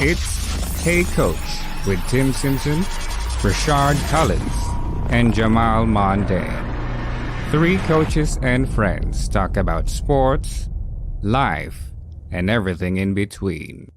It's Hey Coach with Tim Simpson, Rashard Collins, and Jamal Mondane. Three coaches and friends talk about sports, life, and everything in between.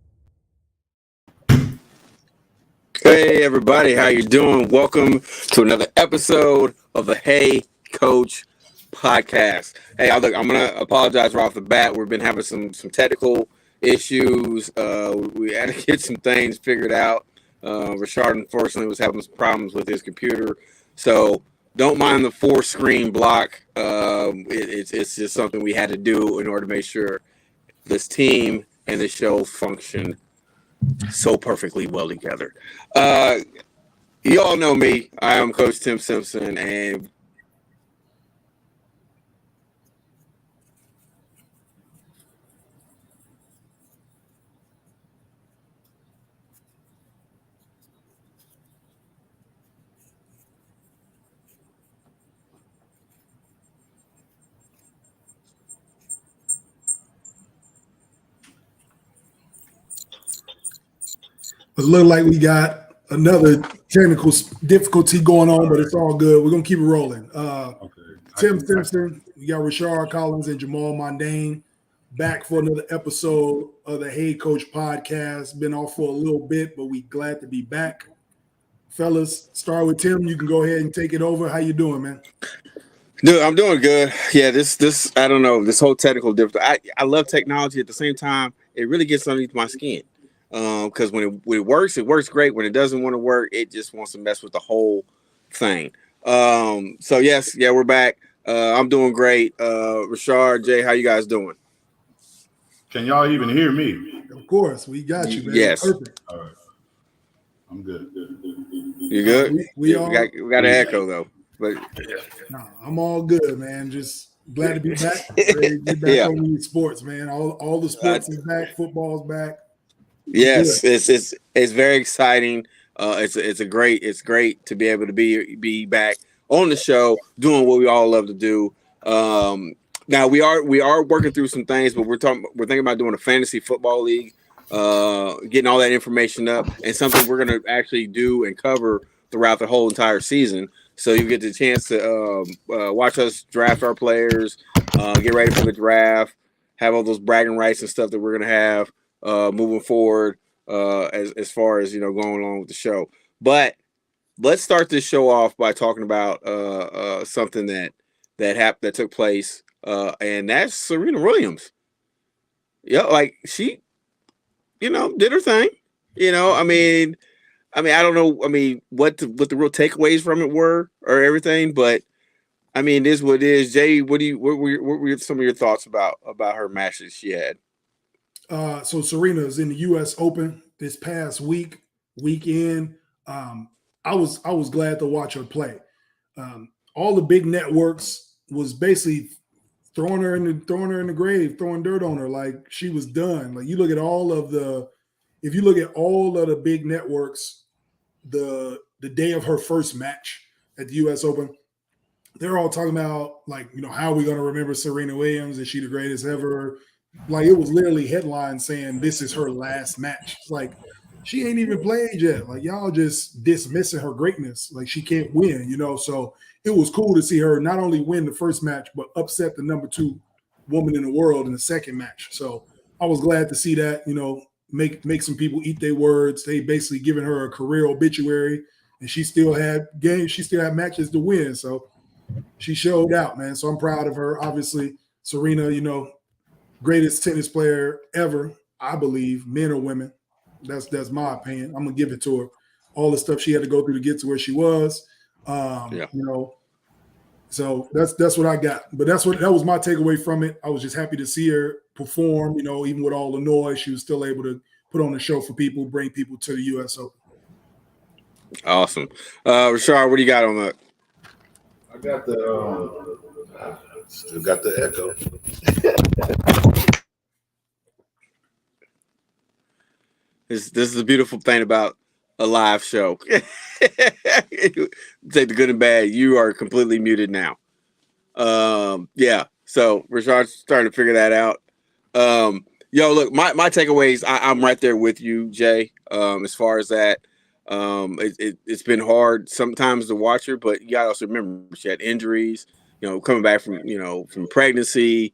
Hey everybody, how you doing? Welcome to another episode of the Hey Coach podcast. Hey, I'm gonna apologize right off the bat. We've been having some technical issues. We had to get some things figured out. Rashard unfortunately was having some problems with his computer, so don't mind the 4-screen block. It's just something we had to do in order to make sure this team and the show function so perfectly well together. You all know me. I am Coach Tim Simpson, and It looked like we got another technical difficulty going on, but it's all good. We're going to keep it rolling. Tim Simpson, we got Rashard Collins and Jamal Mondane back for another episode of the Hey Coach podcast. Been off for a little bit, but we glad to be back. Fellas, start with Tim. You can go ahead and take it over. How you doing, man? Dude, I'm doing good. Yeah, this I don't know, this whole technical difficulty. I love technology. At the same time, it really gets underneath my skin. Because when it works great. When it doesn't want to work, it just wants to mess with the whole thing. So yes, yeah, we're back. I'm doing great. Rashard, Jay, how you guys doing? Can y'all even hear me? Of course, we got you, man. Yes. Perfect. All right. I'm good. You good? We got an echo though. But no, I'm all good, man. Just glad to be back. Ready to be back on the sports, man. All the sports is back. Football's back. Yes, it's very exciting. It's great to be able to be back on the show doing what we all love to do. Now we are working through some things, but we're thinking about doing a fantasy football league, getting all that information up, and something we're going to actually do and cover throughout the whole entire season. So you get the chance to watch us draft our players, get ready for the draft, have all those bragging rights and stuff that we're going to have moving forward as far as going along with the show. But let's start this show off by talking about something that took place, and that's Serena Williams. Yeah, like she did her thing. I don't know. What the real takeaways from it were or everything, but it is what it is. Jay, what were some of your thoughts about her match that she had? So Serena is in the U.S. Open this past weekend. I was glad to watch her play. All the big networks was basically throwing her in the grave, throwing dirt on her like she was done. Like if you look at all of the big networks, the day of her first match at the U.S. Open, they're all talking about how are we going to remember Serena Williams? Is she the greatest ever? Like it was literally headlines saying this is her last match. It's like she ain't even played yet. Like y'all just dismissing her greatness. Like she can't win, So it was cool to see her not only win the first match, but upset the number 2 woman in the world in the second match. So I was glad to see that, make some people eat their words. They basically given her a career obituary, and she still had games. She still had matches to win. So she showed out, man. So I'm proud of her. Obviously, Serena, greatest tennis player ever, I believe, men or women. That's my opinion. I'm gonna give it to her. All the stuff she had to go through to get to where she was. So that's what I got. But that was my takeaway from it. I was just happy to see her perform. Even with all the noise, she was still able to put on a show for people, bring people to the U.S. Open. Awesome, Rashard, what do you got on that? I got still got the echo. This is the beautiful thing about a live show. Take the good and bad. You are completely muted now. So Rashard's starting to figure that out. Yo, look, my takeaways. I'm right there with you, Jay. As far as that, it's been hard sometimes to watch her, but you gotta also remember she had injuries. Coming back from pregnancy.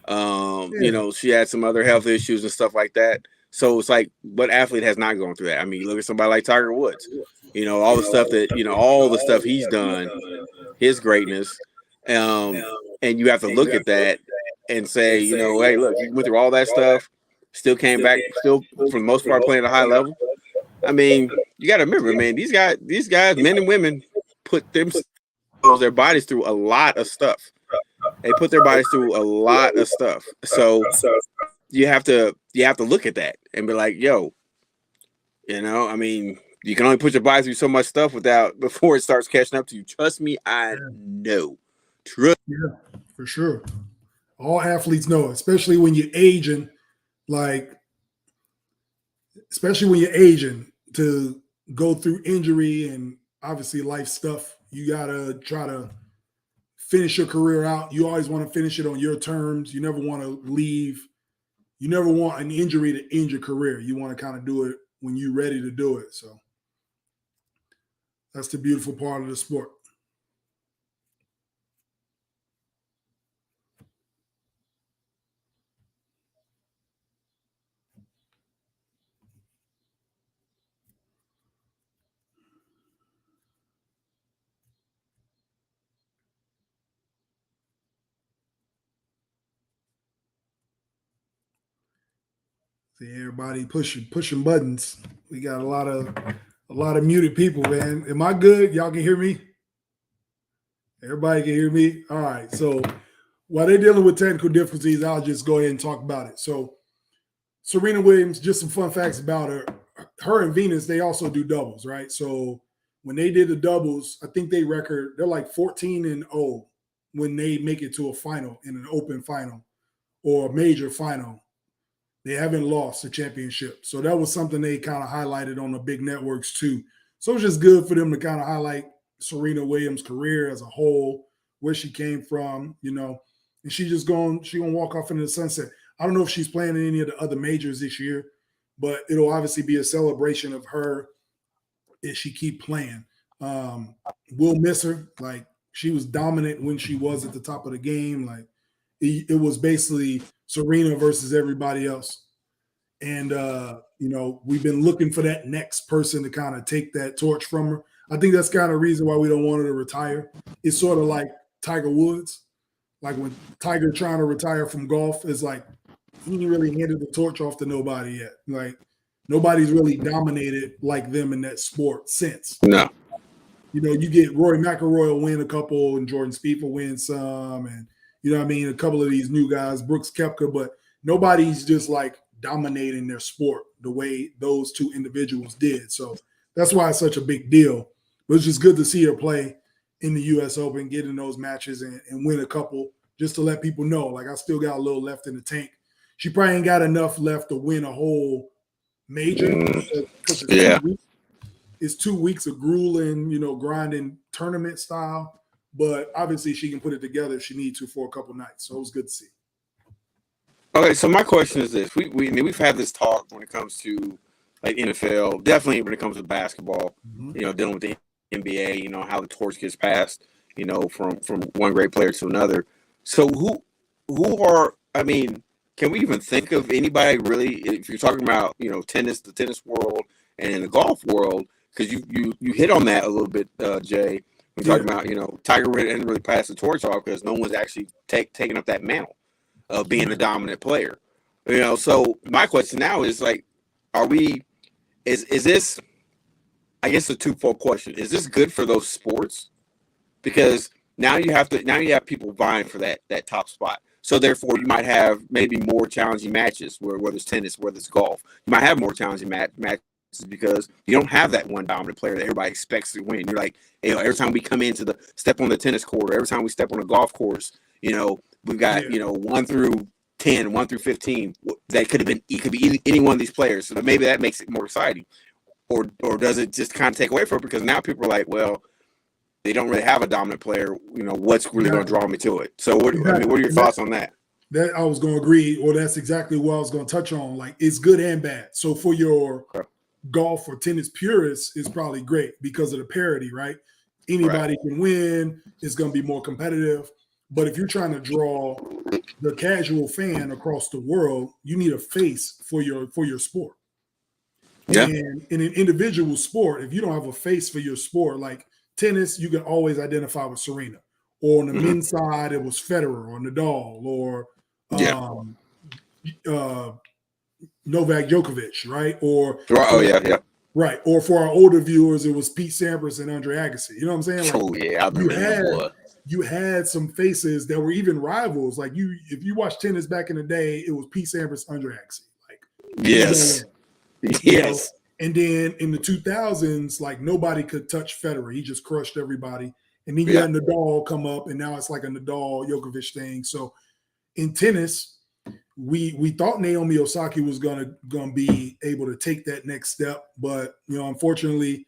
She had some other health issues and stuff like that. So it's like, what athlete has not gone through that? I mean, look at somebody like Tiger Woods. All the stuff all the stuff he's done, his greatness. And you have to look at that and say, hey, look, he went through all that stuff, still came back, still for the most part playing at a high level. I mean, you got to remember, man, these guys, men and women, put their bodies through a lot of stuff. They put their bodies through a lot of stuff. So you have to look at that and be like, yo, I mean, you can only put your body through so much stuff before it starts catching up to you. Trust me, I know. Yeah, for sure. All athletes know, especially when you're aging, to go through injury and obviously life stuff. You gotta try to finish your career out. You always want to finish it on your terms. You never want to leave. You never want an injury to end your career. You want to kind of do it when you're ready to do it. So that's the beautiful part of the sport. See everybody pushing buttons. We got a lot of muted people, man. Am I good? Y'all can hear me? Everybody can hear me? All right. So while they're dealing with technical difficulties, I'll just go ahead and talk about it. So Serena Williams, just some fun facts about her. Her and Venus, they also do doubles, right? So when they did the doubles, I think they're like 14-0 when they make it to a final in an open final or a major final. They haven't lost the championship. So that was something they kind of highlighted on the big networks too. So it's just good for them to kind of highlight Serena Williams' career as a whole, where she came from, and she's gonna walk off into the sunset. I don't know if she's playing in any of the other majors this year, but it'll obviously be a celebration of her if she keep playing. We'll miss her. Like, she was dominant when she was at the top of the game. Like, it was basically Serena versus everybody else. And, we've been looking for that next person to kind of take that torch from her. I think that's kind of the reason why we don't want her to retire. It's sort of like Tiger Woods. Like when Tiger trying to retire from golf, it's like he didn't really handed the torch off to nobody yet. Like, nobody's really dominated like them in that sport since. No. You get Rory McIlroy will win a couple and Jordan Spieth will win some, and a couple of these new guys, Brooks Koepka, but nobody's just like dominating their sport the way those two individuals did. So that's why it's such a big deal. But it's just good to see her play in the U.S. Open, get in those matches and win a couple, just to let people know, like, I still got a little left in the tank. She probably ain't got enough left to win a whole major. Because it's 2 weeks of grueling, grinding tournament style. But obviously she can put it together if she needs to for a couple nights. So it was good to see. Okay, so my question is this. We've had this talk when it comes to like NFL, definitely when it comes to basketball, dealing with the NBA, how the torch gets passed, from one great player to another. So can we even think of anybody really, if you're talking about, tennis, the tennis world and in the golf world, because you hit on that a little bit, Jay. We're talking about, Tiger didn't really pass the torch off because no one's actually taking up that mantle of being a dominant player. So my question now is like, is this, I guess, a twofold question. Is this good for those sports? Because now you have people vying for that top spot. So therefore you might have maybe more challenging matches whether it's tennis, whether it's golf. You might have more challenging matches because you don't have that one dominant player that everybody expects to win. You're like, every time we come into step on the tennis court, or every time we step on a golf course, we've got, 1 through 10, 1 through 15. That could be any one of these players. So maybe that makes it more exciting. Or does it just kind of take away from it? Because now people are like, well, they don't really have a dominant player. What's really going to draw me to it? So what are your thoughts on that? That I was going to agree, or that's exactly what I was going to touch on. Like, it's good and bad. So for your golf or tennis purists, it's probably great because of the parity, right? Anybody can win. It's going to be more competitive. But if you're trying to draw the casual fan across the world, you need a face for your sport. Yeah. And in an individual sport, if you don't have a face for your sport, like tennis, you can always identify with Serena. Or on the men's side, it was Federer or Nadal or Novak Djokovic, right? Or right. Or for our older viewers, it was Pete Sampras and Andre Agassi. You know what I'm saying? Like, I remember you had some faces that were even rivals. Like if you watched tennis back in the day, it was Pete Sampras, Andre Agassi. Like yes. You know? And then in the 2000s, like nobody could touch Federer. He just crushed everybody. And then you had Nadal come up, and now it's like a Nadal Djokovic thing. So in tennis, we thought Naomi Osaka was gonna be able to take that next step, but unfortunately,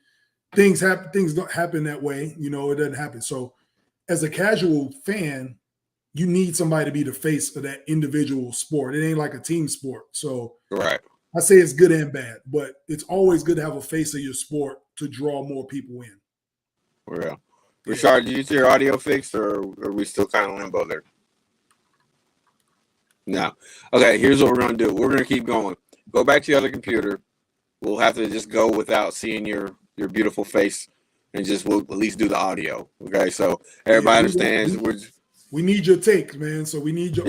things don't happen that way. It doesn't happen. So as a casual fan, you need somebody to be the face of that individual sport. It ain't like a team sport. So I say it's good and bad, but it's always good to have a face of your sport to draw more people in. Well, Rashard, did you get your audio fixed, or are we still kind of limbo there? No. Okay, here's what we're going to do. We're going to keep going. Go back to your other computer. We'll have to just go without seeing your beautiful face, and we'll at least do the audio. Okay, so everybody understands. We need your takes, man. So we need your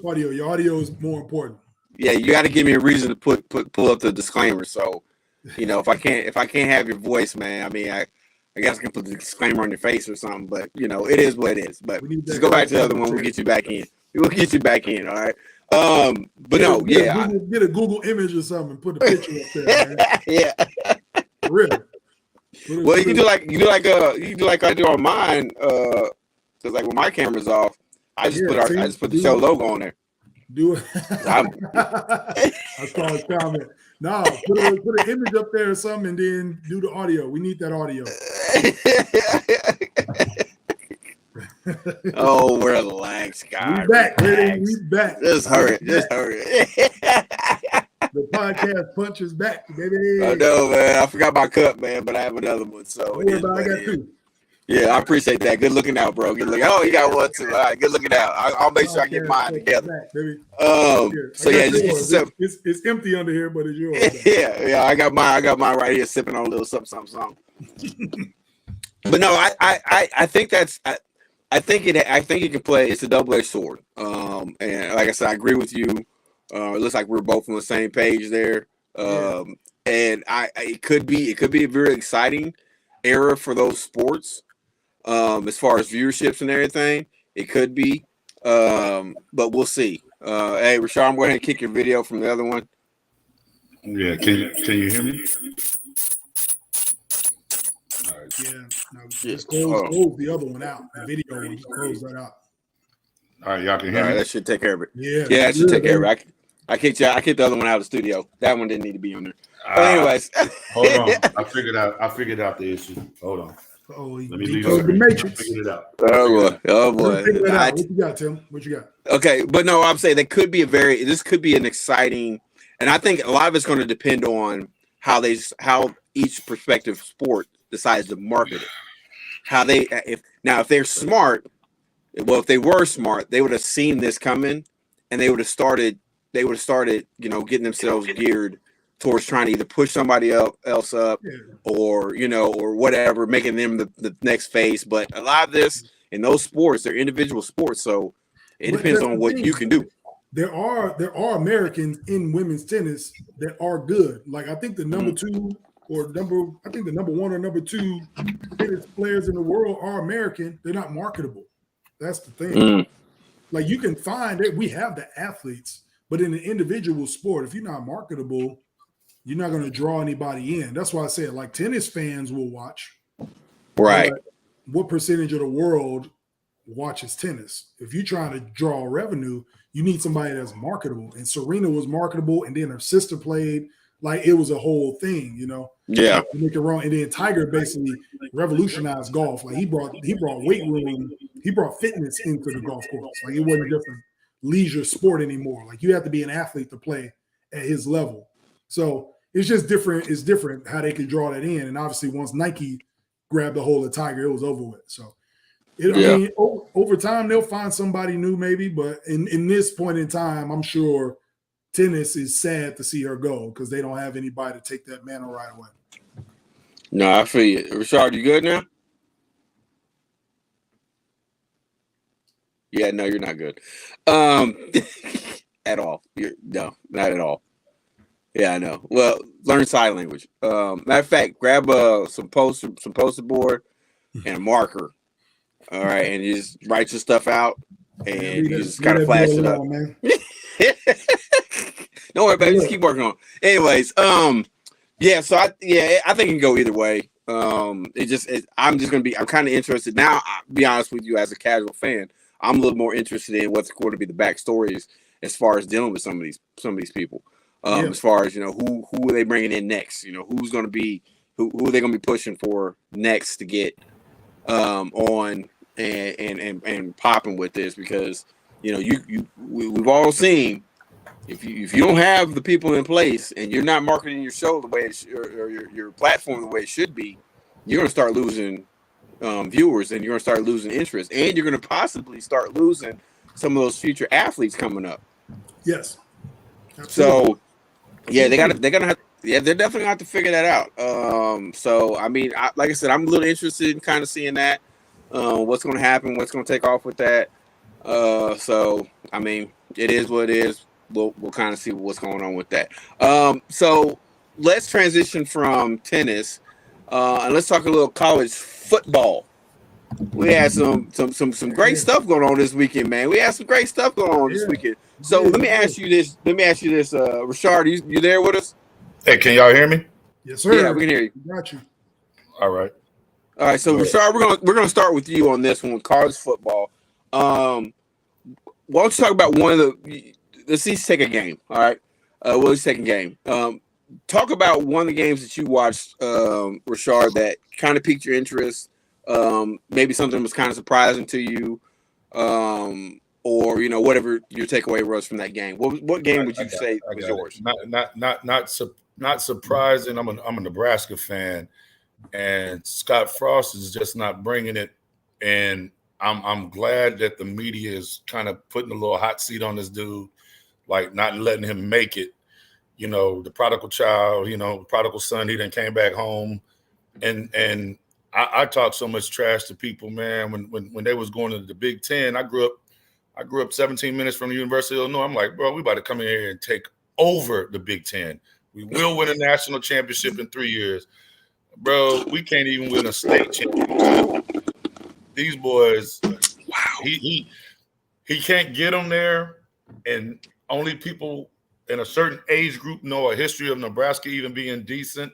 audio. Your audio is more important. Yeah, you got to give me a reason to pull up the disclaimer. So, if I can't have your voice, man, I mean, I guess I can put the disclaimer on your face or something. But it is what it is. But just go back to the other one. We'll get you back in. We'll get you back in. All right. But get a Google image or something and put a picture up there, man. Yeah. For real. Well, you can do like I do on mine. Because like when my camera's off, I just put the show logo on there. Do it. I saw his comment. No, put an image up there or something, and then do the audio. We need that audio. Oh, we're the lags, guys. We back, baby. We back. Just hurry. The podcast punch is back, baby. I know, man. I forgot my cup, man, but I have another one. So I got two. Yeah, I appreciate that. Good looking out, bro. Good looking. Oh, you got one too. All right, good looking out. I'll make sure I get mine together. So yeah, it's empty under here, but it's yours. yeah. I got mine right here, sipping on a little something. But no, I think I think it can play. It's a double-edged sword. And like I said, I agree with you. It looks like we're both on the same page there. And it could be a very exciting era for those sports. As far as viewerships and everything, it could be, but we'll see. Hey, Rashard, I'm going to kick your video from the other one. Yeah, can you hear me? All right. Yeah, no, just close the other one out. The video one, just close that out. All right, y'all can hear me. All right, that should take care of it. Yeah, that should take care of it. I kicked the other one out of the studio. That one didn't need to be on there. But anyways, hold on. I figured out the issue. Hold on. Let me leave the Matrix. I figured it out. Oh boy. What you got, Tim? What you got? Okay, but no, I'm saying this could be an exciting, and I think a lot of it's going to depend on how each prospective sport decides to market it. If they're smart, if they were smart, they would have seen this coming, and they would have started, getting themselves geared towards trying to either push somebody else up or whatever, making them the next face. But a lot of this in those sports, they're individual sports. So it depends on what you can do. There are Americans in women's tennis that are good. Like I think the number one or number two tennis players in the world are American. They're not marketable. That's the thing. Like you can find it. We have the athletes, but in an individual sport, if you're not marketable, you're not going to draw anybody in. That's why I said, like, tennis fans will watch. Right. But what percentage of the world watches tennis? If you're trying to draw revenue, you need somebody that's marketable. And Serena was marketable, and then her sister played. Like, it was a whole thing, Yeah. Make it wrong. And then Tiger basically revolutionized golf. Like, he brought weight room. He brought fitness into the golf course. Like, it wasn't different. leisure sport anymore. Like you have to be an athlete to play at his level. So it's just different. It's different how they can draw that in. And obviously once Nike grabbed the hold of Tiger, it was over with. So I mean, over time they'll find somebody new maybe, but in this point in time, I'm sure tennis is sad to see her go because they don't have anybody to take that mantle right away. No, I feel you. Rashard, you good now? Yeah, no, you're not good. At all. No, not at all. Yeah, I know. Well, learn sign language. Matter of fact, grab some poster board and a marker. All right, and you just write your stuff out and you just kind of flash it up. Man. Don't worry about it. Just keep working on it. Anyways, yeah, so I think it can go either way. I'm kind of interested now. I'll be honest with you, as a casual fan, I'm a little more interested in what's going to be the backstories as far as dealing with some of these people. As far as, who are they bringing in next? Who's going to be who are they going to be pushing for next to get on and popping with this, because we've all seen if you don't have the people in place and you're not marketing your show the way or your platform the way it should be, you're going to start losing viewers, and you're going to start losing interest, and you're going to possibly start losing some of those future athletes coming up. Yes. Absolutely. So yeah, they're definitely gonna have to figure that out. So I mean, like I said, I'm a little interested in kind of seeing that. What's going to happen? What's going to take off with that? So I mean, it is what it is. We'll kind of see what's going on with that. So let's transition from tennis and let's talk a little college football. We had some great stuff going on this weekend, man. We had some great stuff going on this weekend. So let me ask you this, Rashard, you there with us? Hey, can y'all hear me? Yes, sir. Yeah, we can hear you. Got you. All right. So Rashard, we're gonna start with you on this one with college football. Why don't you talk about one of the? Let's take a game. All right. Let's take a game. Talk about one of the games that you watched, Rashard, that kind of piqued your interest. Maybe something was kind of surprising to you, or whatever your takeaway was from that game. What game would you say was yours? Not surprising. I'm a Nebraska fan, and Scott Frost is just not bringing it. And I'm glad that the media is kind of putting a little hot seat on this dude, like not letting him make it. The prodigal child, prodigal son. He then came back home, and I talk so much trash to people, man. When they was going to the Big Ten, I grew up 17 minutes from the University of Illinois. I'm like, bro, we about to come in here and take over the Big Ten. We will win a national championship in 3 years. Bro, we can't even win a state championship. These boys, wow. He can't get them there, and only people in a certain age group know a history of Nebraska even being decent.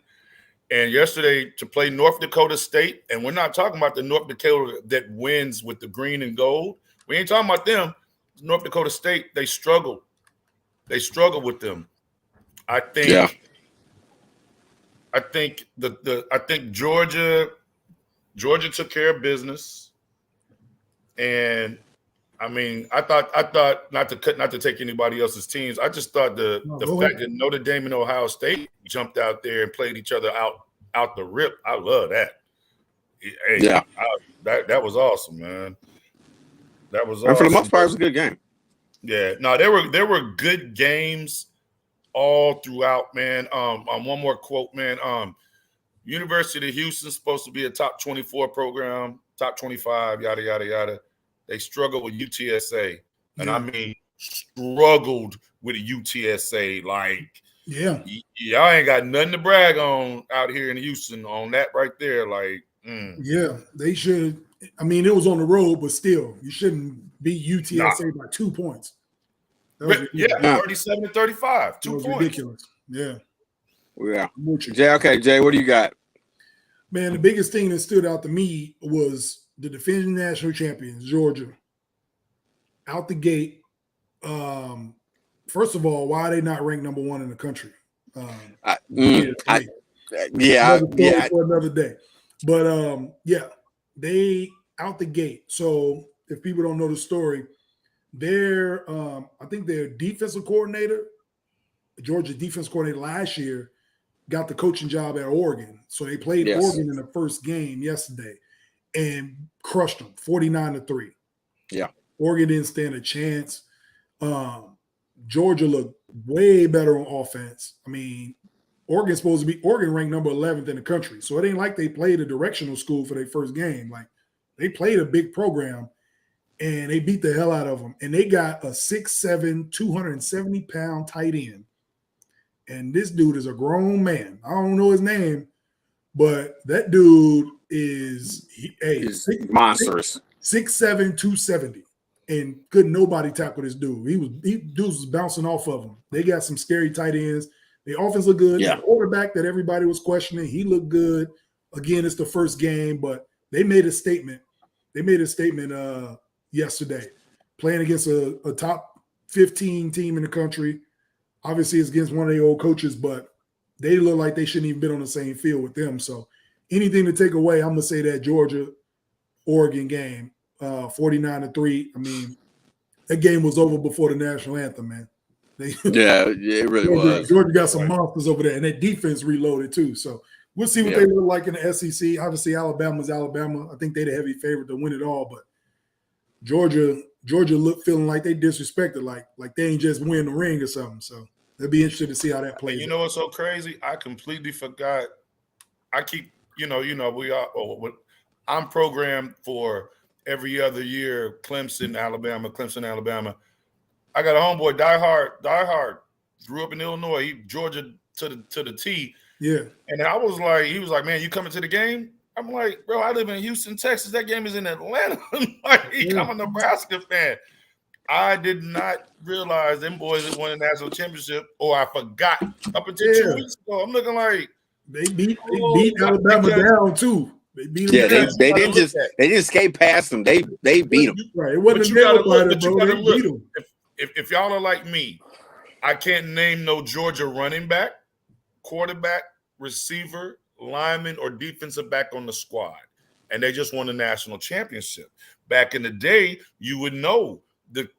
And yesterday to play North Dakota State, and we're not talking about the North Dakota that wins with the green and gold. We ain't talking about them. North Dakota State, they struggle. They struggle with them. I think Georgia took care of business. And I mean, I thought not to take anybody else's teams. I just thought the fact that Notre Dame and Ohio State jumped out there and played each other out the rip. I love that. Hey, yeah, that was awesome, man. That was awesome. And for the most part, it was a good game. Yeah, no, there were good games all throughout, man. One more quote, man. University of Houston's supposed to be a top 24 program, top 25, yada yada yada. They struggled with UTSA, and I mean struggled with UTSA. Like, y'all ain't got nothing to brag on out here in Houston on that right there. Like, yeah, they should. I mean, it was on the road, but still, you shouldn't beat UTSA by 2 points. Yeah, 37-35, 2 points. Ridiculous. Yeah. Jay, what do you got? Man, the biggest thing that stood out to me was the defending national champions, Georgia. Out the gate. First of all, why are they not ranked number one in the country? For another day. But they out the gate. So if people don't know the story, their I think their defensive coordinator, Georgia's defense coordinator last year, got the coaching job at Oregon. So they played Oregon in the first game yesterday and crushed them 49-3. Yeah. Oregon didn't stand a chance. Georgia looked way better on offense. I mean, Oregon ranked number 11th in the country. So it ain't like they played a directional school for their first game. Like, they played a big program and they beat the hell out of them. And they got a 6'7", 270-pound tight end. And this dude is a grown man. I don't know his name, but that dude is monstrous. 6'7", 270. And couldn't nobody tackle this dude. Dudes was bouncing off of him. They got some scary tight ends. The offense looked good. Yeah. The quarterback that everybody was questioning, he looked good. Again, it's the first game, but they made a statement. They made a statement yesterday, playing against a top 15 team in the country. Obviously, it's against one of their old coaches, but they look like they shouldn't even been on the same field with them. So anything to take away, I'm going to say that Georgia-Oregon game, 49-3. I mean, that game was over before the national anthem, man. It really was. Georgia got some monsters over there, and that defense reloaded too. So we'll see what they look like in the SEC. Obviously, Alabama's Alabama. I think they're the heavy favorite to win it all, but Georgia look feeling like they disrespected, like they ain't just win the ring or something. So it'll be interesting to see how that plays. You know what's so crazy? I completely forgot. I keep, we are. I'm programmed for every other year. Clemson, Alabama. I got a homeboy, diehard. Grew up in Illinois. He Georgia to the T. Yeah. And he was like, man, you coming to the game? I'm like, bro, I live in Houston, Texas. That game is in Atlanta. I'm a Nebraska fan. I did not realize them boys had won a national championship, or I forgot up until 2 weeks ago. I'm looking like they beat Alabama down too. They beat them down. They didn't skate past them. They beat them. Right. It wasn't look. If y'all are like me, I can't name no Georgia running back, quarterback, receiver, lineman, or defensive back on the squad, and they just won the national championship. Back in the day, you would know the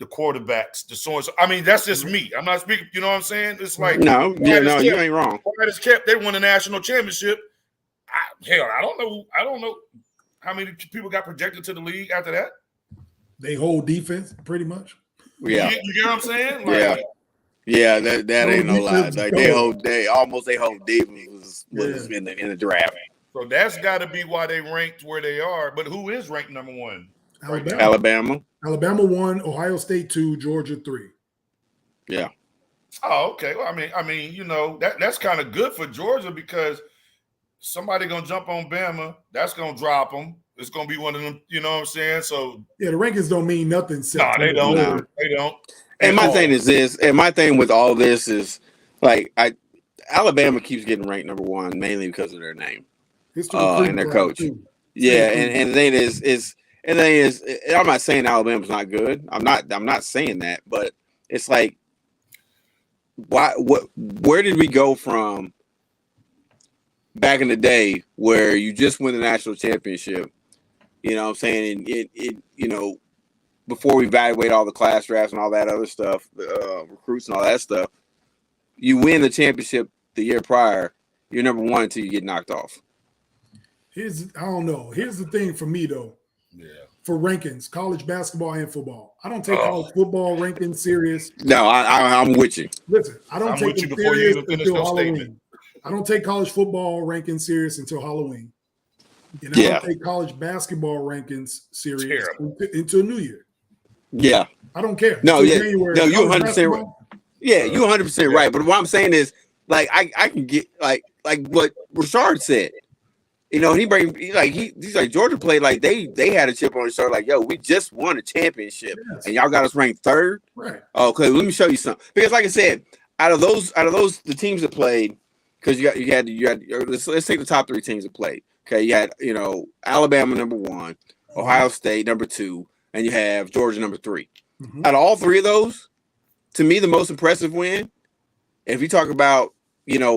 quarterbacks, the so and so. I mean, that's just me. I'm not speaking. You know what I'm saying? It's like you ain't wrong. They won the national championship. I don't know how many people got projected to the league after that. They hold defense pretty much. Yeah, you get what I'm saying? That ain't no lie. Like they hold defense was in the draft. So that's got to be why they ranked where they are. But who is ranked number one? Alabama. Alabama 1, Ohio State 2, Georgia 3. Yeah. Oh, okay. Well, I mean, that's kind of good for Georgia because somebody gonna jump on Bama. That's gonna drop them. It's gonna be one of them. You know what I'm saying? So yeah, the rankings don't mean nothing. No, they don't. No. They don't. And my thing is this. And my thing with all this is like Alabama keeps getting ranked number 1 mainly because of their name and their coach. Yeah, and the thing is I'm not saying Alabama's not good. I'm not saying that, but it's like where did we go from back in the day where you just win the national championship? You know what I'm saying? And before we evaluate all the class drafts and all that other stuff, recruits and all that stuff, you win the championship the year prior, you're number 1 until you get knocked off. I don't know. Here's the thing for me though. Yeah. For rankings, college basketball and football. I don't take college football rankings serious. No, I'm with you. Listen, I don't take them serious until Halloween. I don't take college football rankings serious until Halloween. And I don't take college basketball rankings serious until New Year. Yeah. I don't care. No, January, no, you're 100% right. Yeah, you're 100% right. But what I'm saying is, like, I can get like what Rashard said. He's like Georgia played like they had a chip on their shoulder. Like, yo, we just won a championship, and y'all got us ranked 3rd. Right. Okay, let me show you something. Because, like I said, out of those, the teams that played, because you had let's take the top 3 teams that played. Okay, you had Alabama number 1, Ohio State number 2, and you have Georgia number 3. Mm-hmm. Out of all 3 of those, to me, the most impressive win, if you talk about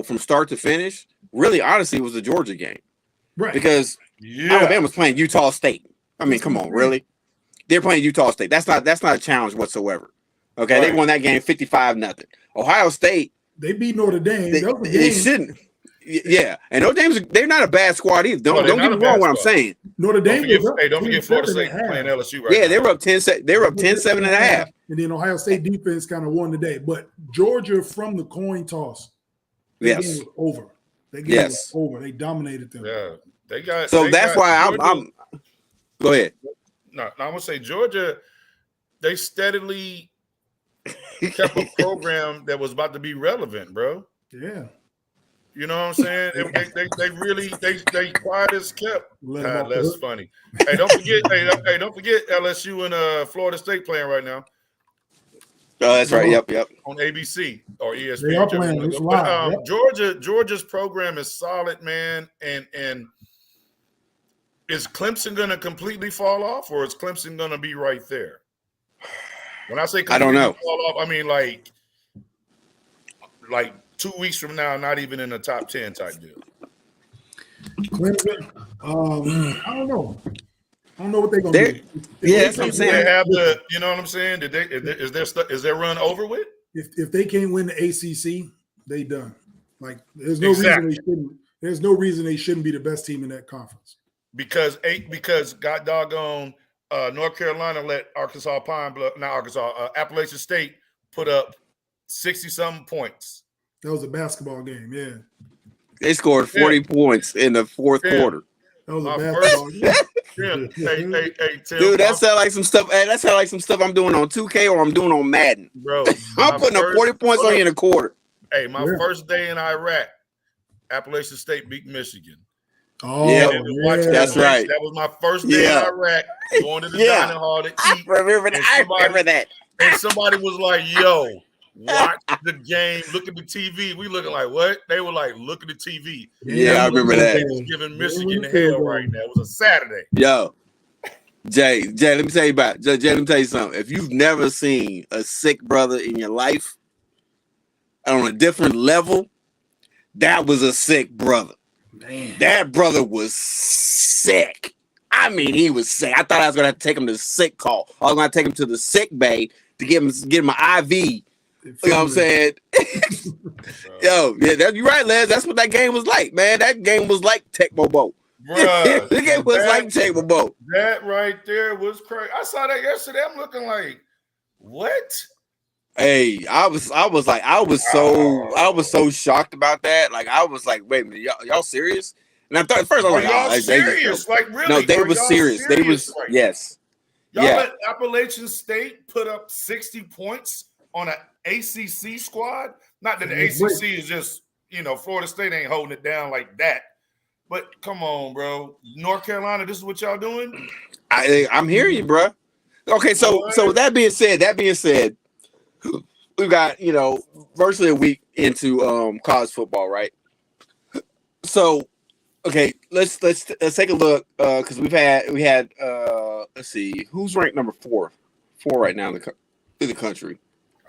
from start to finish, really honestly was the Georgia game. Right. Because Alabama's playing Utah State. I mean, come on, really? They're playing Utah State. That's not a challenge whatsoever. Okay, Right. they won that game 55-0. Ohio State, They beat Notre Dame. they shouldn't. Yeah, and Notre Dame's they're not a bad squad either. Don't get me wrong. What I'm saying. Notre Dame. Don't forget Florida State playing LSU right now. Yeah, they were up 10. They were up 10-7.5. And then Ohio State defense kind of won today. But Georgia from the coin toss. Yes. Game was over. That game was over. They dominated them. Yeah, they got. So that's why I'm. Go ahead. No, I'm gonna say Georgia. They steadily kept a program that was about to be relevant, bro. Yeah. You know what I'm saying? They really quiet as kept. That's funny. Hey, don't forget. Don't forget LSU and Florida State playing right now. Oh, that's right. Yep. On ABC or ESPN. They are playing. It's live. Georgia's program is solid, man. And is Clemson going to completely fall off, or is Clemson going to be right there? When I say completely I don't know. fall off, I mean like 2 weeks from now, not even in the top 10 type deal. Clemson, I don't know. I don't know what they're going to do. Yeah, that's what I'm saying. They have the, you know what I'm saying? Is their run over with? If they can't win the ACC, they done. Like there's no reason they shouldn't. There's no reason they shouldn't be the best team in that conference. Because God doggone North Carolina let Appalachian State put up 60-something points. That was a basketball game, yeah. They scored 40 points in the fourth quarter. That was a basketball game. Hey, Tim, dude, that sounds like some stuff. Hey, that sounds like some stuff I'm doing on 2K or I'm doing on Madden. Bro, I'm putting up 40 points on you in a quarter. Hey, my first day in Iraq, Appalachian State beat Michigan. Oh, yeah, that's right. That was my first day in Iraq, going to the dining hall to eat. I remember that. And somebody was like, yo, watch the game, look at the TV. We looking like, what? They were like, look at the TV. Yeah, I remember that. They was giving Michigan hell right now. It was a Saturday. Yo, Jay, let me tell you about Jay. Let me tell you something. If you've never seen a sick brother in your life on a different level, that was a sick brother. Man. That brother was sick. I mean, he was sick. I thought I was gonna have to take him to the sick call. I was gonna take him to the sick bay to get him an IV. You know what I'm saying? Yo, yeah, you're right, Les. That's what that game was like, man. That game was like Tecmo Bowl. Bruh, the game was like Tecmo Bowl. That right there was crazy. I saw that yesterday. I'm looking like, what? Hey, I was so shocked about that. Like, I was like, wait a minute, y'all serious? And I thought at first I was like, y'all serious? Like, really? No, they were serious. They was right? Yes. Y'all let Appalachian State put up 60 points on an ACC squad. Not that the ACC is just, Florida State ain't holding it down like that. But come on, bro. North Carolina, this is what y'all doing? I'm hearing you, bro. Okay, so that being said, we've got, virtually a week into college football, right? So, okay, let's take a look because we had let's see, who's ranked number four right now in the country,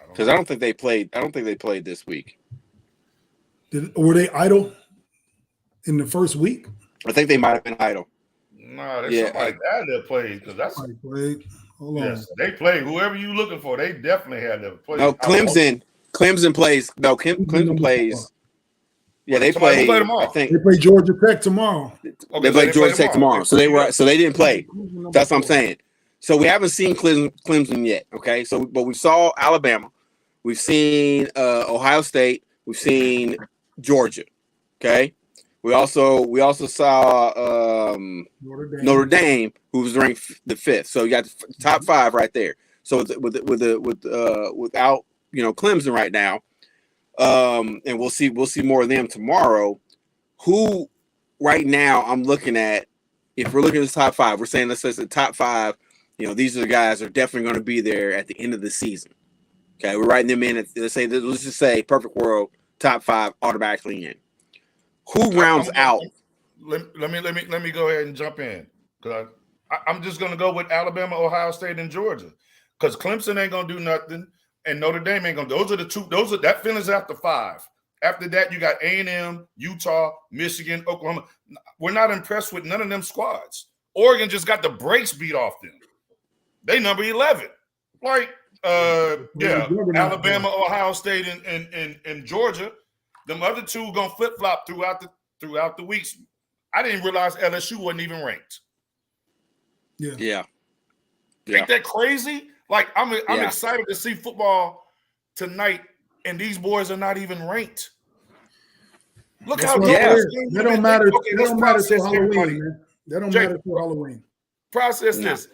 because I don't think they played this week. Were they idle in the first week? I think they might have been idle. No, there's somebody that played, because that's played. Hold on. Yes, they played. Whoever you looking for, they definitely had to play. No, Clemson plays. No, Clemson plays. Yeah, they play tomorrow. I think they play Georgia Tech tomorrow. Okay, they play Georgia Tech tomorrow. So they didn't play. That's what I'm saying. So we haven't seen Clemson yet. Okay, but we saw Alabama, we've seen Ohio State, we've seen Georgia. Okay, we also saw Notre Dame, who was ranked the 5th. So you got the top 5 right there. So without Clemson right now. And we'll see more of them tomorrow. Who right now I'm looking at, if we're looking at the top 5, we're saying let's say the top 5, these are the guys that are definitely going to be there at the end of the season. Okay, we're writing them in at, let's just say perfect world, top 5 automatically in. Who rounds out? Let me go ahead and jump in, because I'm just going to go with Alabama, Ohio State, and Georgia, because Clemson ain't going to do nothing. And Notre Dame ain't gonna. Those are the two. That finishes after 5. After that, you got A&M, Utah, Michigan, Oklahoma. We're not impressed with none of them squads. Oregon just got the brakes beat off them. They number 11. Like, Alabama, Ohio State, and Georgia. Them other two gonna flip flop throughout the weeks. I didn't realize LSU wasn't even ranked. Yeah. Ain't that crazy? Like, I'm excited to see football tonight, and these boys are not even ranked. Look how that don't matter. That don't matter till Halloween, man. That don't matter till Halloween. Process this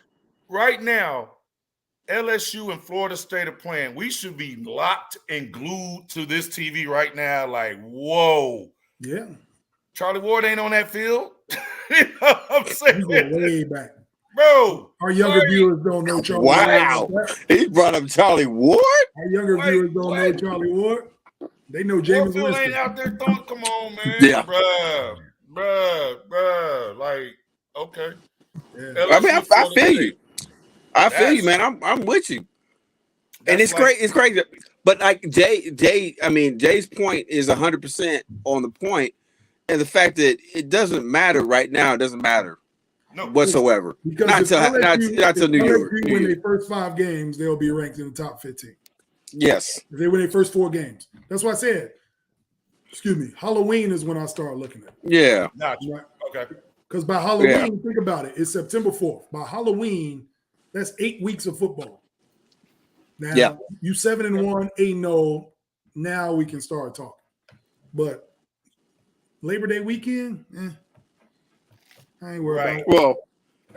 right now. LSU and Florida State are playing. We should be locked and glued to this TV right now. Like, whoa. Yeah. Charlie Ward ain't on that field. You know what I'm saying? He's going way back. Bro. Our younger viewers don't know Charlie Ward. Wow. He brought up Charlie Ward? Our younger viewers don't know Charlie Ward. They know James Winston. Ain't out there throwing. Come on, man. Yeah. Bruh. Like, okay. Yeah. I mean, I feel you. I feel you, man. I'm with you. And it's great. It's crazy. But like Jay's point is 100% on the point. And the fact that it doesn't matter right now, it doesn't matter whatsoever. Because not till New York. Win their first 5 games, they'll be ranked in the top 15. Yes. If they win their first 4 games. That's why I said, Halloween is when I start looking at it. Yeah. Right? Okay. Because by Halloween, think about it, it's September 4th. By Halloween, that's 8 weeks of football. Now, you 7-1, 8-0. Now we can start talking. But Labor Day weekend, I ain't worried about it. Well,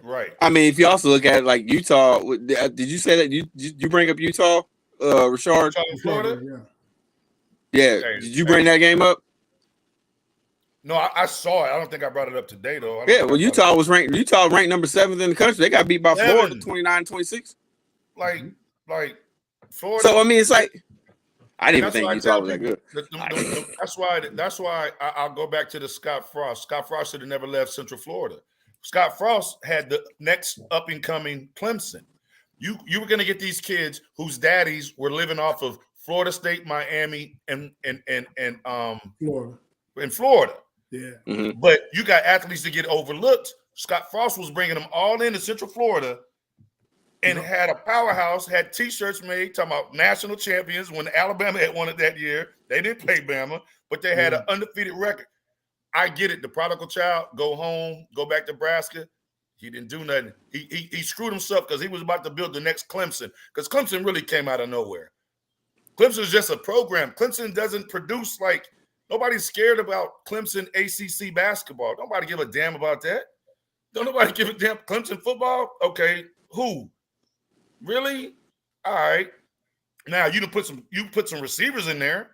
right. I mean, if you also look at it like Utah, did you say that you bring up Utah, Rashard? Florida? Yeah. Did you bring that game up? No, I saw it. I don't think I brought it up today, though. Utah was ranked. Utah ranked number 7th in the country. They got beat by Florida 29-26. Like Florida. So I mean, it's like I didn't even think Utah was that good. That's why I'll go back to the Scott Frost. Scott Frost should have never left Central Florida. Scott Frost had the next up and coming Clemson. You were going to get these kids whose daddies were living off of Florida State, Miami, and Florida. In Florida. Yeah. Mm-hmm. But you got athletes that get overlooked. Scott Frost was bringing them all into Central Florida and had a powerhouse, had T-shirts made talking about national champions when Alabama had won it that year. They didn't play Bama, but they had an undefeated record. I get it. The prodigal child, go home, go back to Nebraska. He didn't do nothing. He screwed himself because he was about to build the next Clemson because Clemson really came out of nowhere. Clemson is just a program. Clemson doesn't produce like – nobody's scared about Clemson ACC basketball. Nobody give a damn about that. Don't nobody give a damn. Clemson football? Okay, who? Really? All right. Now you put some receivers in there,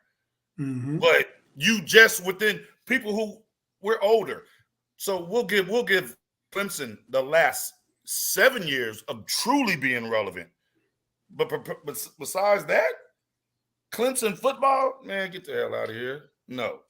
but you just within people who we're older. So we'll give Clemson the last 7 years of truly being relevant. But besides that, Clemson football, man, get the hell out of here. No.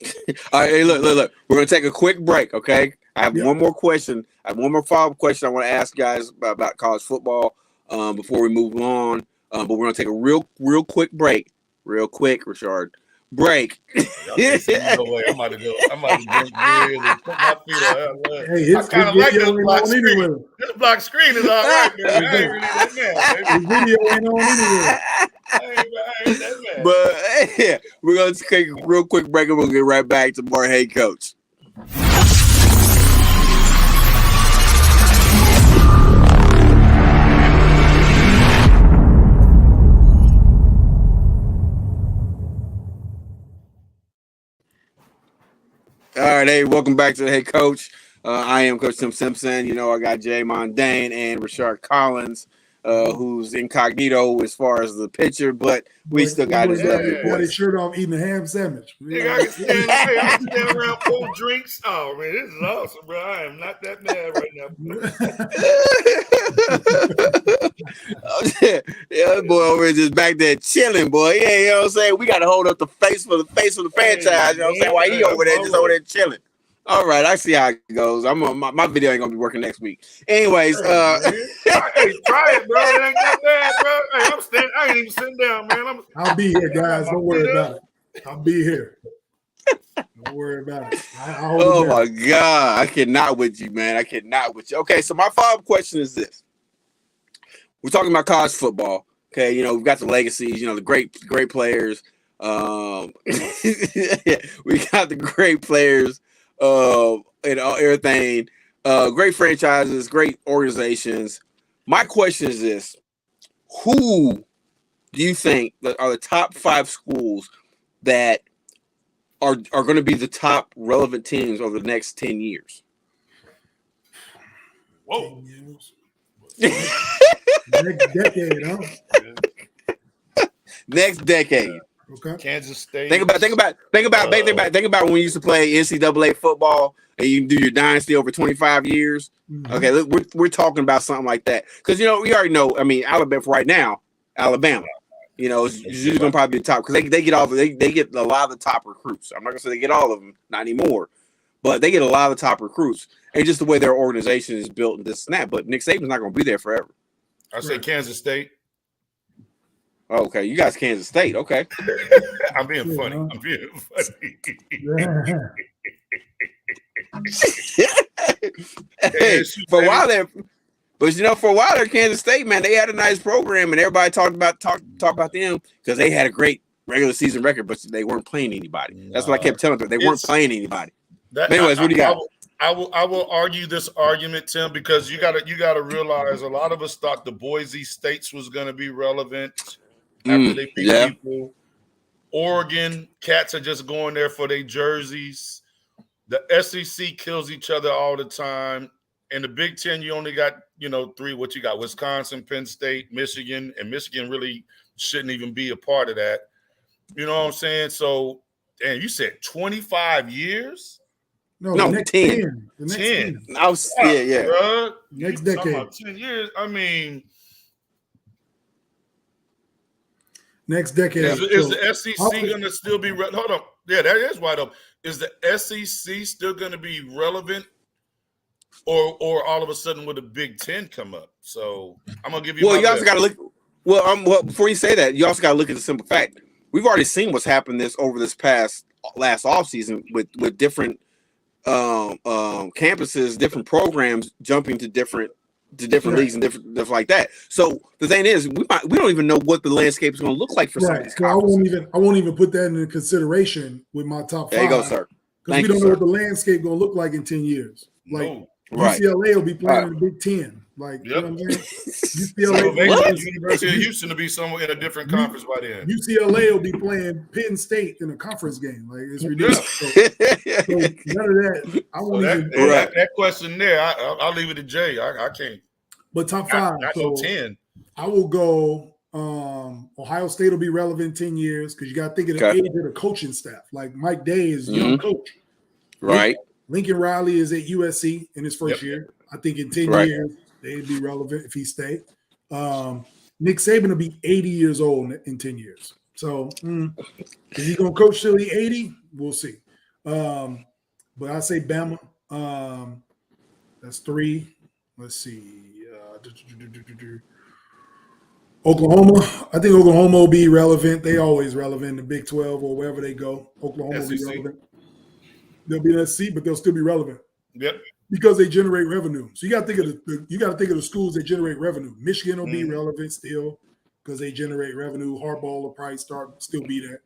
All right, hey, look. We're gonna take a quick break, okay? I have one more question. I have one more follow-up question I want to ask guys about college football before we move on. But we're gonna take a real quick break. Real quick, Rashard. Break. No way. I'm about to drink beers and put my feet on. Hey, I kind of like this block screen. Anyway. This block screen is all right, man. I ain't really that mad, baby. The video ain't on anyway. I ain't that mad. But we're gonna take a real quick break and we'll get right back to more Hey Coach. All right, hey, welcome back to the Hey Coach. I am Coach Tim Simpson. You know, I got Jay Mondane and Rashard Collins, who's incognito as far as the pitcher, but we still got his lovely voice. Got his shirt off eating a ham sandwich. Yeah, I can stand around full drinks. Oh, man, this is awesome, bro. I am not that mad right now. Yeah, boy over here just back there chilling, boy. Yeah, you know what I'm saying? We got to hold up the face for the franchise, you know what I'm saying? While he over there just over there chilling. All right, I see how it goes. My video ain't gonna be working next week. Anyways, hey, try it, bro. It ain't that bad, bro. Hey, I ain't even sitting down, man. I'll be here, guys. Don't worry about it. I'll be here. Don't worry about it. Oh my God, I cannot with you, man. I cannot with you. Okay, so my follow-up question is this: we're talking about college football. Okay, you know, we've got the legacies, you know, the great players. We got the great players, and everything. Great franchises, great organizations. My question is this: who do you think that are the top 5 schools that are going to be the top relevant teams over the next 10 years? Whoa. 10 years. Next decade, huh? Next decade. Okay. Kansas State. Think about when we used to play NCAA football and you do your dynasty over 25 years. Mhm. Okay, look, we're talking about something like that because you know we already know. I mean, Alabama for right now, Alabama. You know, is usually going to probably be the top because they get all they get a lot of the top recruits. I'm not going to say they get all of them, not anymore, but they get a lot of the top recruits. And just the way their organization is built and this and that. But Nick Saban's not going to be there forever. I say Kansas State. Okay, you guys Kansas State. Okay. I'm being funny. I'm being funny. Hey, for a while there, but you know, for a while there, Kansas State, man, they had a nice program, and everybody talked about them because they had a great regular season record, but they weren't playing anybody. That's what I kept telling them. They weren't playing anybody. But anyways, what do you got? I will argue this argument, Tim, because you gotta realize a lot of us thought the Boise States was going to be relevant after they beat people. Oregon cats are just going there for their jerseys. The SEC kills each other all the time. In the Big Ten, you only got 3. What you got? Wisconsin, Penn State, Michigan, and Michigan really shouldn't even be a part of that. You know what I'm saying? So, damn, you said 25 years. No, 10. The next 10. Yeah. Bruh, Next decade. About 10 years. I mean, next decade. Is the SEC going to still be hold on? Yeah, that is wide open. Is the SEC still going to be relevant, or all of a sudden will the Big Ten come up? So I'm gonna give you. Well, you also got to look. Well, before you say that, you also got to look at the simple fact. We've already seen what's happened over this last offseason with different campuses, different programs jumping to different leagues and different like that. So the thing is, we don't even know what the landscape is going to look like for some of these conferences. I won't even put that into consideration with my top 5. There you go, sir. Because we don't know what the landscape going to look like in 10 years. Like UCLA will be playing in the Big Ten. Like, you know what I'm saying? University of Houston to be somewhere in a different conference by then. UCLA will be playing Penn State in a conference game. Like, it's ridiculous. So none of that. I won't even. That question there, I'll leave it to Jay. I can't. But top 5. Not so 10. I will go. Ohio State will be relevant 10 years because you got to think of the age of the coaching staff. Like Mike Day is a young coach. Right. Lincoln Riley is at USC in his first year. I think in 10 years, they'd be relevant if he stayed. Nick Saban will be 80 years old in 10 years. So is he going to coach till he's 80? We'll see. But I say Bama. That's 3. Let's see. Oklahoma. I think Oklahoma will be relevant. They always relevant in the Big 12 or wherever they go. Oklahoma will be relevant. They'll be in that seat, but they'll still be relevant. Yep. Because they generate revenue. So you got to think of the schools that generate revenue. Michigan will be relevant still because they generate revenue. Harbaugh will probably still be there.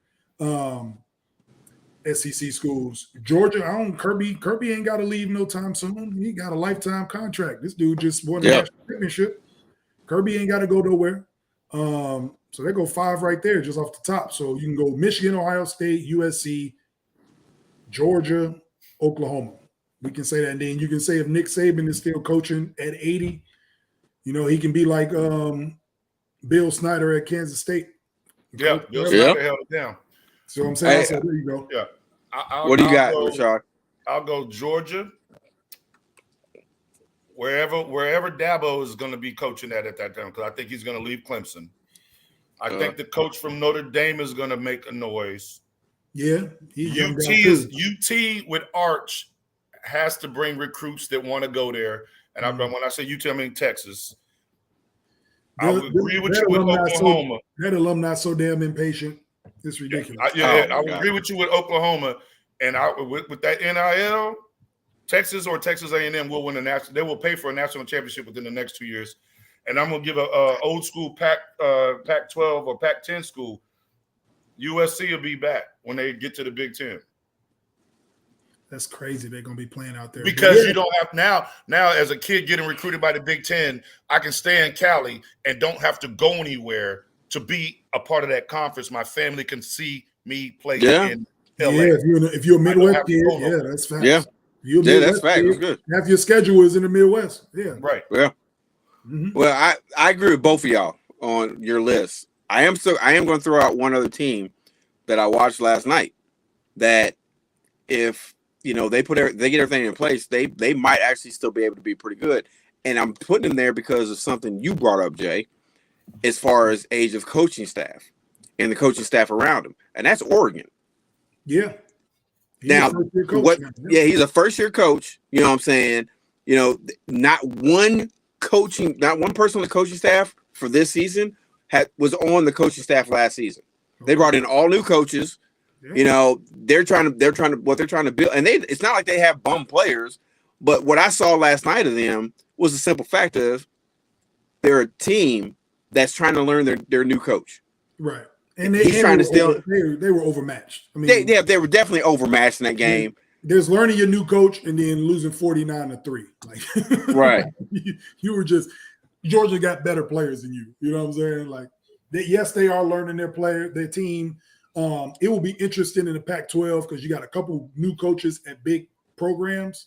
SEC schools. Georgia, Kirby ain't got to leave no time soon. He got a lifetime contract. This dude just won the national championship. Kirby ain't got to go nowhere. So they go 5 right there, just off the top. So you can go Michigan, Ohio State, USC, Georgia, Oklahoma. We can say that. And then you can say if Nick Saban is still coaching at 80, he can be like Bill Snyder at Kansas State. Yeah, Bill Snyder held it down. So I'm saying, so there you go. Yeah. What do you got, Rashard? I'll go Georgia. Wherever Dabo is going to be coaching at that time, because I think he's going to leave Clemson. I think the coach from Notre Dame is going to make a noise. Yeah. UT with Arch has to bring recruits that want to go there. And when I say UT, I mean Texas. I would agree with you with Oklahoma. That alumni so damn impatient. It's ridiculous. I would agree with you with Oklahoma. And with that NIL, Texas or Texas A&M will win a national. They will pay for a national championship within the next 2 years. and I'm gonna give a old school Pac-12 or Pac-10 school. USC will be back when they get to the Big Ten. That's crazy. They're gonna be playing out there because you don't have now as a kid getting recruited by the Big Ten, I can stay in Cali and don't have to go anywhere to be a part of that conference. My family can see me play in LA. Yeah, if you're a Midwest kid, that's facts. Yeah, that's facts. That's good. Half your schedule is in the Midwest. Yeah, right. Yeah. Mm-hmm. Well, I agree with both of y'all on your list. I am going to throw out one other team that I watched last night. That if they get everything in place, they might actually still be able to be pretty good. And I'm putting them there because of something you brought up, Jay, as far as age of coaching staff and the coaching staff around them, and that's Oregon. Yeah. He's a first-year coach. You know what I'm saying? Not one person on the coaching staff for this season was on the coaching staff last season. They brought in all new coaches. Yeah. They're trying to build, and it's not like they have bum players, but what I saw last night of them was a simple fact of they're a team that's trying to learn their new coach. Right. And they were overmatched. I mean, they were definitely overmatched in that game. There's learning your new coach and then losing 49-3. Like, right. You were just Georgia got better players than you. You know what I'm saying? Like, yes, they are learning their team. It will be interesting in the Pac-12 because you got a couple new coaches at big programs.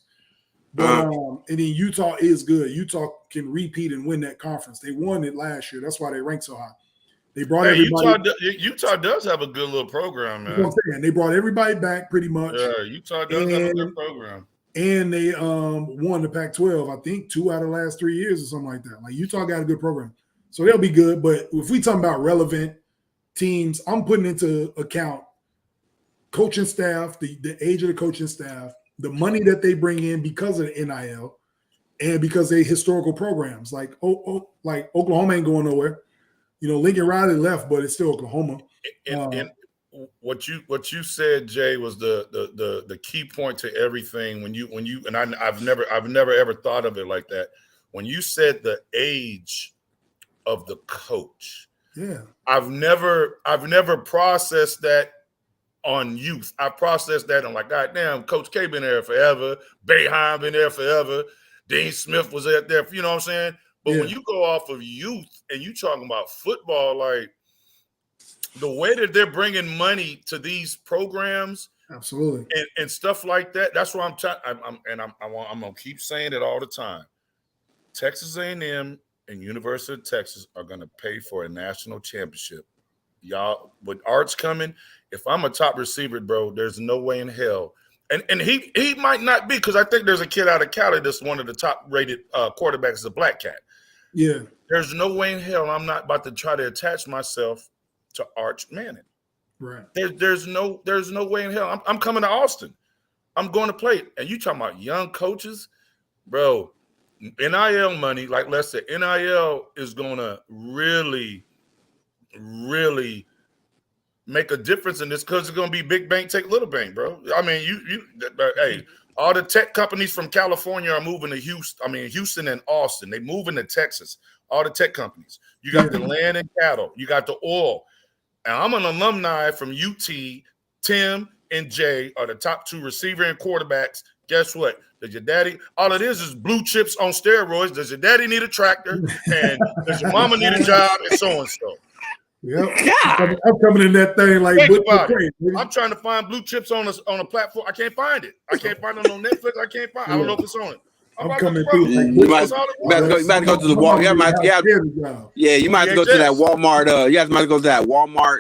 But and then Utah is good. Utah can repeat and win that conference. They won it last year. That's why they ranked so high. They brought everybody. Utah does have a good little program, man. That's what I'm saying. They brought everybody back pretty much. Yeah, Utah does have a good program. And they won the Pac-12, I think, 2 out of the last 3 years or something like that. Like Utah got a good program. So they'll be good. But if we talking about relevant teams, I'm putting into account coaching staff, the age of the coaching staff, the money that they bring in because of the NIL, and because they historical programs. Like Oklahoma ain't going nowhere. Lincoln Riley left, but it's still Oklahoma. And what you said, Jay, was the key point to everything. When you and I've never ever thought of it like that. When you said the age of the coach, I've never processed that on youth. I processed that on like, God damn, Coach K been there forever, Boeheim been there forever, Dean Smith was out there. You know what I'm saying? But when you go off of youth and you talking about football, like the way that they're bringing money to these programs, absolutely, and stuff like that. That's why I'm gonna keep saying it all the time. Texas A&M and University of Texas are gonna pay for a national championship. Y'all, with Arch coming, if I'm a top receiver, bro, there's no way in hell. And he might not be, because I think there's a kid out of Cali that's one of the top rated quarterbacks, a black cat. Yeah. There's no way in hell I'm not about to try to attach myself to Arch Manning. Right. There's no way in hell. I'm coming to Austin. I'm going to play. And you talking about young coaches, bro, NIL money, like Les said, NIL is going to really, really make a difference in this, because it's going to be big bank take little bank, bro. I mean, hey, all the tech companies from California are moving to Houston. I mean, Houston and Austin. They moving to Texas. All the tech companies. You got the land and cattle. You got the oil. And I'm an alumni from UT. Tim and Jay are the top 2 receiver and quarterbacks. Guess what? Does your daddy? All it is blue chips on steroids. Does your daddy need a tractor? And does your mama need a job? And so and so. Yep. I'm coming in that thing like I'm trying to find blue chips on a platform. I can't find it. I can't find it on Netflix. I can't find it. I don't know if it's on it. I'm coming through. You might go to the Walmart. You might have to go to that Walmart. You might go to that Walmart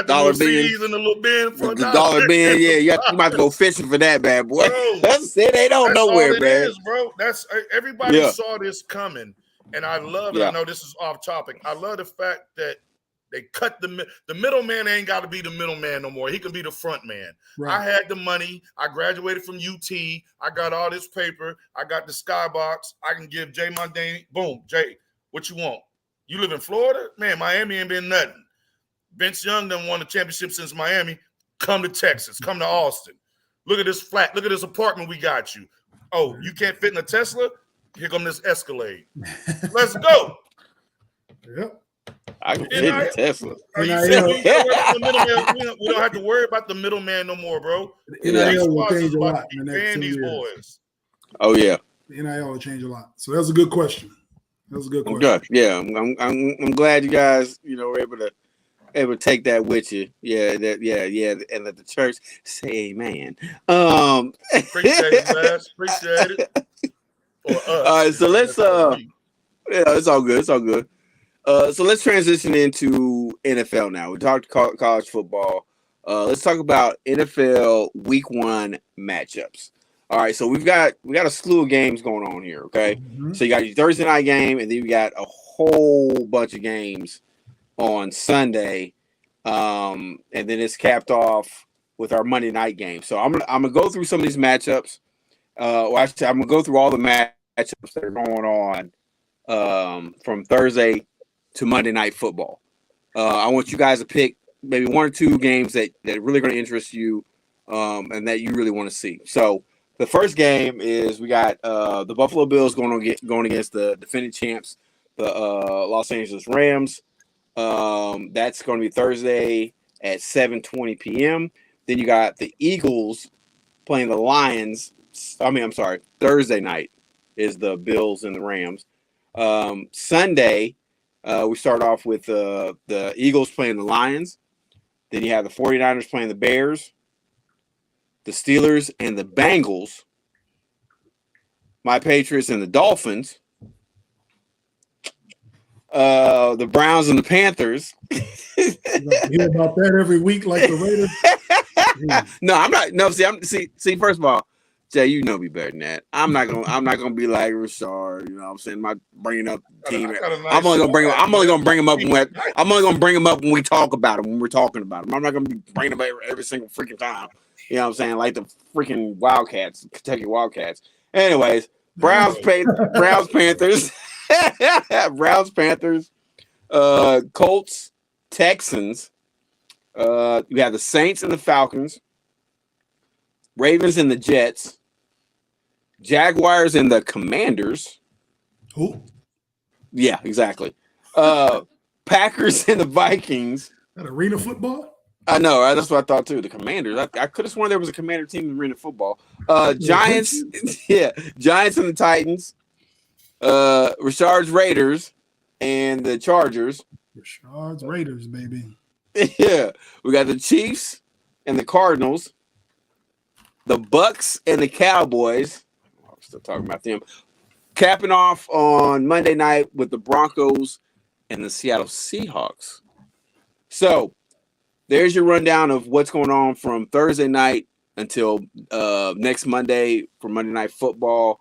dollar bin. In the little bin for the dollar bin. Yeah, you might have to go fishing for that bad boy. That's it. They don't nowhere, man. Bro. That's everybody saw this coming, and I love it. I know this is off topic. I love the fact that they cut the middleman. Ain't got to be the middleman no more. He can be the front man. Right. I had the money. I graduated from UT. I got all this paper. I got the skybox. I can give Jay Mondane. Boom, Jay, what you want? You live in Florida? Man, Miami ain't been nothing. Vince Young done won the championship since Miami. Come to Texas. Come to Austin. Look at this flat. Look at this apartment we got you. Oh, you can't fit in a Tesla? Here come this Escalade. Let's go. Yep. I can fit in Tesla. Are you saying we don't have to worry about the middleman no more, bro? NIL will change a lot in the next 10 years. Boys. Oh yeah. The NIL will change a lot. So that's a good question. Okay. Yeah, I'm glad you guys, were able to take that with you. Yeah, and let the church say amen. Appreciate it, guys. Appreciate it. All right, so let's it's all good. It's all good. So let's transition into NFL now. We talked college football. Let's talk about NFL Week 1 matchups. All right, so we got a slew of games going on here. Okay, So you got your Thursday night game, and then you got a whole bunch of games on Sunday, and then it's capped off with our Monday night game. So I'm gonna go through some of these matchups. I'm gonna go through all the matchups that are going on from Thursday to Monday Night Football. I want you guys to pick maybe one or two games that really going to interest you, and that you really want to see. So the first game is we got the Buffalo Bills going against the defending champs, the Los Angeles Rams. That's going to be Thursday at 7:20 p.m. Then you got the Eagles playing the Lions. Thursday night is the Bills and the Rams. Sunday, we start off with the Eagles playing the Lions. Then you have the 49ers playing the Bears, the Steelers and the Bengals, my Patriots and the Dolphins, the Browns and the Panthers. You hear about that every week like the Raiders? No, I'm not. No, see. First of all, Jay, you know me better than that. I'm not gonna be like Rashard. You know what I'm saying? I'm bringing up the team. I'm only gonna bring him up when we talk about him. When we're talking about him, I'm not gonna be bringing him up every single freaking time. You know what I'm saying? Like the freaking Wildcats, Kentucky Wildcats. Anyways, Browns, Panthers, Browns, Panthers, Colts, Texans. You have the Saints and the Falcons, Ravens and the Jets, Jaguars and the Commanders. Who? Yeah, exactly. Packers and the Vikings. That arena football? I know, right? That's what I thought too. The Commanders. I could have sworn there was a Commander team in arena football. Giants, Giants and the Titans. Rashard's Raiders and the Chargers. Rashard's Raiders, baby. Yeah, we got the Chiefs and the Cardinals, the Bucks and the Cowboys. I'm still talking about them. Capping off on Monday night with the Broncos and the Seattle Seahawks. So there's your rundown of what's going on from Thursday night until next Monday for Monday Night Football.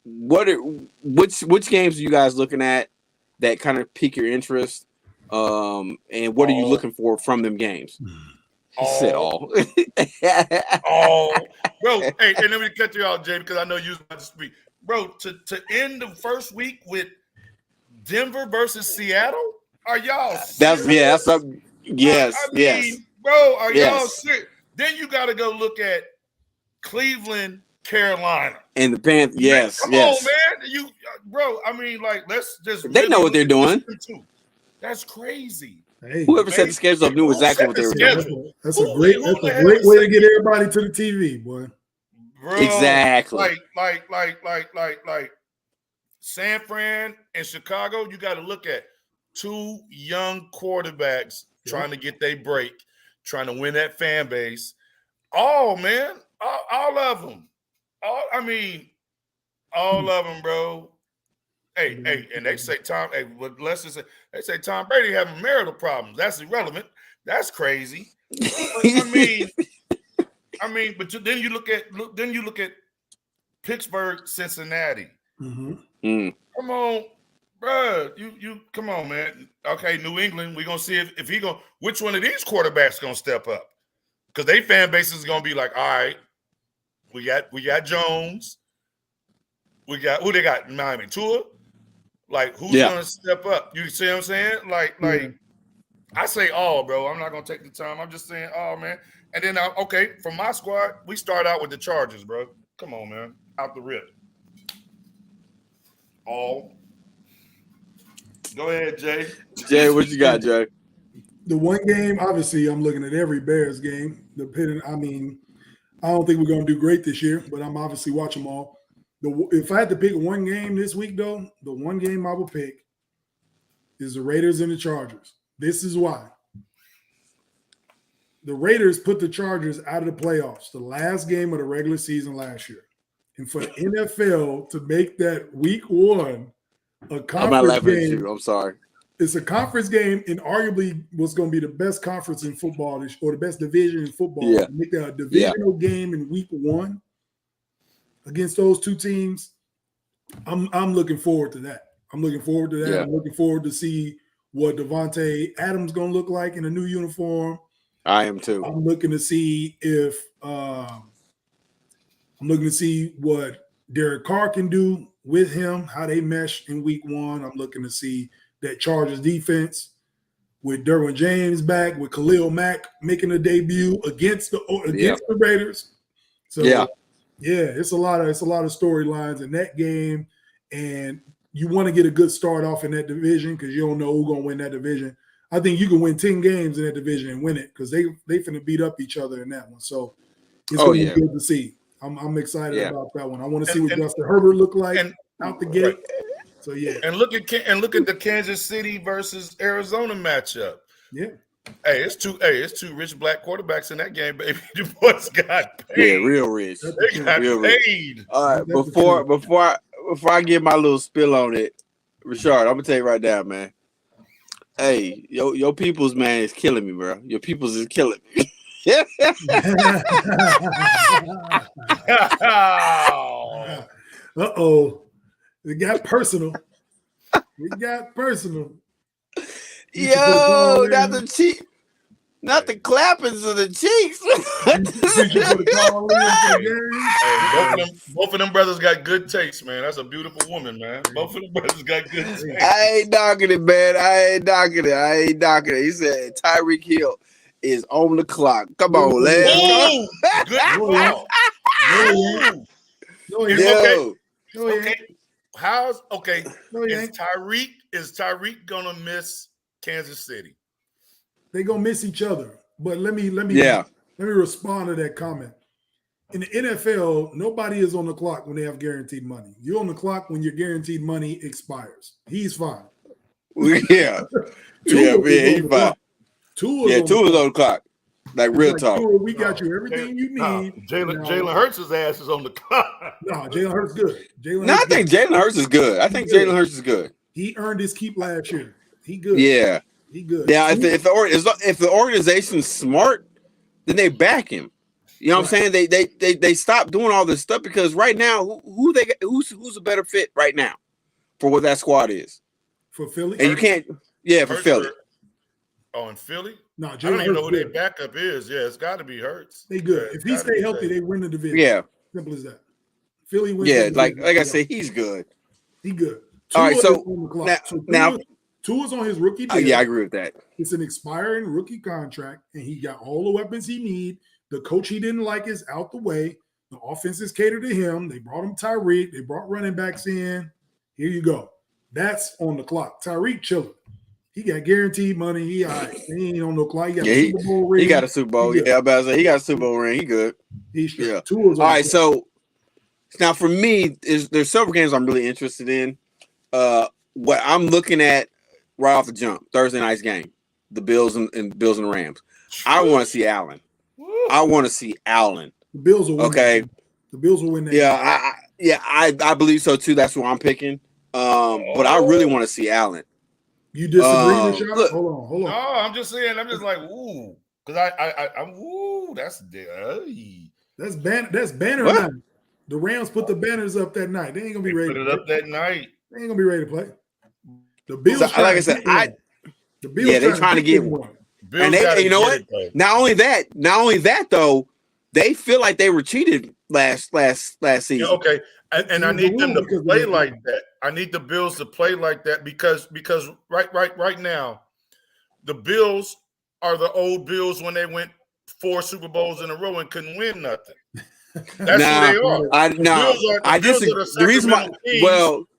Which games are you guys looking at that kind of pique your interest? And what are you looking for from them games? He said all. Bro, hey, and let me cut you out, Jay, because I know you was about to speak. Bro, to end the first week with Denver versus Seattle? Are y'all serious? Yes. Bro, are y'all serious? Then you got to go look at Cleveland, Carolina. And the Panthers, yes. Come on, man. Let's just... They know what they're doing. That's crazy. Hey, whoever set the schedule up knew exactly what they were doing. That's a great way to get everybody to the TV, boy. Bro, exactly. Like San Fran and Chicago, you got to look at two young quarterbacks trying to get their break, trying to win that fan base. All of them. All of them, bro. Hey, and they say Tom. Hey, what Lester said? They say Tom Brady having marital problems. That's irrelevant. That's crazy. But then you look at Pittsburgh, Cincinnati. Mm-hmm. Come on, bro. You come on, man. Okay, New England. We're gonna see if he going which one of these quarterbacks gonna step up, because they fan base is gonna be like, all right, we got Jones. We got who they got? Miami, Tua. Like, who's gonna step up? You see what I'm saying? Like I say all, bro. I'm not gonna take the time. I'm just saying all, man. And then for my squad, we start out with the Chargers, bro. Come on, man. Out the rip. All. Go ahead, Jay. Jay, what you got, Jay? The one game, obviously, I'm looking at every Bears game. I don't think we're going to do great this year, but I'm obviously watching them all. If I had to pick one game this week, though, the one game I would pick is the Raiders and the Chargers. This is why. The Raiders put the Chargers out of the playoffs, the last game of the regular season last year. And for the NFL to make that week one a conference I'm not laughing game, at you. I'm sorry. it's a conference game and arguably what's going to be the best conference in football or the best division in football. Yeah. Make that a divisional game in week one against those two teams. I'm looking forward to that. I'm looking forward to that. Yeah. I'm looking forward to see what Devontae Adams going to look like in a new uniform. I am too. I'm looking to see what Derek Carr can do with him, how they mesh in week one. I'm looking to see that Chargers defense with Derwin James back, with Khalil Mack making a debut against the Raiders. So it's a lot of storylines in that game, and you want to get a good start off in that division because you don't know who's going to win that division. I think you can win 10 games in that division and win it because they finna beat up each other in that one. So it's going to be good to see. I'm excited about that one. I want to see what Justin Herbert look like out the gate. Right. So yeah, and look at the Kansas City versus Arizona matchup. Yeah. Hey, it's two rich black quarterbacks in that game, baby. The boys got paid. Yeah, real rich. They got paid. All right, before I give my little spill on it, Rashard, I'm gonna tell you right now, man. Hey, your people's man is killing me, bro. Your people's is killing me. Uh-oh. It got personal. Yo, not the clappings of the cheeks. Both of them brothers got good taste, man. That's a beautiful woman, man. Both of them brothers got good taste. I ain't knocking it, man. I ain't knocking it. He said Tyreek Hill is on the clock. Come on, let's go. Is Tyreek gonna miss Kansas City? They gonna miss each other. But let me respond to that comment. In the NFL, nobody is on the clock when they have guaranteed money. You're on the clock when your guaranteed money expires. He's fine. Yeah. He's fine. Tua's on the clock. Like real talk. We got you everything you need. Jalen Hurts' ass is on the clock. No, Jalen Hurts good. I think Jalen Hurts is good. Jalen Hurts is good. He earned his keep last year. He good. Yeah. He good. Yeah, if the organization's smart, then they back him. You know what I'm saying? They stop doing all this stuff because right now, who's a better fit right now for what that squad is? For Philly? And you can't for Philly. Oh, in Philly? No, I don't even know who their backup is. Yeah, it's got to be Hurts. They good. If he stay healthy, they win the division. Yeah. Simple as that. Philly wins. Yeah, like I said, he's good. He good. All right, so now Tua's on his rookie deal. I agree with that. It's an expiring rookie contract, and he got all the weapons he need. The coach he didn't like is out the way. The offense is catered to him. They brought him Tyreek. They brought running backs in. Here you go. That's on the clock. Tyreek chilling. He got guaranteed money. He all right. He ain't on no clock. He got a Super Bowl ring. He got a Super Bowl. Yeah, I'm about to say he got a Super Bowl ring. He good. He's straight. Yeah. Tua's all right, so now for me, there's several games I'm really interested in. What I'm looking at right off the jump, Thursday night's game, the Bills and the Rams. I want to see Allen. The Bills will win. Okay. The Bills will win that. Yeah, I believe so too. That's what I'm picking. But I really want to see Allen. You disagree with Sean? Hold on. No, I'm just saying. I'm just like, ooh, because I'm ooh. That's banner night. The Rams put the banners up that night. They ain't gonna be ready. Put it up that night. They ain't gonna be ready to play. The Bills, like I said, the Bills, they're trying to get one. And they, you know what? Not only that though, they feel like they were cheated last season. Yeah, okay, and I need them to play like that. I need the Bills to play like that because right now, the Bills are the old Bills when they went 4 Super Bowls in a row and couldn't win nothing. That's who they are. I disagree. The reason why,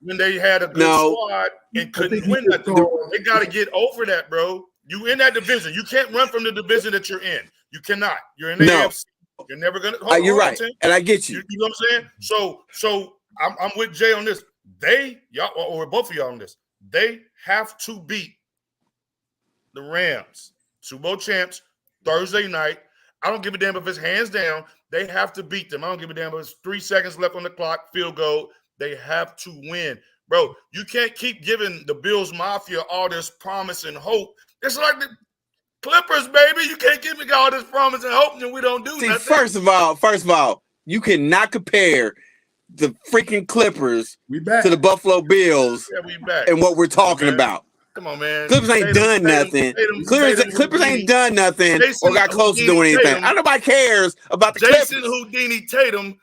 when they had a good squad and couldn't win that, they got to get over that, bro. You in that division. You can't run from the division that you're in. You cannot. You're in the AFC. You're never gonna. You're right, and I get you. You know what I'm saying? So I'm with Jay on this. Y'all, or both of y'all on this. They have to beat the Rams, Super Bowl champs, Thursday night. I don't give a damn if it's hands down. They have to beat them. I don't give a damn if it's 3 seconds left on the clock, field goal. They have to win. Bro, you can't keep giving the Bills Mafia all this promise and hope. It's like the Clippers, baby. You can't give me all this promise and hope and we don't do nothing. First of all, you cannot compare the freaking Clippers to the Buffalo Bills and what we're talking about. Come on, man. Clippers ain't done nothing. Clippers ain't done nothing or got close to doing anything. Nobody cares about the Clippers. Jason Houdini Tatum,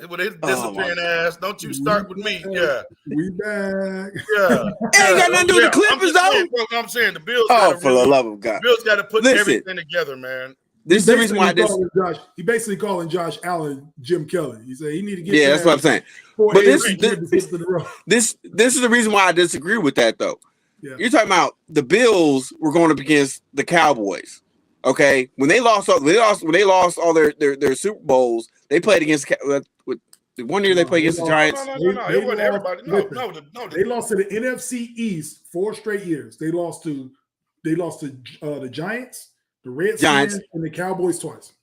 with his disappearing ass. Don't you start with me. Yeah. We back. Yeah. It ain't got nothing to do with the Clippers, though. I'm saying the Bills. For the love of God. The Bills got to put everything together, man. This is the reason why he basically calling Josh Allen Jim Kelly. He said he need to get. Yeah, that's what I'm saying. But this is the reason why I disagree with that, though. Yeah. You're talking about the Bills were going up against the Cowboys. Okay, when they lost all their Super Bowls, they played against with the 1 year they played against the Giants. No, it wasn't everybody. No. They lost to the NFC East 4 straight years. They lost to the Giants, the Redskins, and the Cowboys twice.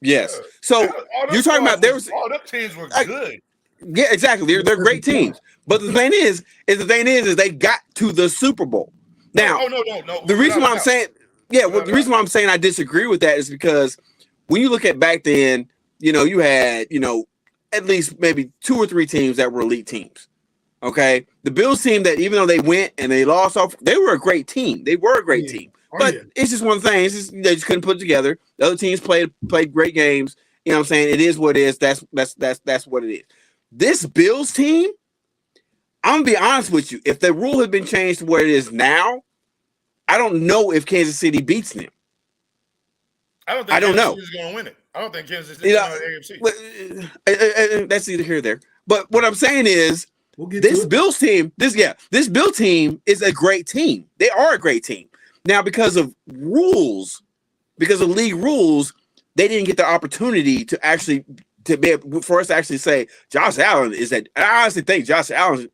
Yes. So you're talking about all them teams were good. Yeah, exactly. They're great teams. But the thing is they got to the Super Bowl. Now, no. The reason why I'm saying, the reason why I'm saying I disagree with that is because when you look at back then, you had, at least maybe 2 or 3 teams that were elite teams. Okay. The Bills team that even though they went and they lost off, they were a great team. They were a great team. But it's just one thing. They just couldn't put it together. The other teams played great games. You know what I'm saying? It is what it is. That's what it is. This Bills team, I'm gonna be honest with you. If the rule had been changed to where it is now, I don't know if Kansas City beats them. I don't think Kansas City's going to win it. I don't think Kansas City's going to AFC. That's either here or there. But what I'm saying is, this Bills team is a great team. They are a great team. Now, because of league rules, they didn't get the opportunity to actually for us to actually say Josh Allen is that. I honestly think Josh Allen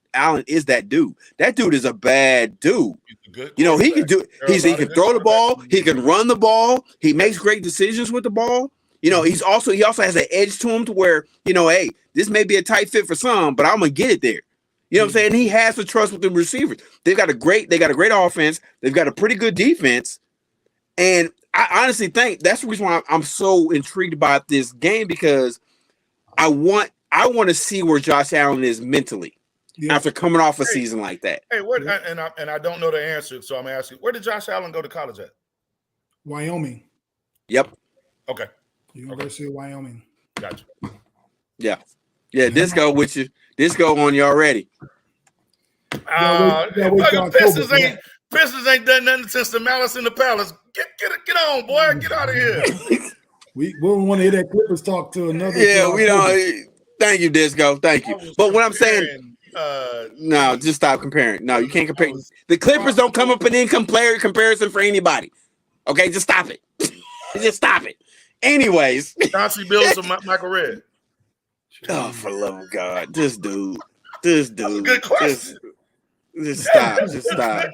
is that dude. That dude is a bad dude. He can do. He can throw the ball. He can run the ball. He makes great decisions with the ball. He also has an edge to him to where hey, this may be a tight fit for some, but I'm gonna get it there. You know what I'm saying? He has the trust with the receivers. They got a great offense. They've got a pretty good defense, and I honestly think that's the reason why I'm so intrigued about this game because I want to see where Josh Allen is mentally after coming off a season like that. Hey, and I don't know the answer, so I'm asking, where did Josh Allen go to college at? Wyoming. Yep. Okay. University of Wyoming. Gotcha. Yeah. Disco with you. Disco on you already. Pistons ain't done nothing since the Malice in the Palace. Get on, boy. Get out of here. We don't want to hear that Clippers talk to another. Yeah, we don't. Thank you, Disco. Thank you. But what I'm saying, no, just stop comparing. No, you can't compare. The Clippers don't come up in income player comparison for anybody. Okay, just stop it. Just stop it. Anyways, Chauncey Billups or Michael Redd. Oh, for the love of God, this dude. That's a good question. Just stop. Yeah,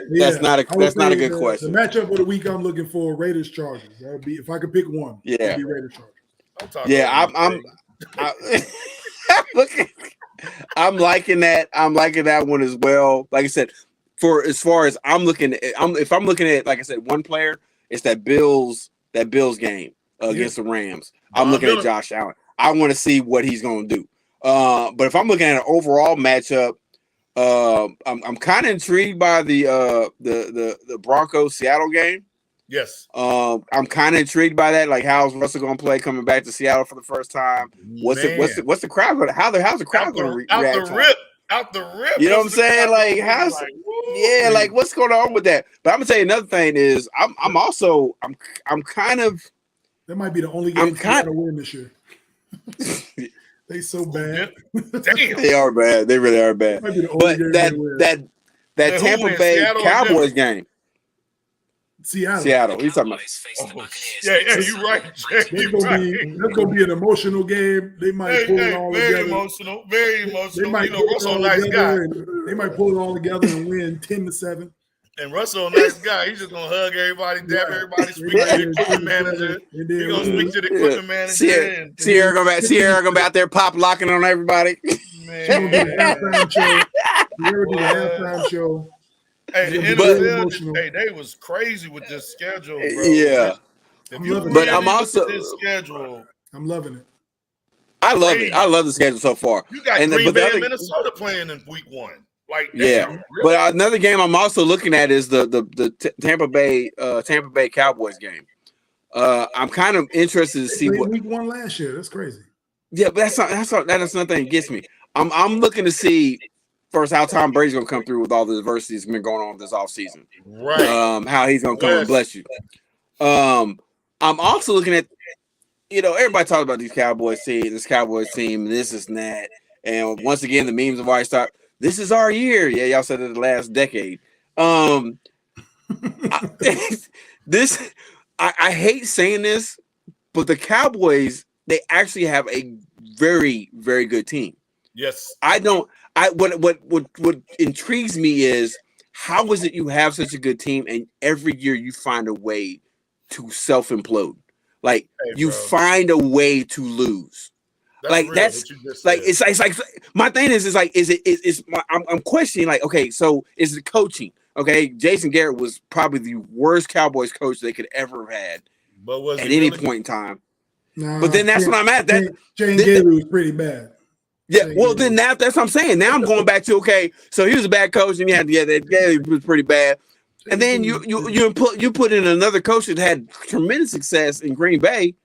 That's not a good question. The matchup of the week I'm looking for Raiders Chargers. That would be if I could pick one. Yeah, it'd be Raiders Chargers. Yeah, I'm liking that. I'm liking that one as well. Like I said, as far as if I'm looking at like I said, one player, it's that Bills game against the Rams. I'm looking at Josh Allen. I want to see what he's going to do. But if I'm looking at an overall matchup, I'm kind of intrigued by the Broncos Seattle game. Yes. I'm kind of intrigued by that. Like, how's Russell going to play coming back to Seattle for the first time? What's the crowd going to? How's the crowd going to react? Out the rip. You know what I'm saying? Like, like what's going on with that? But I'm gonna tell you another thing is I'm kind of That might be the only game Seattle win this year. They so bad. Damn. They are bad. They really are bad. Might be the But only game they win. that Tampa Bay Cowboys game. Seattle. He's talking about. Yeah, you're right. That's gonna be an emotional game. They might pull it all together. Very emotional. They might Russell, nice guy. They might pull it all together and win 10-7. And Russell, nice guy. He's just gonna hug everybody, dap everybody, speak to the equipment manager. He's gonna speak to the equipment manager. Sierra gonna be out there pop locking on everybody. Man, gonna do the halftime show. Sierra do the halftime show. Hey, the NFL, they was crazy with this schedule, bro. Yeah. But I'm also this schedule. I'm loving it. I love it. I love the schedule so far. You got Green Bay and Minnesota playing in week 1. Like, yeah. Really? But another game I'm also looking at is the Tampa Bay Cowboys game. I'm kind of interested to see what week 1 last year. That's crazy. Yeah, but that's nothing that gets me. I'm looking to see first how Tom Brady's gonna come through with all the adversity that's been going on this offseason. Right. How he's gonna come and bless you. I'm also looking at, everybody talks about this Cowboys team, this and that. And once again, the memes have already started. This is our year. Yeah, y'all said it the last decade. I hate saying this, but the Cowboys, they actually have a very, very good team. Yes. What intrigues me is how is it you have such a good team and every year you find a way to self-implode? Like you find a way to lose. It's like my thing is I'm questioning, like, okay, so is it coaching? Okay, Jason Garrett was probably the worst Cowboys coach they could ever have had at any point in time. But then that's what I'm at. Jane Gailey was pretty bad. Yeah, well, then that's what I'm saying. Now I'm going back to, okay, so he was a bad coach, and that Gailey was pretty bad. And then you put in another coach that had tremendous success in Green Bay,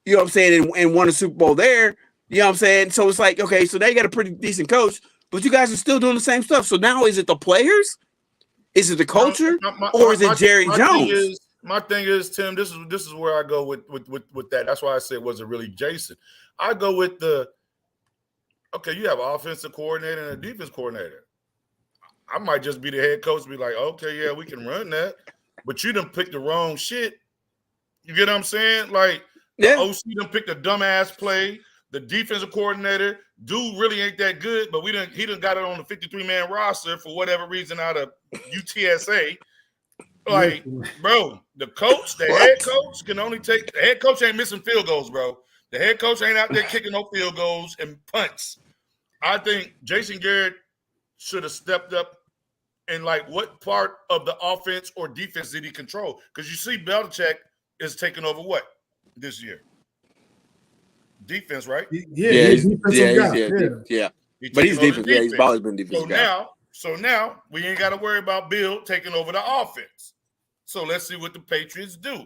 you know what I'm saying, and won a Super Bowl there. You know what I'm saying? So it's like, okay, so they got a pretty decent coach, but you guys are still doing the same stuff. So now is it the players? Is it the culture? Or is it Jerry Jones? My thing is, Tim, this is where I go with that. That's why I said, was it really Jason? I go with okay, you have an offensive coordinator and a defense coordinator. I might just be the head coach and be like, okay, yeah, we can run that. But you done picked the wrong shit. You get what I'm saying? Like, the OC done picked a dumbass play. The defensive coordinator, dude really ain't that good, but he done got it on the 53-man roster for whatever reason out of UTSA. Like, bro, the head coach can only take – the head coach ain't missing field goals, bro. The head coach ain't out there kicking no field goals and punts. I think Jason Garrett should have stepped up and, like, what part of the offense or defense did he control? Because you see Belichick is taking over what this year? Defense, right? Yeah. But he's defense. Yeah, he's always been defense guy. So now we ain't got to worry about Bill taking over the offense. So let's see what the Patriots do.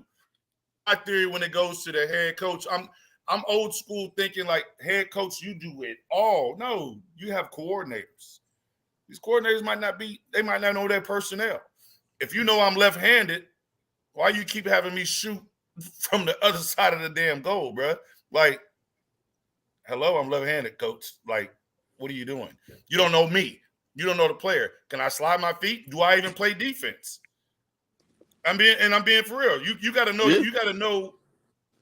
My theory when it goes to the head coach, I'm old school thinking like head coach, you do it all. No, you have coordinators. These coordinators might not know their personnel. If you know I'm left-handed, why you keep having me shoot from the other side of the damn goal, bro? Like, hello, I'm left-handed, coach. Like, what are you doing? You don't know me. You don't know the player. Can I slide my feet? Do I even play defense? I'm being for real. You got to know. Yeah. You got to know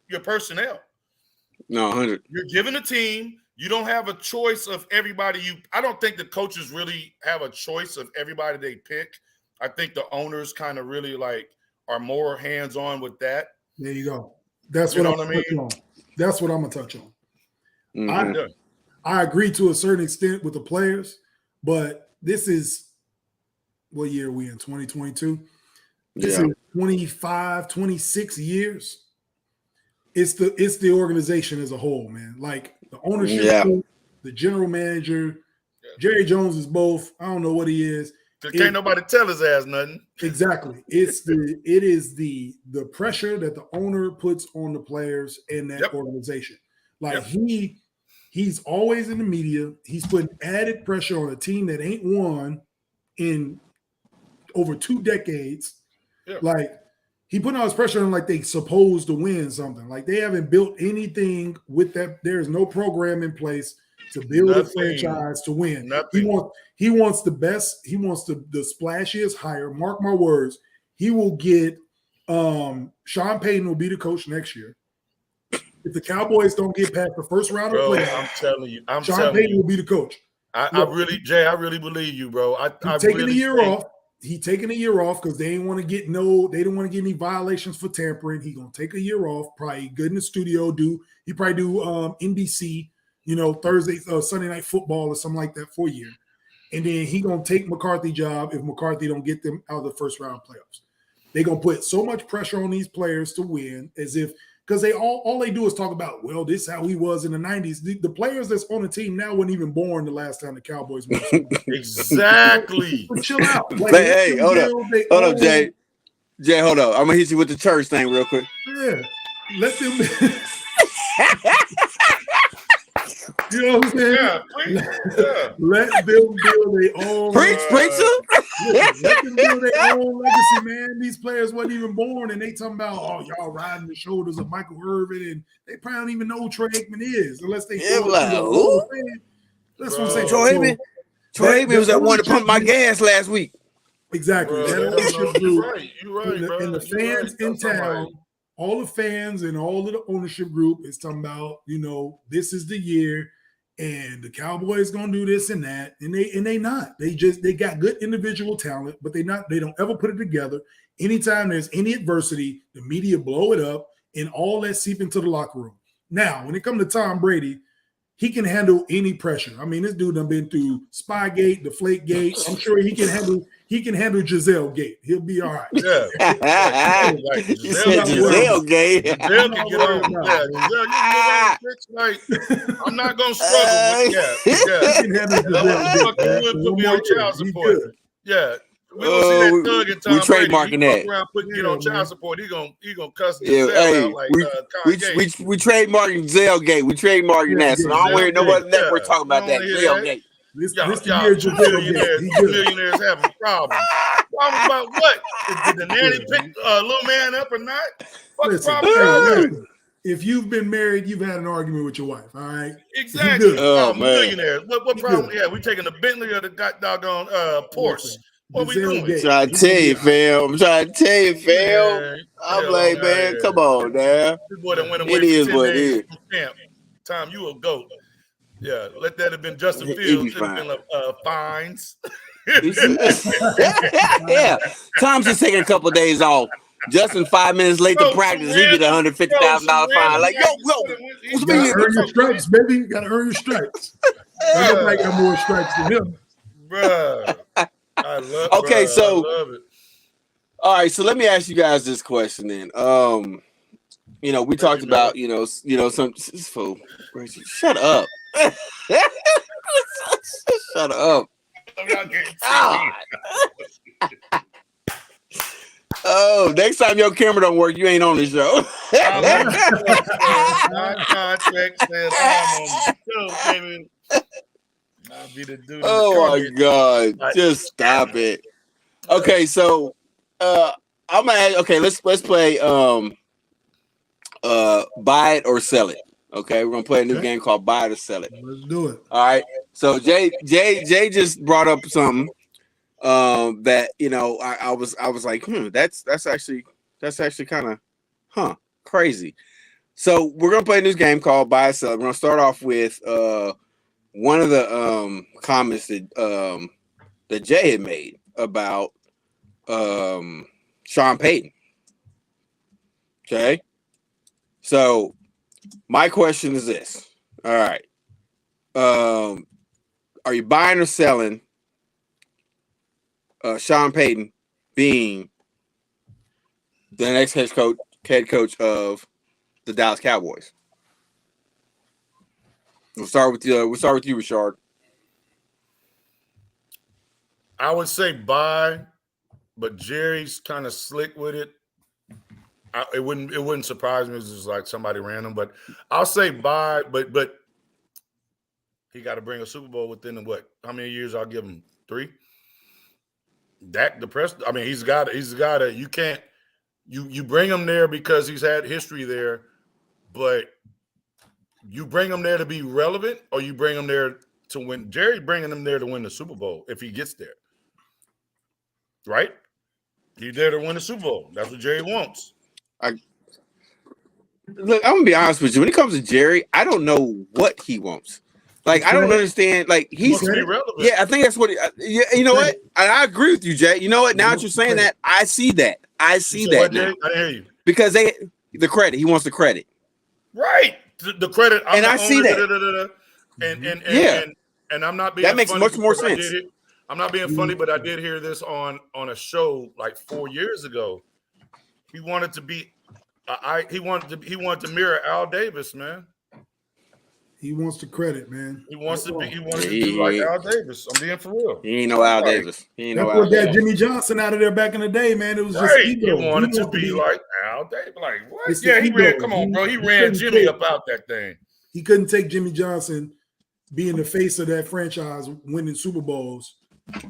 your personnel. No, 100. You're given a team. You don't have a choice of everybody. I don't think the coaches really have a choice of everybody they pick. I think the owners kind of really are more hands-on with that. There you go. That's what I'm gonna touch on. That's what I'm gonna touch on. Mm-hmm. I agree to a certain extent with the players, but this is what year are we in? 2022. This is 25, 26 years. It's the organization as a whole, man. Like the ownership, the general manager, Jerry Jones is both. I don't know what he is. Can't nobody tell his ass nothing. Exactly. It is the pressure that the owner puts on the players and that organization. Like he's always in the media. He's putting added pressure on a team that ain't won in over 2 decades. Like he put all his pressure on like they supposed to win something. Like they haven't built anything with that. There is no program in place to build a franchise to win. He wants the best. He wants the splashiest hire. Mark my words. He will get Sean Payton will be the coach next year. If the Cowboys don't get past the first round of playoffs, I'm telling you, Sean Payton will be the coach. I really believe you, bro. He's taking a year off. He taking a year off because they didn't want to get any violations for tampering. He gonna take a year off, probably good in the studio. He probably do NBC, Thursday, Sunday Night Football or something like that for a year, and then he gonna take McCarthy job if McCarthy don't get them out of the first round playoffs. They gonna put so much pressure on these players to win as if. Because they all they do is talk about, well, this is how he was in the 90s. The players that's on the team now weren't even born the last time the Cowboys won. Exactly. So chill out. Like, hey, hold up, Jay. Jay, hold up. I'm gonna hit you with the church thing real quick. Yeah. Let them you know what I'm saying? Yeah. Let them build their own. Preacher. Let them build their own legacy, man. These players wasn't even born, and they talking about, oh, y'all riding the shoulders of Michael Irvin, and they probably don't even know who Troy Aikman is unless they. Yeah, like, who? That's what I'm saying. Troy Aikman. Troy Aikman was that one to pump my gas last week. Exactly. Bro, you're right, bro. And the fans in town, all the fans and all of the ownership group is talking about, this is the year. And the Cowboys gonna do this and that, and they not. They got good individual talent, but they don't ever put it together. Anytime there's any adversity, the media blow it up, and all that seep into the locker room. Now, when it comes to Tom Brady, he can handle any pressure. I mean, this dude done been through Spygate, Deflategate. I'm sure he can handle Giselle Gate. He'll be all right. Yeah. Like, Giselle Gate. Giselle can get on. Yeah, Giselle, I'm not gonna struggle with that. He can handle Giselle Gate. Put me on child support. Yeah. We don't see that thug in Tom Brady. We trademarking that. Around get on child support. He gonna cuss Giselle out like we trademarking Giselle Gate. We trademarking that. So I don't hear no other network talking about that. Giselle Gate. This year, millionaires having problems. Problem about what? Did the nanny pick little man up or not? What's the problem? If you've been married, you've had an argument with your wife. All right. Exactly. Millionaires. What problem? Yeah, we taking the Bentley or the doggone Porsche. What we doing? I'm trying to tell you, fam. I'm like, man, come on, man. It is what it is. Tom, you a goat. Yeah, let that have been Justin Fields. Fines. Yeah, Tom's just taking a couple of days off. Justin 5 minutes late to practice, he get $150,000 fine. Like, yo, you gotta earn your stripes, baby. You gotta earn your stripes. I look like I got more stripes than him, bruh. I love it. Okay, so all right, so let me ask you guys this question then. We talked about, some fool. Shut up. Shut up. Oh, next time your camera don't work, you ain't on the show. My contract says I'm on the show, baby. I'll be the dude. Oh my God! Just stop it. Okay, so I'm gonna add, let's play buy it or sell it. Okay, we're gonna play a new game called Buy It or Sell It. Let's do it. All right. So Jay just brought up something that I was like, that's actually kind of crazy. So we're gonna play a new game called Buy It or Sell It. We're gonna start off with one of the comments that Jay had made about Sean Payton. Okay. So my question is this. All right. Are you buying or selling Sean Payton being the next head coach of the Dallas Cowboys? We'll start with you, Richard. I would say buy, but Jerry's kind of slick with it. It wouldn't surprise me if it was like somebody random, but I'll say buy, but he got to bring a Super Bowl within how many years? I'll give him 3. Dak depressed. I mean, he's got to. You you bring him there because he's had history there, but you bring him there to be relevant, or you bring him there to win. Jerry bringing him there to win the Super Bowl if he gets there, right? He's there to win the Super Bowl. That's what Jerry wants. Look, I'm gonna be honest with you. When it comes to Jerry, I don't know what he wants. Like, I don't understand. Like, he's to be relevant. Yeah, I think that's what. You know what? I agree with you, Jay. You know what? Now that you're saying that, I see that. I see that. What, now. I hear you. Because the credit. He wants the credit. Right. The credit. And I see that. And I'm not being. That makes much more sense. I'm not being funny, but I did hear this on a show like 4 years ago. He wanted to be. He wanted to mirror Al Davis, man. He wants the credit, man. He wanted to do like Al Davis. I'm being for real. He ain't no Al Davis. He ain't no Al Davis. Jimmy Johnson out of there back in the day, man. It was just ego. He wanted to be like Al Davis. Like what? Yeah, he ran. Come on, bro. He ran Jimmy up out that thing. He couldn't take Jimmy Johnson being the face of that franchise, winning Super Bowls.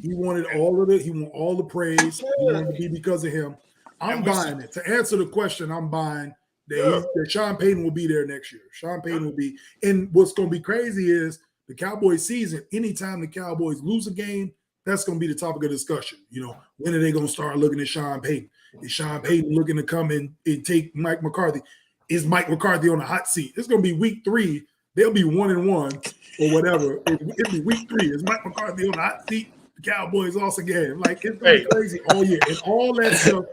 He wanted all of it. He wanted all the praise. He wanted to be because of him. I'm buying it. To answer the question, I'm buying that Sean Payton will be there next year. Sean Payton will be. And what's going to be crazy is the Cowboys season, anytime the Cowboys lose a game, that's going to be the topic of discussion. You know, when are they going to start looking at Sean Payton? Is Sean Payton looking to come in and take Mike McCarthy? Is Mike McCarthy on the hot seat? It's going to be week 3. They'll be 1-1 or whatever. It'll be week 3. Is Mike McCarthy on the hot seat? Cowboys lost a game. Like, it's going to be crazy all year. And all that stuff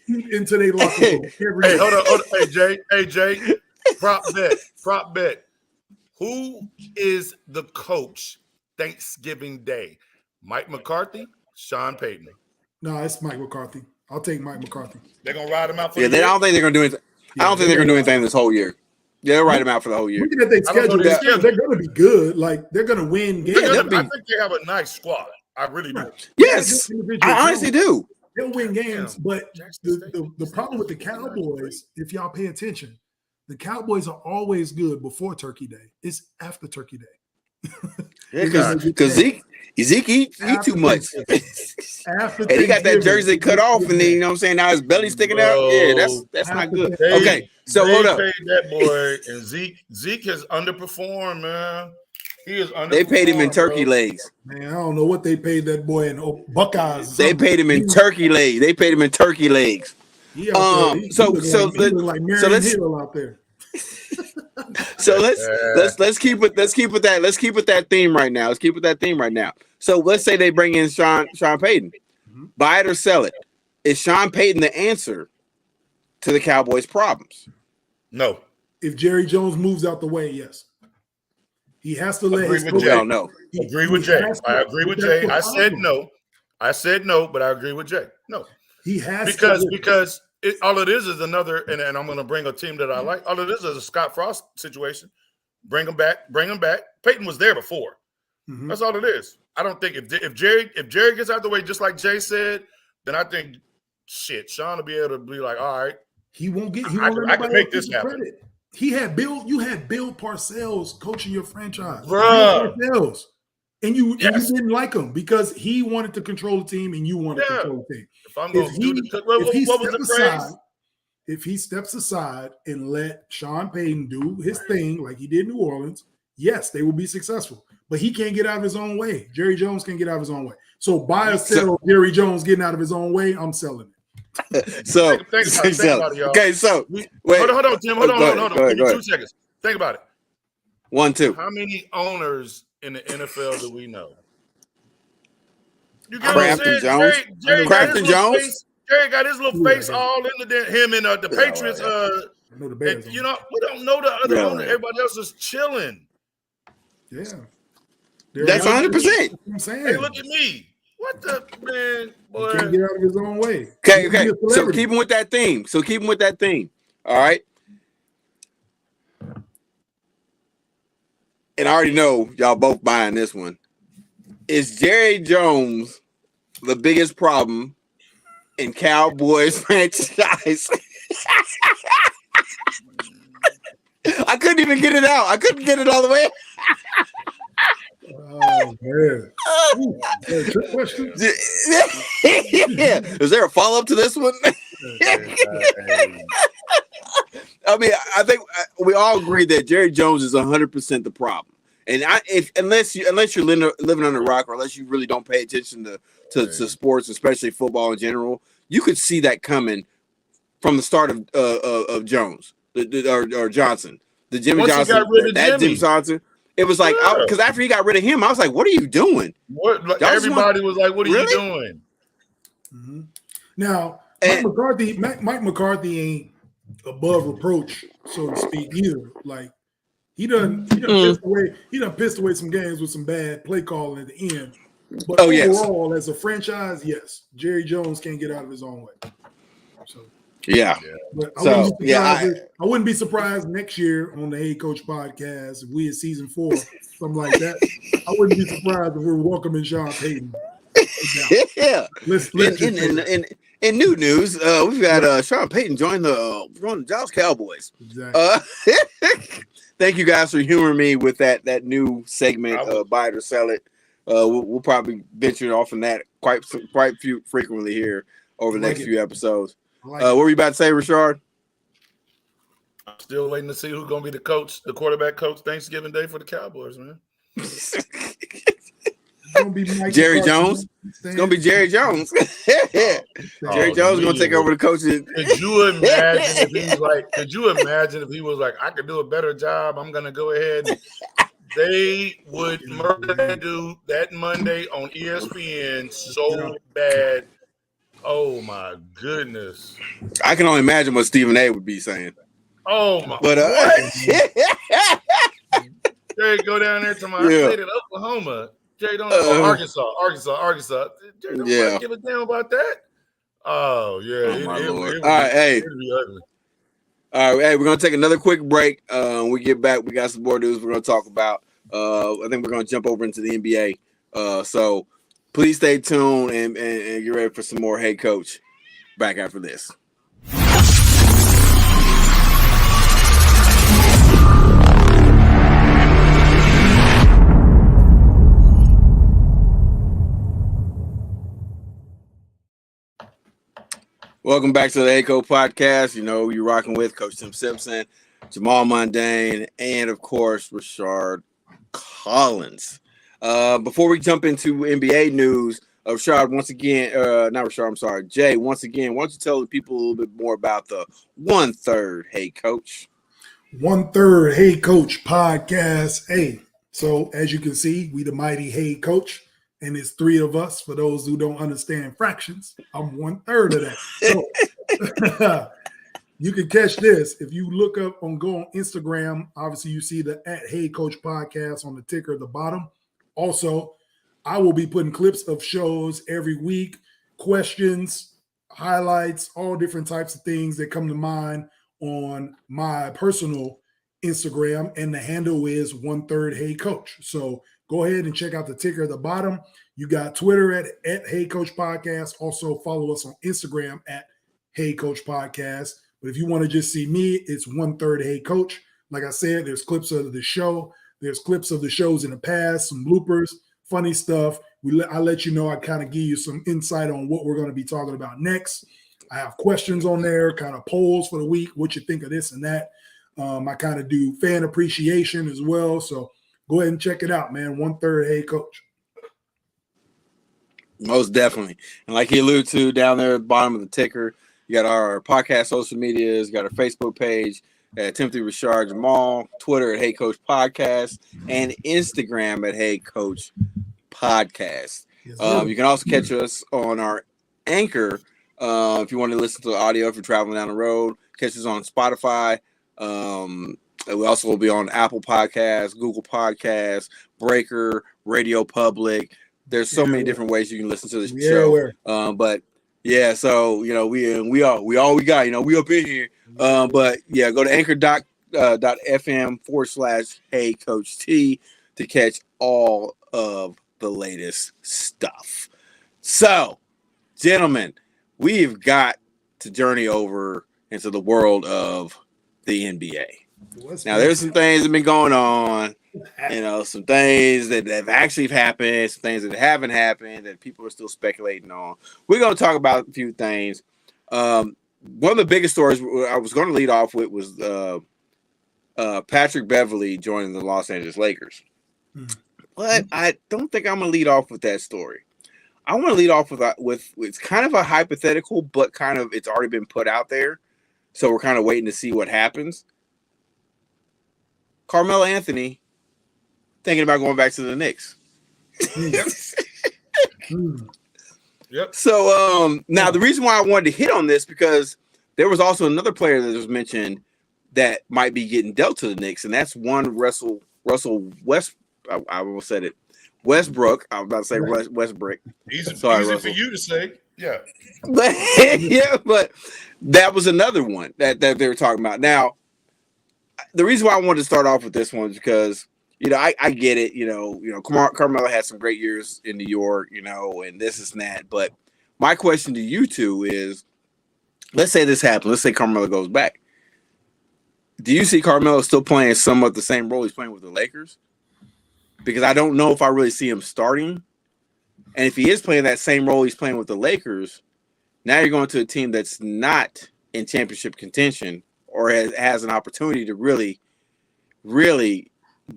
into their locker room. Hey, hold on. Hey, Jay. Prop bet. Who is the coach Thanksgiving Day? Mike McCarthy, Sean Payton? No, it's Mike McCarthy. I'll take Mike McCarthy. They're going to ride him out for I don't think they're going to do anything. I don't think they're going to do anything this whole year. Yeah, they'll write him out for the whole year. Looking at their schedule, they're going to be good. Like, they're going to win games. I think they have a nice squad. I really do. Yes, I honestly do. They'll win games, but the problem with the Cowboys, if y'all pay attention, the Cowboys are always good before Turkey Day. It's after Turkey Day. Because Zeke eat too much. And he got that jersey cut off, and then, you know what I'm saying, now his belly's sticking out. Yeah, that's not good. Okay, so hold up. Paid that boy, and Zeke has underperformed, man. He is They paid him in turkey legs. Man, I don't know what they paid that boy in Buckeyes. They paid him in turkey legs. Let's Hill out there. So let's keep with that theme right now. So let's say they bring in Sean Payton. Buy it or sell it. Is Sean Payton the answer to the Cowboys' problems? No. If Jerry Jones moves out the way, yes. He has to let his coach know. Agree with Jay. I agree with Jay. I said no, but I agree with Jay. No. He has because all it is another, and I'm going to bring a team that I like. All it is a Scott Frost situation. Bring him back. Peyton was there before. Mm-hmm. That's all it is. I don't think if Jerry gets out the way, just like Jay said, then I think Sean will be able to be like, all right. He won't get. I can make this happen. Credit. You had Bill Parcells coaching your franchise. Bruh. Parcells. And you didn't like him because he wanted to control the team and you wanted to control the team. If I'm going to do if he steps aside and let Sean Payton do his thing like he did in New Orleans, yes, they will be successful. But he can't get out of his own way. Jerry Jones can't get out of his own way. So buy or sell Jerry Jones getting out of his own way, I'm selling it. So think about it, y'all. Okay, so wait. Hold on, Tim. Hold on. Give me 2 seconds. Think about it. 1, 2. How many owners in the NFL do we know? You get Crafton Jones. Crafton Jones. Jerry got his little face all into him and the Patriots. We don't know the other owner. Everybody else is chilling. Yeah, that's 100%. I'm saying. Hey, look at me. What the man, boy? He can't get out of his own way. Okay. So keep him with that theme. All right. And I already know y'all both buying this one. Is Jerry Jones the biggest problem in Cowboys franchise? I couldn't even get it out. I couldn't get it all the way. Oh man! Trick question. Yeah. Is there a follow-up to this one? I mean, I think we all agree that Jerry Jones is 100% the problem. And unless you're living on a rock, or unless you really don't pay attention to sports, especially football in general, you could see that coming from the start of Jones or Johnson, the Jimmy Once Johnson, he got rid of that Jimmy. Jim Johnson. It was like because after he got rid of him, I was like, "What are you doing?" Everybody was like, "What are you doing?" Mm-hmm. Now, Mike McCarthy ain't above reproach, so to speak, either. Like he done pissed away some games with some bad play calling at the end. But overall, as a franchise, yes, Jerry Jones can't get out of his own way. So but I wouldn't be surprised next year on the Hey Coach podcast if we in season 4, something like that. I wouldn't be surprised if we're welcoming Sean Payton. Yeah. In new news, we've got Sean Payton join the Dallas Cowboys. Exactly. Thank you guys for humoring me with that new segment, Buy It or Sell It. We'll probably venture off on that quite frequently here over the next few episodes. What were you about to say, Rashard? I'm still waiting to see who's going to be the quarterback coach Thanksgiving Day for the Cowboys, man. Jerry Jones. It's gonna be Jerry Jones. Jerry Jones is gonna take over the coaching. Could you imagine if he was like, I could do a better job. I'm gonna go ahead. They would murder that dude that Monday on ESPN so bad. Oh my goodness! I can only imagine what Stephen A. would be saying. Oh my! But Jerry go down there to my state in Oklahoma. Jerry don't know Arkansas. Jerry don't give a damn about that. Oh yeah, all right, hey. It'd be ugly. All right, hey, we're gonna take another quick break. When we get back, we got some more news we're gonna talk about. I think we're gonna jump over into the NBA. So please stay tuned and get ready for some more Hey Coach. Back after this. Welcome back to the Hey Coach podcast. You know, you're rocking with Coach Tim Simpson, Jamal Mundane, and of course, Rashard Collins. Before we jump into NBA news, Rashard, once again, not Rashard, I'm sorry, Jay, once again, why don't you tell the people a little bit more about the 1/3 Hey Coach? 1/3 Hey Coach podcast. Hey, so as you can see, we the mighty Hey Coach. And it's 3 of us. For those who don't understand fractions, I'm 1/3 of that. So you can catch this if you look up go on Instagram. Obviously, you see the @Hey Coach podcast on the ticker at the bottom. Also, I will be putting clips of shows every week, questions, highlights, all different types of things that come to mind on my personal Instagram, and the handle is 1/3 Hey Coach. So go ahead and check out the ticker at the bottom. You got Twitter at Hey Coach Podcast. Also follow us on Instagram at Hey Coach Podcast. But if you want to just see me, it's 1/3 Hey Coach. Like I said, there's clips of the show. There's clips of the shows in the past, some bloopers, funny stuff. I let you know, I kind of give you some insight on what we're going to be talking about next. I have questions on there, kind of polls for the week, what you think of this and that. I kind of do fan appreciation as well. So go ahead and check it out, man. 1/3 Hey Coach. Most definitely. And like he alluded to down there at the bottom of the ticker, you got our podcast social medias, you got our Facebook page at Timothy Rashard Jamal, Twitter at Hey Coach Podcast, and Instagram at Hey Coach Podcast. Yes, you can also catch us on our Anchor if you want to listen to the audio if you're traveling down the road. Catch us on Spotify. We also will be on Apple Podcasts, Google Podcasts, Breaker, Radio Public. There's so many different ways you can listen to the show. But yeah, so you know we all we got. You know, we up in here. But yeah, go to anchor.fm /Hey Coach T to catch all of the latest stuff. So, gentlemen, we've got to journey over into the world of the NBA. Now, there's some things that have been going on, you know, some things that have actually happened, some things that haven't happened that people are still speculating on. We're going to talk about a few things. one of the biggest stories I was going to lead off with was Patrick Beverley joining the Los Angeles Lakers. But I don't think I'm going to lead off with that story. I want to lead off with it's kind of a hypothetical, but kind of it's already been put out there. So we're kind of waiting to see what happens. Carmelo Anthony thinking about going back to the Knicks. Yep. So now the reason why I wanted to hit on this because there was also another player that was mentioned that might be getting dealt to the Knicks, and that's one Russell West. I almost said it. Westbrook. I was about to say Westbrook. Easy Sorry, for you to say. Yeah. But but that was another one that they were talking about. Now, the reason why I wanted to start off with this one is because I get it. Carmelo had some great years in New York. And this and that. But my question to you two is, let's say this happens. Let's say Carmelo goes back. Do you see Carmelo still playing somewhat the same role he's playing with the Lakers? Because I don't know if I really see him starting. And if he is playing that same role he's playing with the Lakers, now you're going to a team that's not in championship contention or has an opportunity to really, really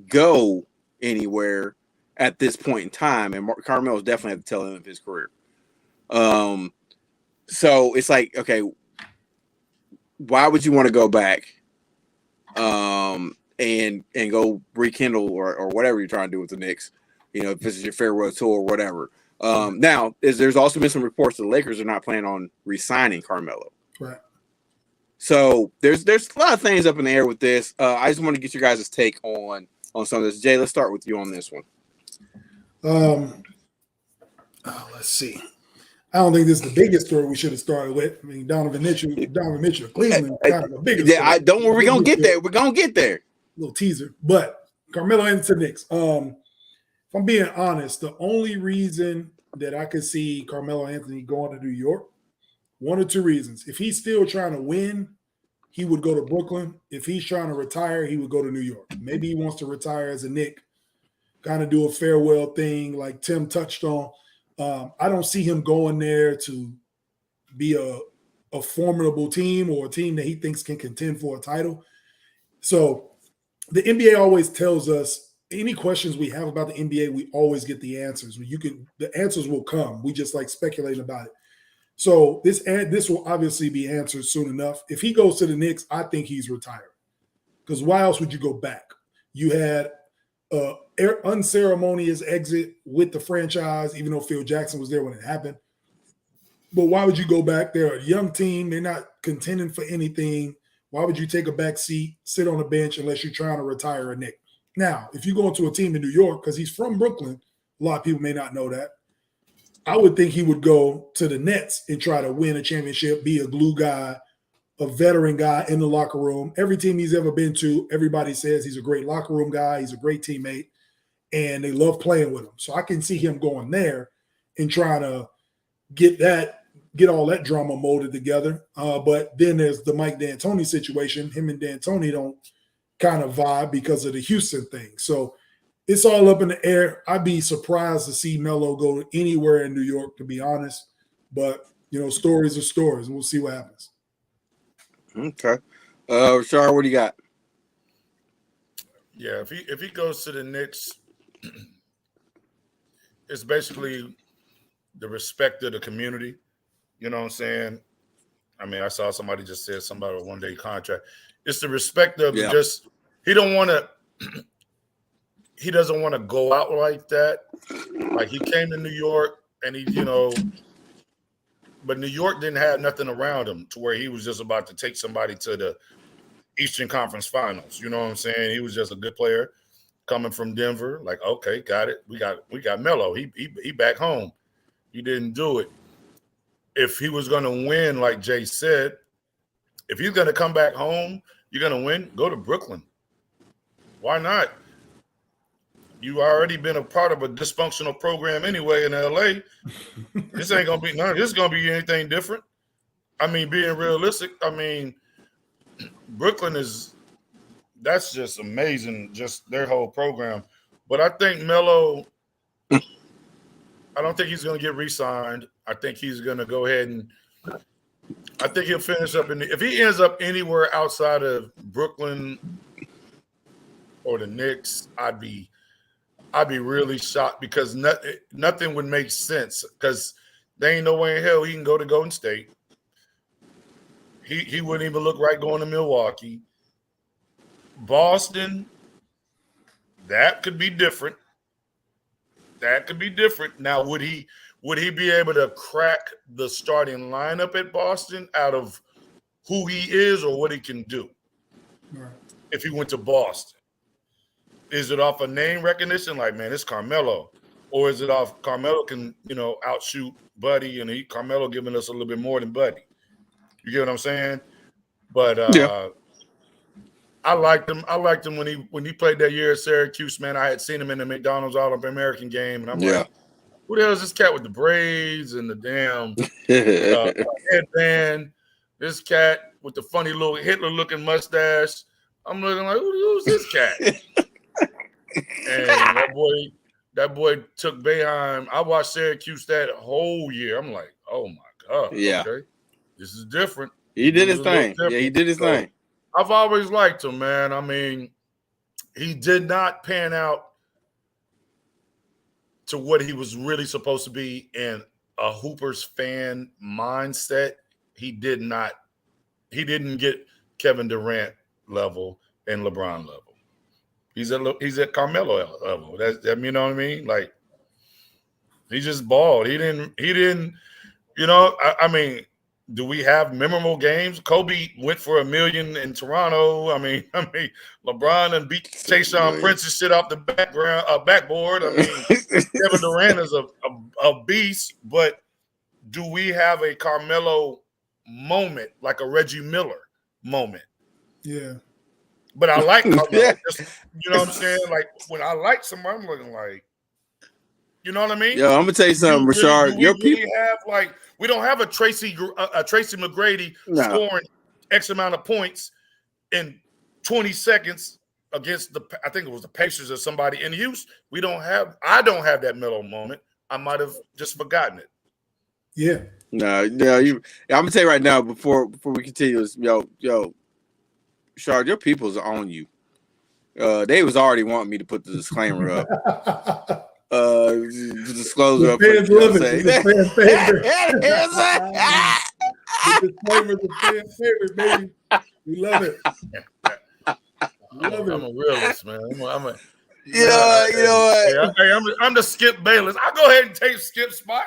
go anywhere at this point in time. And Carmelo's definitely at the tail end of his career. So it's like, okay, why would you want to go back and go rekindle or whatever you're trying to do with the Knicks? If this is your farewell tour or whatever. Now, there's also been some reports the Lakers are not planning on re-signing Carmelo. Right. So there's a lot of things up in the air with this. I just want to get your guys' take on some of this. Jay, let's start with you on this one. Let's see. I don't think this is the biggest story we should have started with. I mean, Donovan Mitchell, Cleveland, kind of the biggest. Yeah, don't worry, we're gonna get there. We're gonna get there. Little teaser, but Carmelo into the Knicks. If I'm being honest, the only reason that I could see Carmelo Anthony going to New York, one or two reasons. If he's still trying to win, he would go to Brooklyn. If he's trying to retire, he would go to New York. Maybe he wants to retire as a Knick, kind of do a farewell thing like Tim touched on. I don't see him going there to be a formidable team or a team that he thinks can contend for a title. So the NBA always tells us any questions we have about the NBA, we always get the answers. The answers will come. We just like speculating about it. So this will obviously be answered soon enough. If he goes to the Knicks, I think he's retired. Because why else would you go back? You had unceremonious exit with the franchise, even though Phil Jackson was there when it happened. But why would you go back? They're a young team. They're not contending for anything. Why would you take a back seat, sit on a bench unless you're trying to retire a Knick? Now, if you go into a team in New York, because he's from Brooklyn, a lot of people may not know that, I would think he would go to the Nets and try to win a championship, be a glue guy, a veteran guy in the locker room. Every team he's ever been to, everybody says he's a great locker room guy. He's a great teammate, and they love playing with him. So I can see him going there and trying to get all that drama molded together. But then there's the Mike D'Antoni situation. Him and D'Antoni don't kind of vibe because of the Houston thing. So it's all up in the air. I'd be surprised to see Melo go anywhere in New York, to be honest. But, stories are stories. We'll see what happens. Okay. Rashard, what do you got? Yeah, if he goes to the Knicks, it's basically the respect of the community. You know what I'm saying? I mean, I saw somebody just said something about a one-day contract. It's the respect of just he doesn't want to go out like that. Like he came to New York and but New York didn't have nothing around him to where he was just about to take somebody to the Eastern Conference Finals. You know what I'm saying? He was just a good player coming from Denver. Like, okay, got it. We got Melo. He back home. He didn't do it. If he was going to win, like Jay said, if he's going to come back home, you're going to win, go to Brooklyn. Why not? You already been a part of a dysfunctional program anyway in LA. This ain't going to be none. This is going to be anything different. I mean, being realistic, Brooklyn that's just amazing, just their whole program. But I think Melo, I don't think he's going to get re-signed. I think he's going to go ahead and I think he'll finish up if he ends up anywhere outside of Brooklyn or the Knicks, I'd be really shocked because nothing would make sense because there ain't no way in hell he can go to Golden State. He wouldn't even look right going to Milwaukee. Boston, that could be different. Now, would he be able to crack the starting lineup at Boston out of who he is or what he can do if he went to Boston? Is it off a name recognition? Like, man, it's Carmelo. Or is it off Carmelo can, outshoot Buddy and Carmelo giving us a little bit more than Buddy? You get what I'm saying? But I liked him. I liked him when he played that year at Syracuse, man. I had seen him in the McDonald's All-American game, and I'm like, who the hell is this cat with the braids and the damn headband? This cat with the funny little Hitler-looking mustache. I'm looking like, who's this cat? And that boy took Boeheim. I watched Syracuse that whole year. I'm like, oh my God. Yeah. Okay. This is different. He did his thing. Yeah, he did his thing. I've always liked him, man. I mean, he did not pan out to what he was really supposed to be in a Hoopers fan mindset. He didn't get Kevin Durant level and LeBron level. He's at Carmelo level. You know what I mean? Like, he just balled. He didn't, I mean, do we have memorable games? Kobe went for $1 million in Toronto. I mean, LeBron and beat Tayshaun Prince's shit off the backboard. I mean, Kevin Durant is a beast, but do we have a Carmelo moment, like a Reggie Miller moment? Yeah. But I like Carmelo. You know what I'm saying? Like, when I like somebody, I'm looking like, you know what I mean? Yo, I'm gonna tell you something, Rashard. Your people have we don't have a Tracy McGrady scoring X amount of points in 20 seconds against I think it was the Pacers or somebody in Houston. I don't have that Melo moment. I might have just forgotten it. Yeah. No, I'm gonna tell you right now before we continue. Yo, Rashard, your people's are on you. They was already wanting me to put the disclaimer up. Disclosure up. Fans love it. The fan favorite. The fan favorite, baby. We love it. I'm a realist, man. You know what? I'm the Skip Bayless. I'll go ahead and take Skip's spot.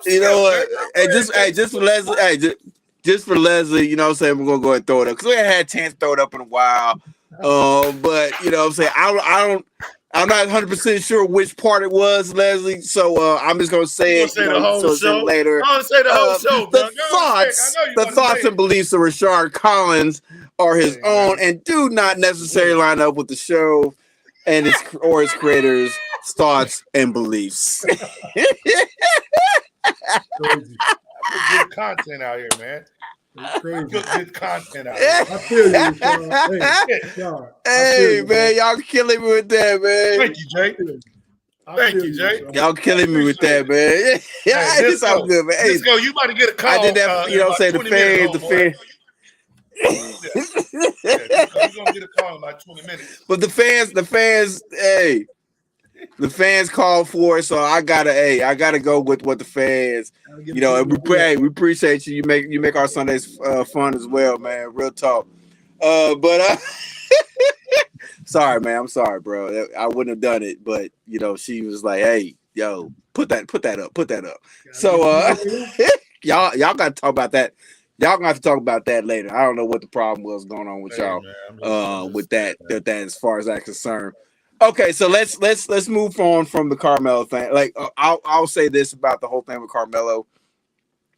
You know what? Just for Leslie. Just for Leslie, you know what I'm saying? We're gonna go ahead and throw it up because we haven't had a chance to throw it up in a while. But you know what I'm saying? I'm not 100% sure which part it was, Leslie. So I'm just gonna say it. The whole show later. I'm gonna say the whole show. The thoughts and beliefs of Rashard Collins are his own and do not necessarily line up with the show and its creators' thoughts and beliefs. Crazy. Good content out here, man. Crazy. Good content out here. I feel you, Sean. Hey, man, y'all killing me with that, man. Thank you, Jay. Thank you, Jay. Y'all killing me with that, man. Yeah, it's all good, man. Let's go. You about to get a call. I did that, you know what I'm saying? The fans. You're gonna get a call in like 20 minutes. But the fans, hey. The fans called for it, so I gotta go with what the fans, you know. And we appreciate you. You make our Sundays fun as well, man. Real talk. But sorry, man. I'm sorry, bro. I wouldn't have done it, but you know, she was like, "Hey, yo, put that up." So y'all got to talk about that. Y'all gonna have to talk about that later. I don't know what the problem was going on with y'all with that as far as that's concerned. Okay, so let's move on from the Carmelo thing. Like I'll say this about the whole thing with Carmelo.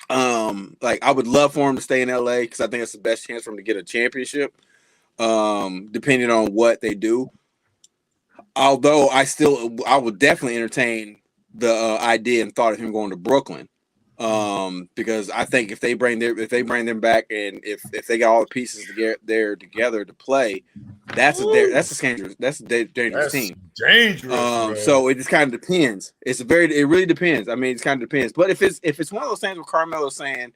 Like I would love for him to stay in LA because I think it's the best chance for him to get a championship. Depending on what they do. Although I would definitely entertain the idea and thought of him going to Brooklyn. Because I think if they bring them back and if they got all the pieces together to play, that's a dangerous team. Dangerous. So it just kind of depends. It really depends. I mean, it kind of depends. But if it's one of those things where Carmelo's saying,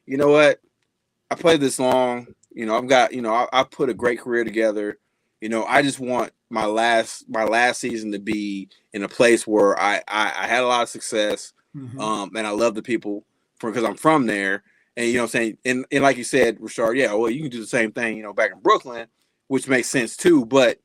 you know what, I played this long. I've got, I put a great career together. I just want my last season to be in a place where I had a lot of success, and I love the people because I'm from there. And what I'm saying, and like you said, Rashard, yeah, well, you can do the same thing, back in Brooklyn, which makes sense too. But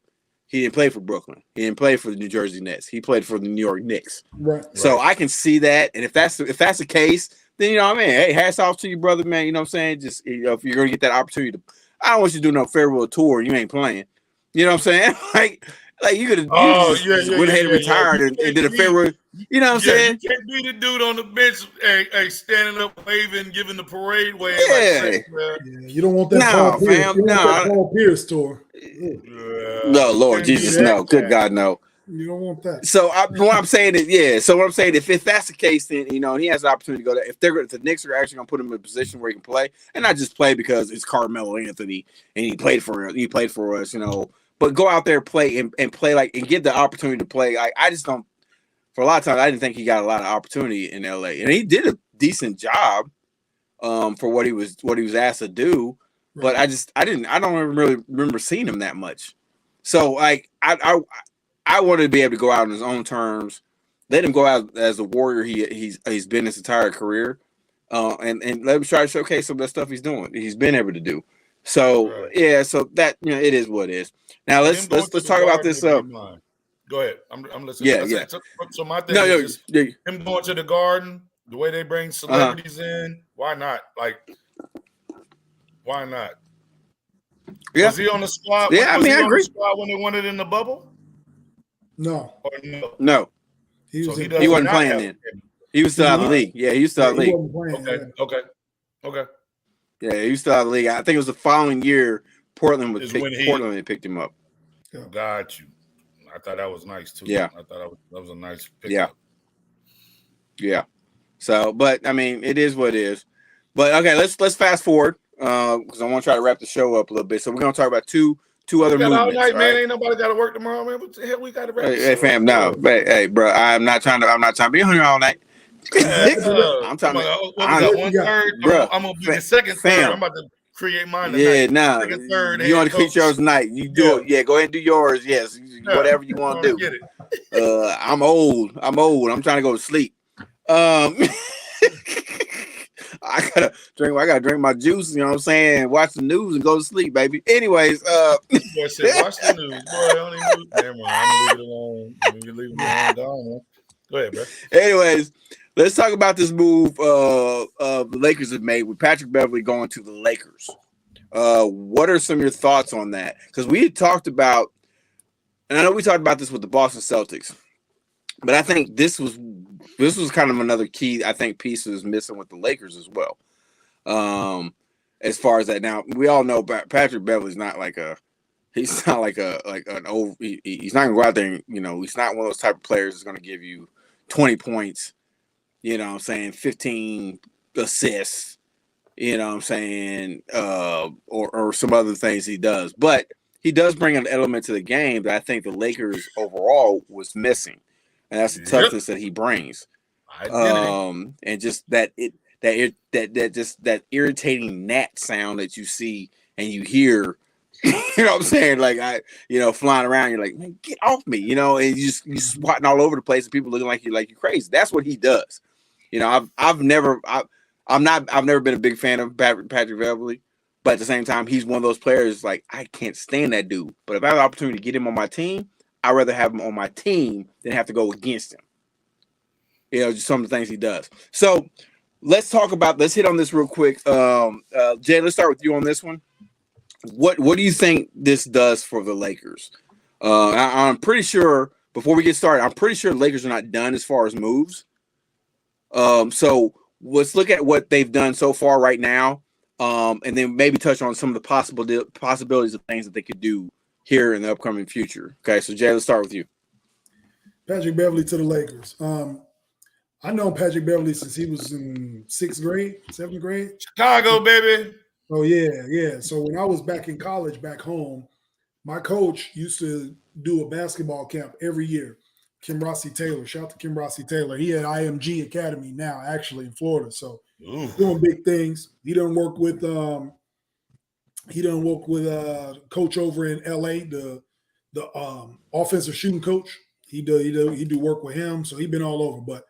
he didn't play for Brooklyn. He didn't play for the New Jersey Nets. He played for the New York Knicks. Right. So I can see that, and if that's the case, then hey, hats off to you, brother, man. You know what I'm saying? Just if you're gonna get that opportunity to, I don't want you to do no farewell tour. You ain't playing. You know what I'm saying? like you could have went ahead and retired and did a farewell. You know what I'm saying? You can't be the dude on the bench, standing up waving, giving the parade wave. Yeah. You don't want that Paul Pierce. You don't want that Paul Pierce tour. No, Lord Jesus, no. Good God, no. You don't want that. So what I'm saying is, if that's the case, then he has the opportunity to go there. If the Knicks are actually going to put him in a position where he can play, and not just play because it's Carmelo Anthony and he played for us, but go out there play and play and get the opportunity to play. I just don't. For a lot of times, I didn't think he got a lot of opportunity in LA, and he did a decent job for what he was asked to do. But I don't really remember seeing him that much. So I wanted to be able to go out on his own terms, let him go out as the warrior he's been his entire career, and let him try to showcase some of the stuff he's been able to do. So yeah, so that it is what it is. Now let's talk about this. Go ahead, I'm listening. Yeah. So my thing is him going to the Garden, the way they bring celebrities in. Why not? Why not? Yeah. Was he on the squad? Yeah, I agree. On the squad when they won it in the bubble? No. Or no. No. He wasn't playing then. He was still out of the league. Yeah, he was still out of the league. Okay. Yeah, he was still out of the league. I think it was the following year Portland picked him up. Got you. I thought that was nice too. Yeah. I thought that was a nice pickup. Yeah. So, but it is what it is. But okay, let's fast forward because I want to try to wrap the show up a little bit. So we're gonna talk about two other movements. All night, man. Ain't nobody got to work tomorrow, man. What the hell we got to wrap? Hey, fam, no. But, hey, bro, I'm not trying to be on here all night. I'm trying to. I'm gonna be the second third. I'm about to create mine tonight. Yeah, no. Second, third, you want to create yours tonight? You do it. Yeah, go ahead and do yours. Yes, whatever you want to do. Get it. I'm old. I'm trying to go to sleep. I gotta drink my juice, you know what I'm saying? Watch the news and go to sleep, baby. Anyways, watch the news. Boy, don't even never mind. I'm gonna leave it alone. Leave it alone. Go ahead, bro. Anyways, let's talk about this move the Lakers have made with Patrick Beverley going to the Lakers. What are some of your thoughts on that? Because we had talked about, and I know we talked about this with the Boston Celtics, but I think this was kind of another key, I think, piece that was missing with the Lakers as well. As far as that, now we all know Patrick Beverley's not he's not he's not gonna go out there and, he's not one of those type of players that's gonna give you 20 points, 15 assists, or some other things he does. But he does bring an element to the game that I think the Lakers overall was missing. And that's the toughness that he brings. And just that irritating gnat sound that you see and you hear, you know what I'm saying? Flying around, you're like, man, get off me, and you swatting all over the place and people looking like you're crazy. That's what he does. I've never been a big fan of Patrick Beverley, but at the same time, he's one of those players I can't stand that dude. But if I have the opportunity to get him on my team, I'd rather have him on my team than have to go against him. Just some of the things he does. So let's hit on this real quick. Jay, let's start with you on this one. What do you think this does for the Lakers? I'm pretty sure, before we get started, I'm pretty sure the Lakers are not done as far as moves. So let's look at what they've done so far right now, and then maybe touch on some of the possibilities of things that they could do here in the upcoming future. Okay, so Jay, let's start with you. Patrick Beverley to the Lakers. I know Patrick Beverley since he was in 6th grade, 7th grade. Chicago, baby. Oh, yeah. So when I was back in college, back home, my coach used to do a basketball camp every year. Kim Rossi Taylor. Shout out to Kim Rossi Taylor. He at IMG Academy now, actually, in Florida. So doing big things. He done work with He done work with coach over in LA, the offensive shooting coach. He do work with him, so he been all over. But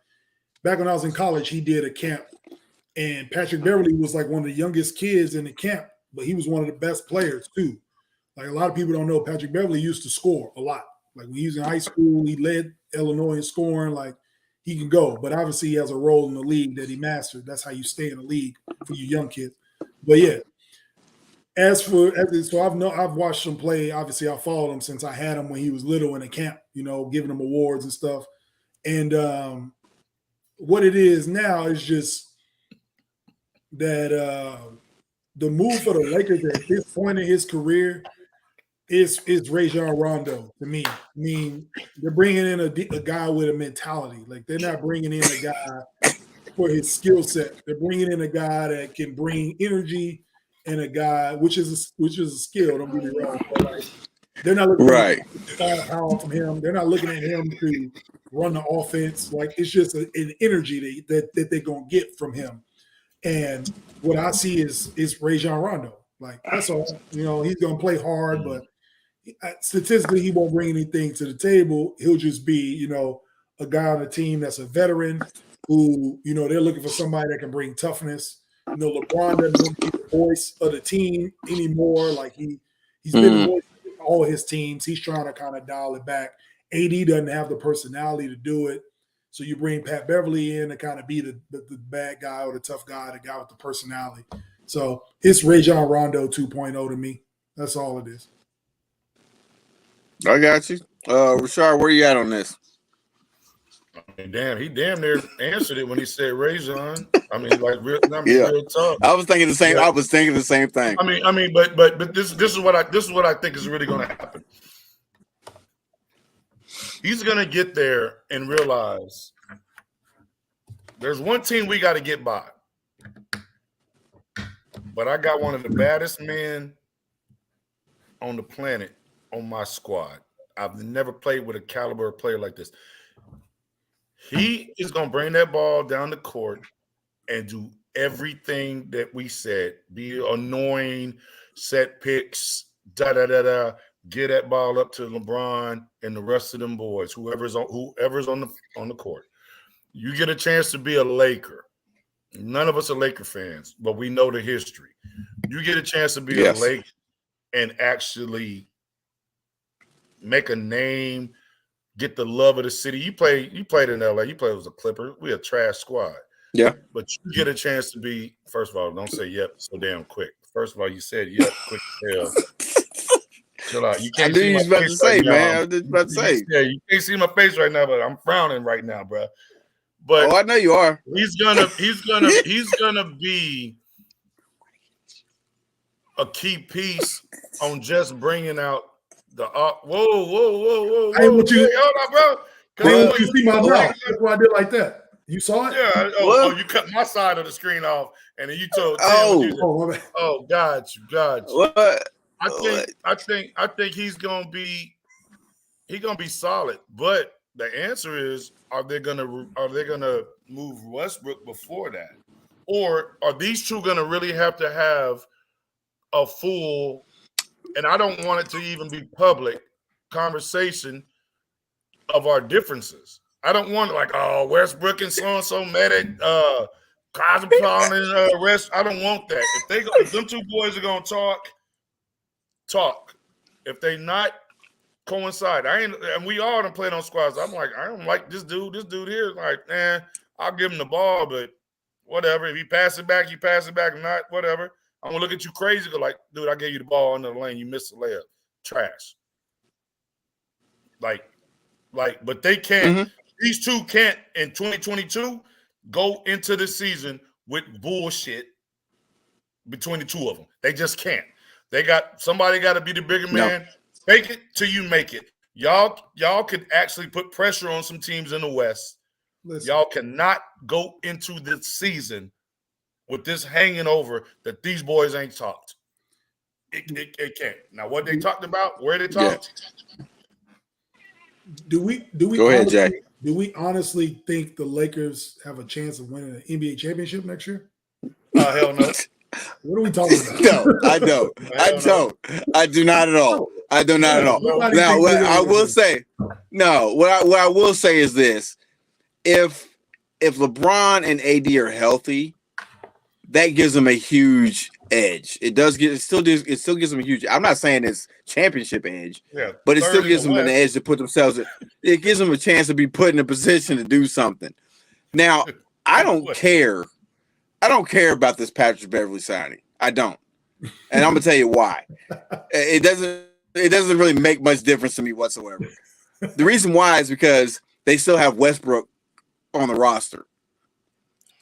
back when I was in college, he did a camp, and Patrick Beverley was like one of the youngest kids in the camp, but he was one of the best players too. Like a lot of people don't know, Patrick Beverley used to score a lot. Like when he was in high school, he led Illinois in scoring. Like he can go, but obviously he has a role in the league that he mastered. That's how you stay in the league for you young kids. But yeah, so I've watched him play. Obviously, I followed him since I had him when he was little in a camp. Giving him awards and stuff. And what it is now is just that the move for the Lakers at this point in his career is Rajon Rondo to me. I mean, they're bringing in a guy with a mentality. Like they're not bringing in a guy for his skill set. They're bringing in a guy that can bring energy and a guy which is a skill. Don't get me wrong. But like, they're not looking for power from him. They're not looking at him to run the offense. Like it's just an energy that they're gonna get from him. And what I see is Rajon Rondo. Like that's all. He's gonna play hard, but statistically, he won't bring anything to the table. He'll just be, a guy on the team that's a veteran who, they're looking for somebody that can bring toughness. LeBron doesn't be the voice of the team anymore. Like he's been the voice of all his teams. He's trying to kind of dial it back. AD doesn't have the personality to do it. So you bring Pat Beverley in to kind of be the bad guy or the tough guy, the guy with the personality. So it's Rajon Rondo 2.0 to me. That's all it is. I got you. Rashard, where you at on this? I mean, he damn near answered it when he said Rajon. I mean, like real talk. I was thinking the same. I was thinking the same thing. I mean, but this is what I think is really going to happen. He's going to get there and realize there's one team we got to get by. But I got one of the baddest men on the planet on my squad. I've never played with a caliber of player like this. He is going to bring that ball down the court and do everything that we said. Be annoying, set picks, da-da-da-da. Get that ball up to LeBron and the rest of them boys, whoever's on the court. You get a chance to be a Laker. None of us are Laker fans, but we know the history. You get a chance to be a Laker and actually make a name, get the love of the city. You played in LA. You played as a Clipper. We're a trash squad. Yeah. But you get a chance to be, first of all, don't say yep so damn quick. First of all, you said yep quick as hell. Chill out. You can't see my face right now. Man. I was just about to say. Yeah, you can't see my face right now, but I'm frowning right now, bro. But I know you are. He's gonna be a key piece on just bringing out the whoa. Hey, what you? Hold on, bro. You see my mouth? That's why I did like that. You saw it? Yeah. You cut my side of the screen off, and then you told. Got you. What? I think he's gonna be solid, but the answer is, are they gonna move Westbrook before that, or are these two gonna really have to have a full? And I don't want it to even be public conversation of our differences. I don't want Westbrook and so and so met at Cosmopolitan and rest. I don't want that. If them two boys are gonna talk. If they not coincide, and we all done played on squads. I'm like, I don't like this dude. This dude here is like, I'll give him the ball, but whatever. If he pass it back, If not, whatever. I'm gonna look at you crazy, like, dude, I gave you the ball under the lane, you missed the layup. Trash. But they can't. Mm-hmm. These two can't in 2022 go into the season with bullshit between the two of them. They just can't. Somebody got to be the bigger man. Fake it till you make it. Y'all could actually put pressure on some teams in the West. Listen. Y'all cannot go into this season with this hanging over that these boys ain't talked. It can't. Now, what they talked about, where they talked. Yeah. Do we go ahead, Jay? Do we honestly think the Lakers have a chance of winning an NBA championship next year? Hell no. What are we talking about? No, I don't. I don't. I do not at all. I do not at all. Now, what I will say, what I will say is this: if LeBron and AD are healthy, that gives them a huge edge. It still gives them a huge. I'm not saying it's championship edge, but it still gives them an edge to put themselves. It gives them a chance to be put in a position to do something. Now, I don't care. I don't care about this Patrick Beverly signing. I don't, and I'm gonna tell you why. It doesn't really make much difference to me whatsoever. The reason why is because they still have Westbrook on the roster.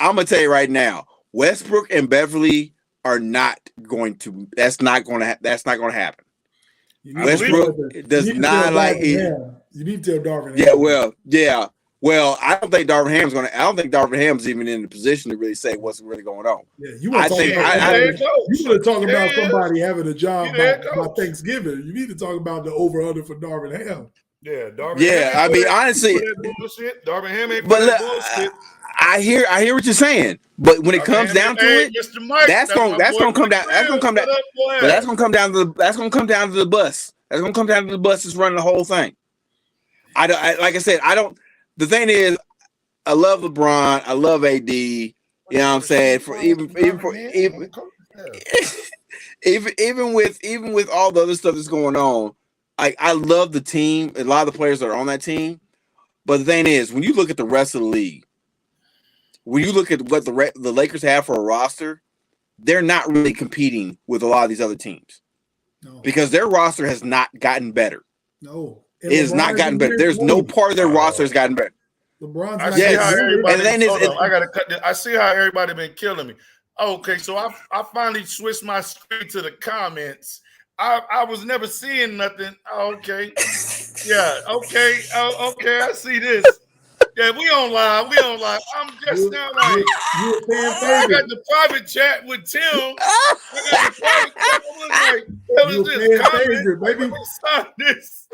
I'm gonna tell you right now, Westbrook and Beverly are not going to. That's not going to happen. Westbrook does not like it. You need to tell Darvin. Well, I don't think Darvin Ham's going to. I don't think Darvin Ham's even in the position to really say what's really going on. Yeah, you want to talk about somebody having a job by Thanksgiving. You need to talk about the over/under for Darvin Ham. Yeah, Darvin. Yeah, I mean, honestly, Darvin Ham ain't but bullshit. I hear what you're saying, but when it comes down to it, that's gonna come down. That's gonna come down. But that's gonna come down to the. That's gonna come down to the bus. That's gonna come down to the bus that's running the whole thing. Like I said, I don't. The thing is, I love LeBron. I love AD. You know what I'm saying? Even with all the other stuff that's going on, I love the team. A lot of the players that are on that team. But the thing is, when you look at the rest of the league, when you look at what the Lakers have for a roster, they're not really competing with a lot of these other teams because their roster has not gotten better. No. It has not gotten better. There's no part of their roster has gotten better. LeBron's I see how everybody been killing me. Okay, so I finally switched my screen to the comments. I was never seeing nothing. Okay. Yeah, okay. Okay, I see this. Yeah, we on live. I'm just now like, I got the private chat with Tim. I got the private chat. I was like, what is this? Comment? Baby. Stop this.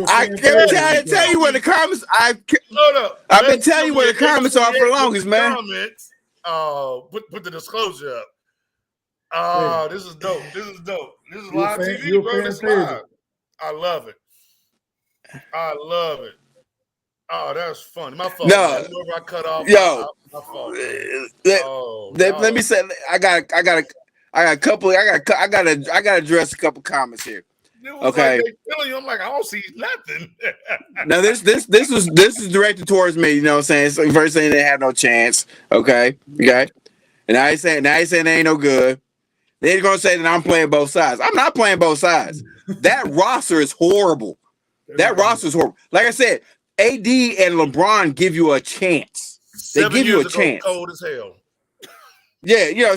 I've been trying to tell you where the comments. I've been telling you where the comments are for the longest, man. Put the disclosure up. This is dope. This is live TV, bro. This is live. I love it. Oh, that's fun. My fault. No, whoever I cut off. My fault. Let me say, I gotta address a couple comments here. Okay. Like I'm like, I don't see nothing. Now this is directed towards me. You know what I'm saying? So first saying they have no chance. Okay. And I ain't saying they ain't no good. They're gonna say that I'm playing both sides. I'm not playing both sides. That roster is horrible. Like I said, AD and LeBron give you a chance. They give you a chance. Cold as hell. Yeah, you know,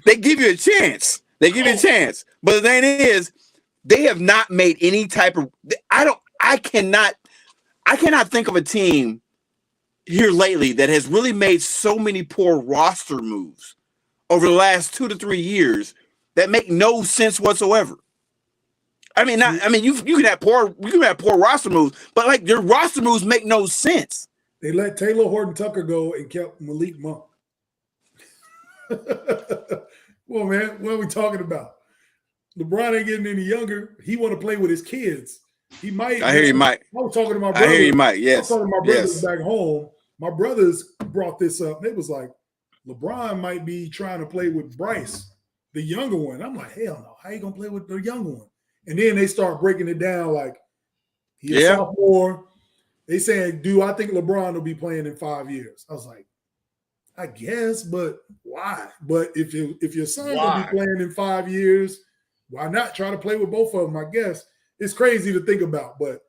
they give you a chance. But the thing is, they have not made any type of. I cannot think of a team here lately that has really made so many poor roster moves over the last 2 to 3 years that make no sense whatsoever. I mean, you can have poor roster moves, but like your roster moves make no sense. They let Taylor Horton Tucker go and kept Malik Monk. Well, man, what are we talking about? LeBron ain't getting any younger. He want to play with his kids. He might. I hear you might. I was talking to my brother. I hear you might. Yes. I was talking to my brothers back home. My brothers brought this up. They was like, LeBron might be trying to play with Bryce, the younger one. I'm like, hell no. How you gonna play with the younger one? And then they start breaking it down like he's a sophomore. They saying, do I think LeBron will be playing in 5 years? I was like, I guess, but why? But if your son will be playing in 5 years, why not try to play with both of them? I guess it's crazy to think about, but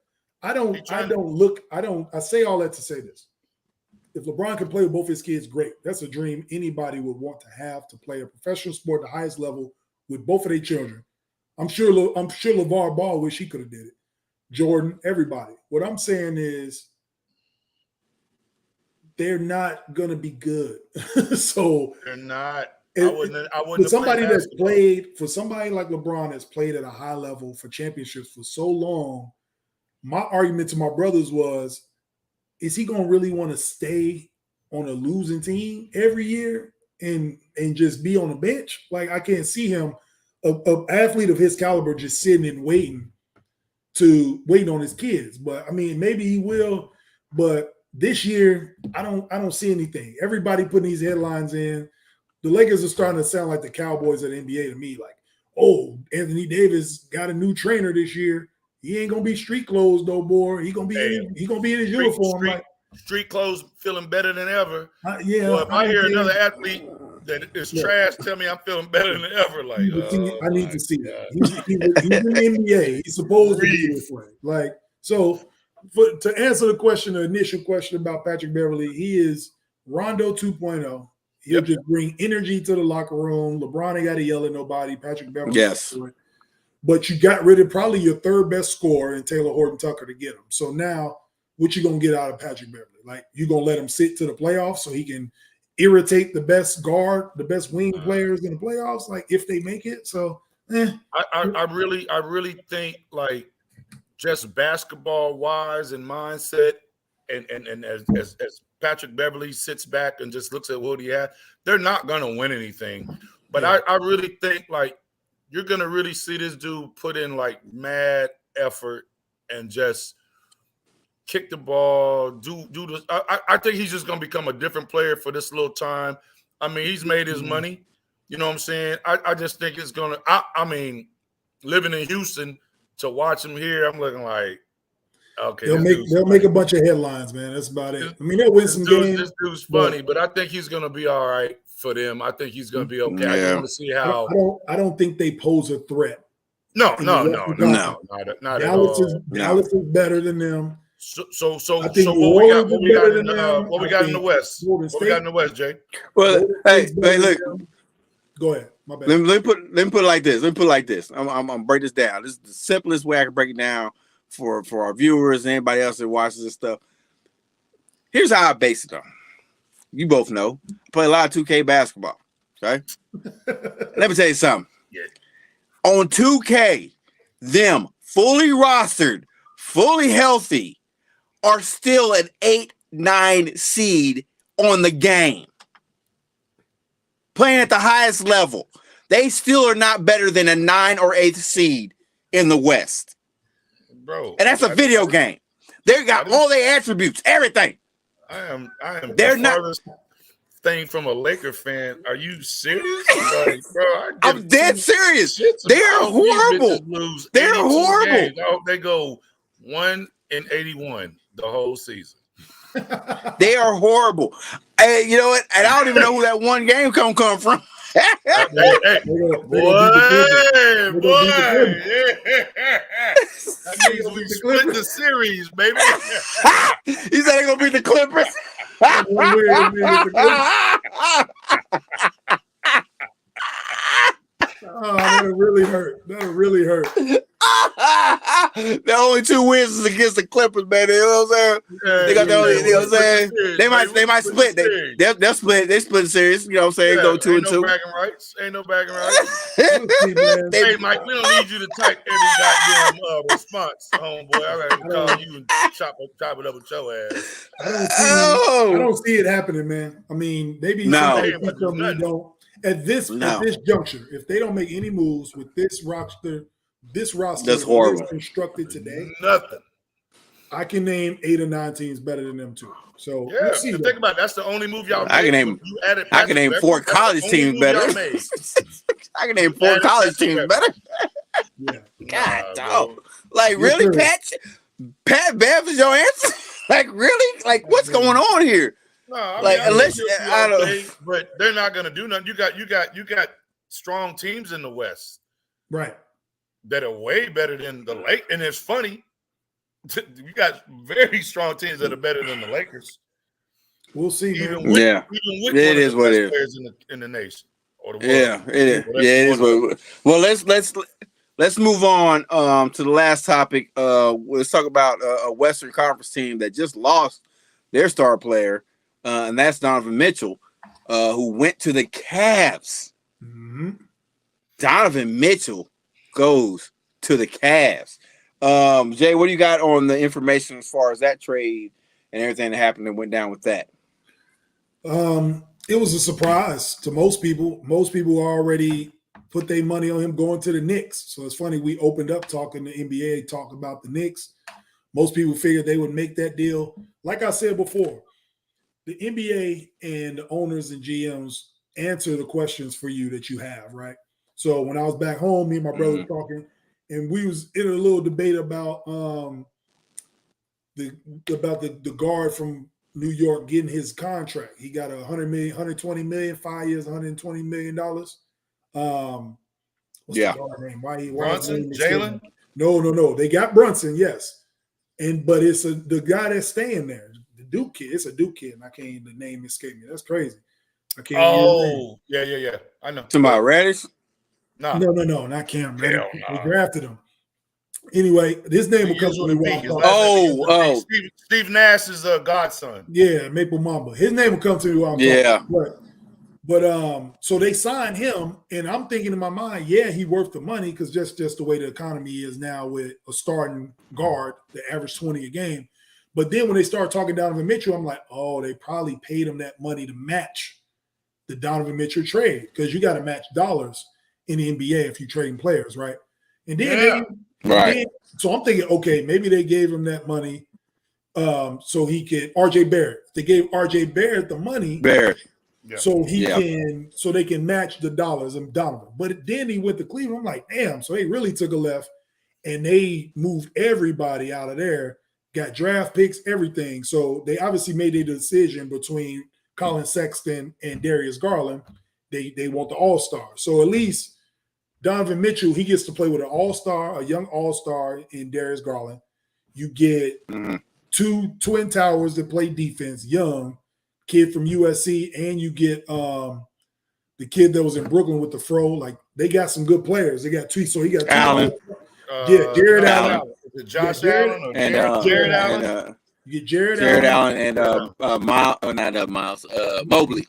I say all that to say this. If LeBron can play with both his kids, great. That's a dream anybody would want to have, to play a professional sport at the highest level with both of their children. I'm sure LeVar Ball wish he could have did it. Jordan, everybody. What I'm saying is they're not going to be good. So they're not. I wouldn't for somebody like LeBron that's played at a high level for championships for so long, my argument to my brothers was, is he going to really want to stay on a losing team every year and just be on the bench. Like I can't see him, a athlete of his caliber, just sitting and waiting on his kids. But I mean, maybe he will. But this year, I don't see anything. Everybody putting these headlines in. The Lakers are starting to sound like the Cowboys of the NBA to me. Like, oh, Anthony Davis got a new trainer this year. He ain't gonna be street clothes no more. He gonna be in his uniform. Street clothes, feeling better than ever. Yeah. Well, if I hear another athlete that is trash, tell me I'm feeling better than ever. Like, I need to see that. He's in the NBA. He's supposed to be this way. Like, so to answer the initial question about Patrick Beverley, he is Rondo 2.0. He'll just bring energy to the locker room. LeBron ain't got to yell at nobody. Patrick Beverley. Yes. But you got rid of probably your third best scorer in Taylor Horton Tucker to get him. So now, what you going to get out of Patrick Beverley? Like, you going to let him sit to the playoffs so he can irritate the best guard, the best wing players in the playoffs, like if they make it. So, I really think, like, just basketball wise and mindset, and as Patrick Beverley sits back and just looks at what he had, they're not going to win anything. But I really think, like, you're going to really see this dude put in, like, mad effort and just kick the ball, do this. I think he's just going to become a different player for this little time. I mean, he's made his money. You know what I'm saying? I just think it's going to – I mean, living in Houston, to watch him here, I'm looking like, okay. They'll make a bunch of headlines, man. That's about it. I mean, they'll win some games. This dude's funny, but I think he's going to be all right for them. I think he's going to be okay. Yeah. I just want to see how. I don't think they pose a threat. No, not at all. Dallas is better than them. So what we got in the West? What we got in the West, Jay? Well, hey, look. Go ahead. My bad. Let me put it like this. I'm gonna break this down. This is the simplest way I can break it down for our viewers and anybody else that watches this stuff. Here's how I base it on. You both know. I play a lot of 2K basketball. Okay. Let me tell you something. Yeah. On 2K, them fully rostered, fully healthy, are still an 8-9 seed on the game. Playing at the highest level. They still are not better than a 9 or 8th seed in the West. Bro. And that's a video game. They got all their attributes, everything. I am They're the not farthest thing from a Laker fan. Are you serious? Like, bro, I'm dead serious. They're horrible. They're horrible. They go 1-81 the whole season. They are horrible. Hey, you know what? And I don't even know who that one game come from. Boy. That means we split the series, baby. He said they're gonna beat the Clippers. Oh, that'll really hurt. The only 2 wins is against the Clippers, man. You know what I'm saying? They got the only, you know what I'm saying? They might split. They'll split. They split the series. You know what I'm saying? Go 2-2. Ain't no bragging rights. Hey, Mike, we don't need you to type every goddamn response, homeboy. I gotta call you and chop it up with your ass. I don't see it happening, man. I mean, maybe somebody don't. At this juncture, if they don't make any moves with this roster that's horrible constructed today, nothing. I can name 8 or 9 teams better than them too. So yeah, we'll see think about it. That's the only move y'all made. I can name 4 college teams better. I can name 4 college teams better. Yeah. God, dog. Like, really, Pat Bev is your answer? Like, really? Like, what's going on here? No, I like mean, unless I don't, but they're not going to do nothing. You got strong teams in the West, right? That are way better than the Lakers. And it's funny, you got very strong teams that are better than the Lakers. We'll see. Even with it is what it is in the nation or the world. Yeah, it is. Yeah, it is. Well, let's move on to the last topic. Let's talk about a Western Conference team that just lost their star player. And that's Donovan Mitchell, who went to the Cavs. Mm-hmm. Donovan Mitchell goes to the Cavs. Jay, what do you got on the information as far as that trade and everything that happened and went down with that? It was a surprise to most people. Most people already put their money on him going to the Knicks. So it's funny, we opened up talking the NBA, talk about the Knicks. Most people figured they would make that deal. Like I said before, the NBA and the owners and GMs answer the questions for you that you have, right? So when I was back home, me and my brother were talking, and we was in a little debate about the guard from New York getting his contract. He got $120 million, 5 years, $120 million. What's the guard name? Why Brunson, Jalen? No. They got Brunson, yes. But it's the guy that's staying there, the Duke kid. It's a Duke kid, and I can't even, the name escape me. That's crazy. I can't. Oh, yeah. I know. Somebody Reddish? No, not Cam. They drafted him. Anyway, his name will come to me. Steve Nash's godson. Yeah, Maple Mamba. His name will come to me while I'm talking. But so they signed him, and I'm thinking in my mind, yeah, he worth the money because just the way the economy is now with a starting guard that average 20 a game. But then when they start talking Donovan Mitchell, I'm like, oh, they probably paid him that money to match the Donovan Mitchell trade because you got to match dollars in the NBA if you're trading players, right? And then so I'm thinking, okay, maybe they gave him that money so he could RJ Barrett. They gave RJ Barrett the money. So so they can match the dollars and Donovan. But then he went to Cleveland. I'm like, damn, so they really took a left and they moved everybody out of there, got draft picks, everything. So they obviously made a decision between Colin Sexton and Darius Garland. They want the all-star. So at least Donovan Mitchell, he gets to play with an all-star, a young all-star in Darius Garland. You get two twin towers that play defense, young kid from USC, and you get the kid that was in Brooklyn with the fro. Like they got some good players. They got two. So he got Allen. Jared Allen. Josh Allen or Jared Allen. You get Jared Allen and Miles Mobley.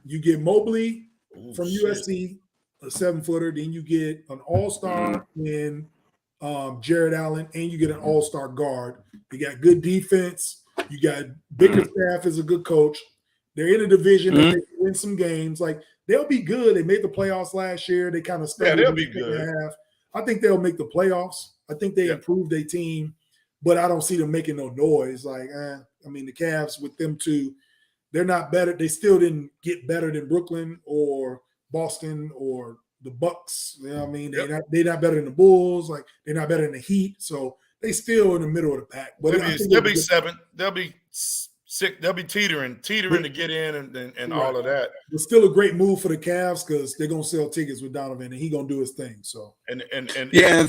You get Mobley from USC. A 7-footer, then you get an all-star in Jared Allen, and you get an all-star guard. You got good defense. You got Bickerstaff is a good coach. They're in a division that they can win some games. Like they'll be good. They made the playoffs last year. They kind of they'll be good. I think they'll make the playoffs. I think they improved their team, but I don't see them making no noise. Like, I mean, the Cavs with them too, they're not better. They still didn't get better than Brooklyn or Boston or the Bucks. You know what I mean? They're not better than the Bulls. Like they're not better than the Heat. So they still in the middle of the pack. But they'll be 7. They'll be 6. They'll be teetering to get in and all of that. It's still a great move for the Cavs because they're gonna sell tickets with Donovan and he's gonna do his thing. So and the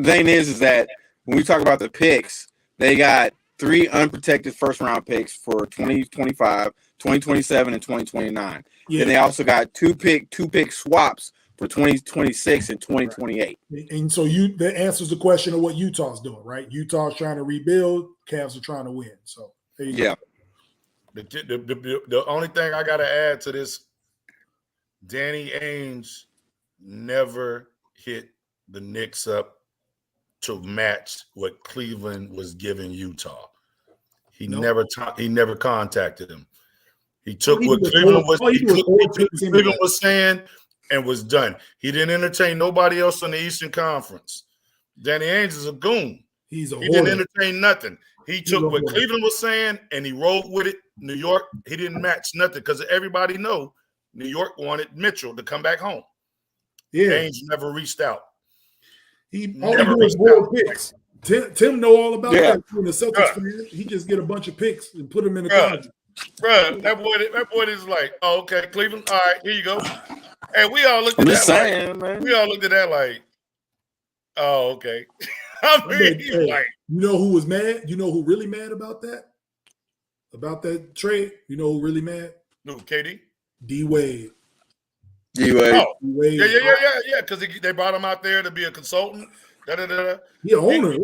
thing is that when we talk about the picks, they got 3 unprotected first round picks for 2025, 2027, and 2029. And they also got two pick swaps for 2026 and 2028. And so that answers the question of what Utah's doing, right? Utah's trying to rebuild, Cavs are trying to win. So there you go. The only thing I gotta add to this, Danny Ainge never hit the Knicks up to match what Cleveland was giving Utah. He never contacted him. He took what Cleveland was saying and was done. He didn't entertain nobody else in the Eastern Conference. Danny Ainge is a goon. He didn't entertain nothing. He took what Cleveland was saying and he rolled with it. New York, he didn't match nothing because everybody know New York wanted Mitchell to come back home. Yeah, Ainge never reached out. He never reached out. Picks. Tim know all about that. When the Celtics fan, he just get a bunch of picks and put them in the closet. Bro, that boy is like, oh, okay, Cleveland. All right, here you go. And we all looked at we all looked at that like, oh, okay. I mean, like, you know who was mad? You know who really mad about that? About that trade? You know who really mad? No, KD? D-Wade. Oh, yeah. Because they brought him out there to be a consultant. He owner.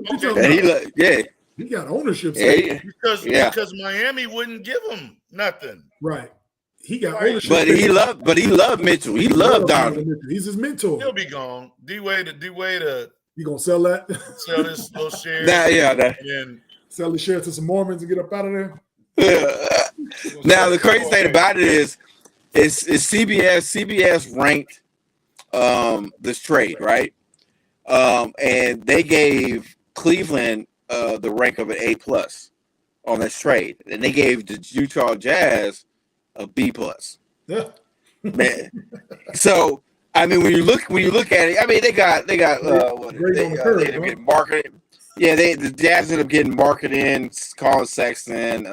He got ownership. Because Miami wouldn't give him nothing. Right. He got ownership. But he loved Mitchell. He loved Donovan. He's his mentor. He'll be gone. D-Wade. You gonna sell that? Sell this little share. And sell the share to some Mormons and get up out of there. Now the crazy thing about it is it's CBS. CBS ranked this trade, right? And they gave Cleveland the rank of an A+ on this trade, and they gave the Utah Jazz a B+. Yeah. Man, so I mean, when you look at it, I mean, they ended up getting marketed. Yeah, the Jazz ended up getting marketed in Colin Sexton,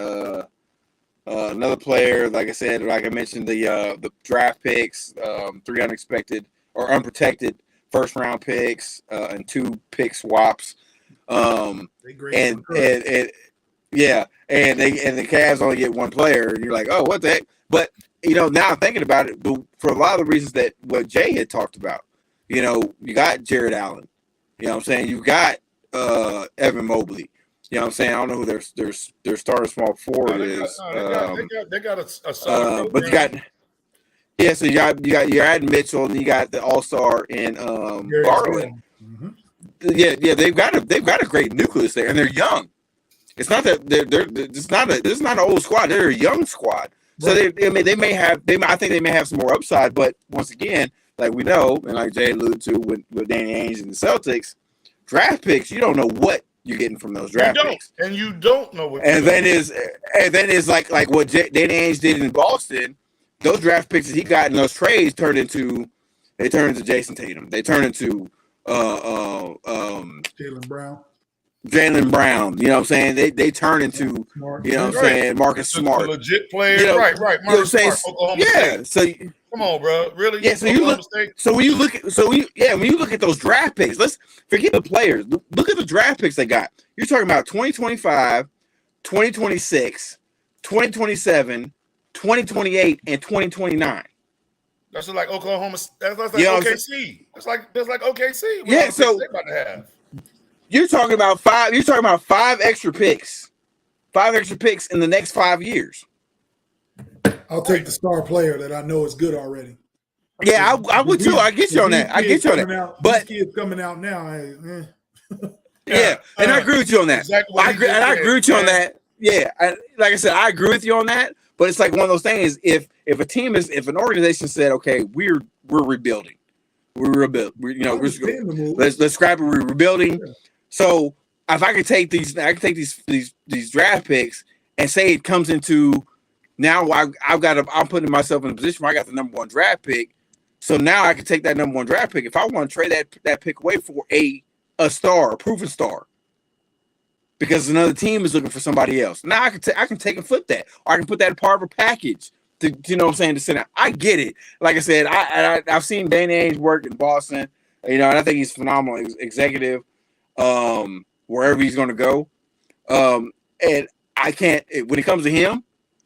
another player, like I mentioned, the draft picks, 3 unexpected or unprotected first round picks, and 2 pick swaps. And the Cavs only get 1 player, and you're like, oh, what the heck? But now I'm thinking about it, for a lot of the reasons that what Jay had talked about, you got Jared Allen, you know what I'm saying? You got Evan Mobley, you know what I'm saying? I don't know who their starting small forward is. They got a solid but you got so you're adding Mitchell, and you got the All-Star in Garland. Mm-hmm. Yeah, they've got a great nucleus there, and they're young. It's not that this is not an old squad. They're a young squad. So I think they may have some more upside, but once again, like we know, and like Jay alluded to with Danny Ainge and the Celtics, draft picks, you don't know what you're getting from those draft picks. And you don't know what then is like what Danny Ainge did in Boston, those draft picks that he got in those trades turned into Jason Tatum. They turned into Jaylen Brown, you know what I'm saying? They turn into, Smart. You know what I'm saying, Marcus Smart. Legit player. Right. Marcus Smart, Oklahoma State. So come on, bro. Really? Yeah, when you look at those draft picks, let's forget the players. Look at the draft picks they got. You're talking about 2025, 2026, 2027, 2028, and 2029. That's like Oklahoma. That's like OKC. That's like OKC. Yeah, so they're about to have. You're talking about 5 extra picks. 5 extra picks in the next 5 years. I'll take the star player that I know is good already. Yeah, I would too. I get you on that. But kids coming out now. Yeah, and I agree with you on that. Exactly I agree with you on that. Yeah, like I said, I agree with you on that. But it's like one of those things. If an organization said, okay, we're rebuilding, let's scrap it. We're rebuilding. Yeah. So if I could take these draft picks and say it comes into now, I'm putting myself in a position where I got the number 1 draft pick. So now I can take that number 1 draft pick if I want to trade that pick away for a star, a proven star, because another team is looking for somebody else. Now I can take and flip that, or I can put that in part of a package to, you know what I'm saying, to send out. I get it. Like I said, I've seen Danny Ainge work in Boston, and I think he's phenomenal executive, wherever he's going to go. And I can't, when it comes to him,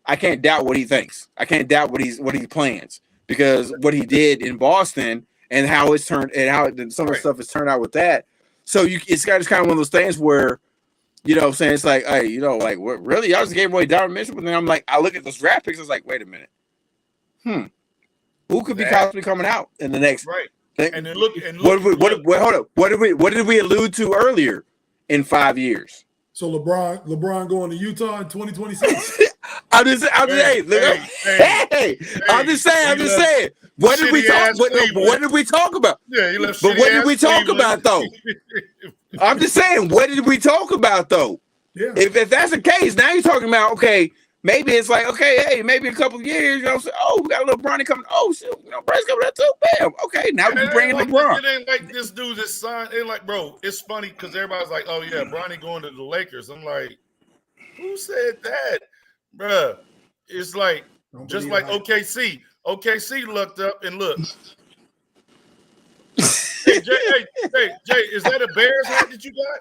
I can't doubt what he thinks. I can't doubt what he plans, because what he did in Boston and how it's turned, and how some of the stuff has turned out with that. So it's kind of one of those things where, you know what I'm saying, it's like, hey, like, what, really? Y'all just gave away Donovan Mitchell? But then I'm like, I look at those draft picks, I was like, wait a minute. Who could be possibly coming out in the next thing? And then look. What did we allude to earlier in 5 years? So LeBron going to Utah in 2026. I'm just saying. What did we talk about? Yeah, he left. But what did we talk about though? I'm just saying, what did we talk about though? Yeah. If that's the case, now you're talking about, okay, maybe it's like, okay, hey, maybe a couple of years, you know, so, oh, we got a little Bronny coming. Oh shit, Bronny's coming up too. Bam. Okay, now we bringing LeBron. It ain't like this dude just signed. It like, bro, it's funny because everybody's like, oh yeah, Bronny going to the Lakers. I'm like, who said that, bruh? It's like just like OKC. OKC looked up and looked. Hey, Jay, is that a Bears hat that you got?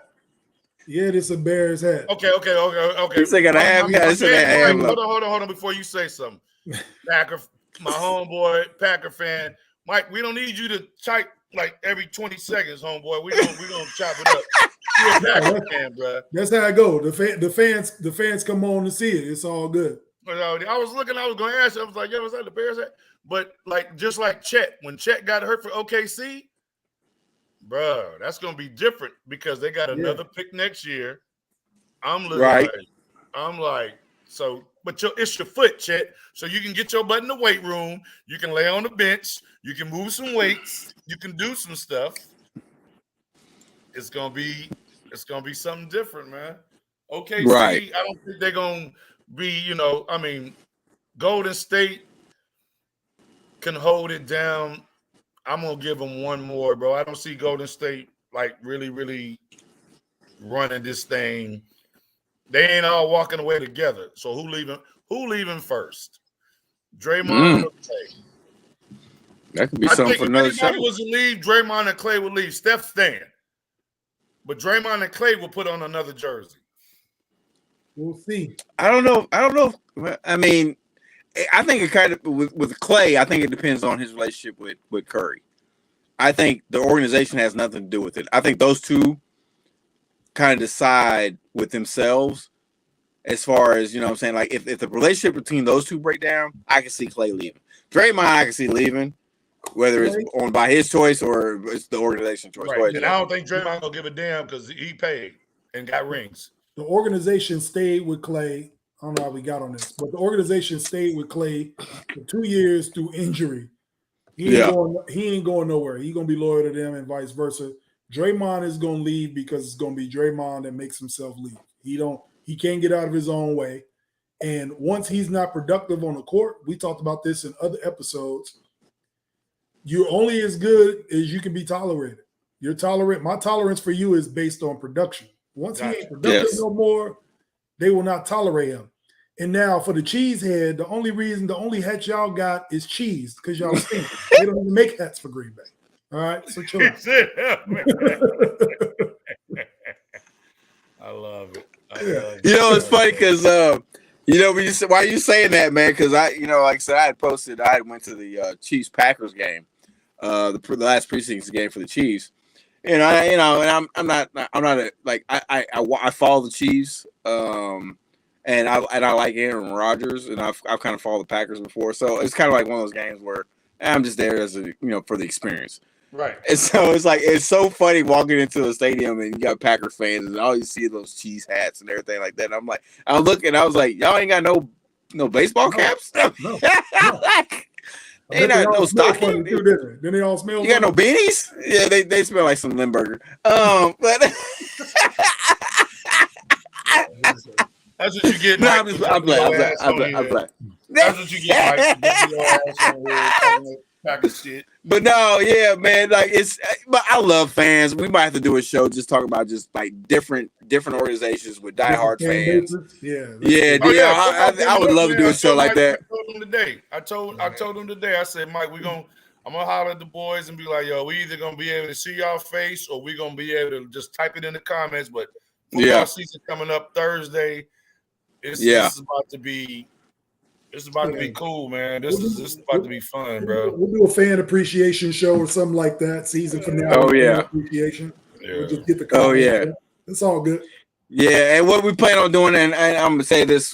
Yeah, this is a Bears hat. Okay. This ain't gonna have. Hold on. Before you say something, Packer, my homeboy, Packer fan, Mike. We don't need you to type like every 20 seconds, homeboy. We gonna chop it up. You're a Packer fan, bro. That's how I go. The fans come on to see it. It's all good. I was looking. I was going to ask you. I was like, "Yeah, was that the Bears hat?" But like, just like Chet, when Chet got hurt for OKC, bro, that's gonna be different because they got another pick next year. I'm looking. Right. I'm like, So, but it's your foot, Chet. So you can get your butt in the weight room. You can lay on the bench. You can move some weights. You can do some stuff. It's gonna be something different, man. OKC, Right. I don't think they're gonna be, I mean, Golden State can hold it down. I'm gonna give them one more, bro. I don't see Golden State like really, really running this thing. They ain't all walking away together. So who leaving first? Draymond or Clay? That could be something for another show. If anybody was to leave, Draymond and Clay would leave. Steph staying. But Draymond and Clay will put on another jersey. We'll see. I don't know. I mean, I think it kind of with Clay, I think it depends on his relationship with Curry. I think the organization has nothing to do with it. I think those two kind of decide with themselves as far as, you know what I'm saying? Like if the relationship between those two break down, I can see Clay leaving. Draymond, I can see leaving, whether it's on by his choice or it's the organization choice. Right. And I don't think Draymond gonna give a damn because he paid and got rings. The organization stayed with Clay. I don't know how we got on this, but the organization stayed with Clay for 2 years through injury. He ain't going nowhere. He's gonna be loyal to them and vice versa. Draymond is gonna leave because it's gonna be Draymond that makes himself leave. He can't get out of his own way. And once he's not productive on the court, we talked about this in other episodes. You're only as good as you can be tolerated. My tolerance for you is based on production. Once he ain't productive no more, they will not tolerate him. And now for the cheesehead, the only hat y'all got is cheese because y'all stink. They don't even make hats for Green Bay. All right, so chill out. I love it. It's funny because why are you saying that, man? Because like I said, I went to the Chiefs Packers game, the last preseason game for the Chiefs. And I'm not I follow the Chiefs, and I like Aaron Rodgers, and I've kind of followed the Packers before, so it's kind of like one of those games where I'm just there as for the experience. Right. And so it's so funny walking into a stadium and you got Packer fans and all you see are those cheese hats and everything like that. And I'm like, I was like, y'all ain't got no baseball caps? No. They not no stocking. Then they all smell. You got no beanies? Yeah, they smell like some Limburger. But that's what you get. No, I'm black. That's what you get. Like, Packer shit. But no, yeah, man. But I love fans. We might have to do a show just talking about just like different organizations with diehard fans. I would love to do a show like that. I told him today. I said, Mike, I'm gonna holler at the boys and be like, yo, we either gonna be able to see y'all face or we gonna be able to just type it in the comments. But football season coming up Thursday. This is about to be. It's about to be cool, man. This is about to be fun, bro. We'll do a fan appreciation show or something like that. Season finale. Oh yeah, appreciation. Yeah. We'll just get the comments. Oh yeah, it's all good. Yeah, and what we plan on doing, and I'm gonna say this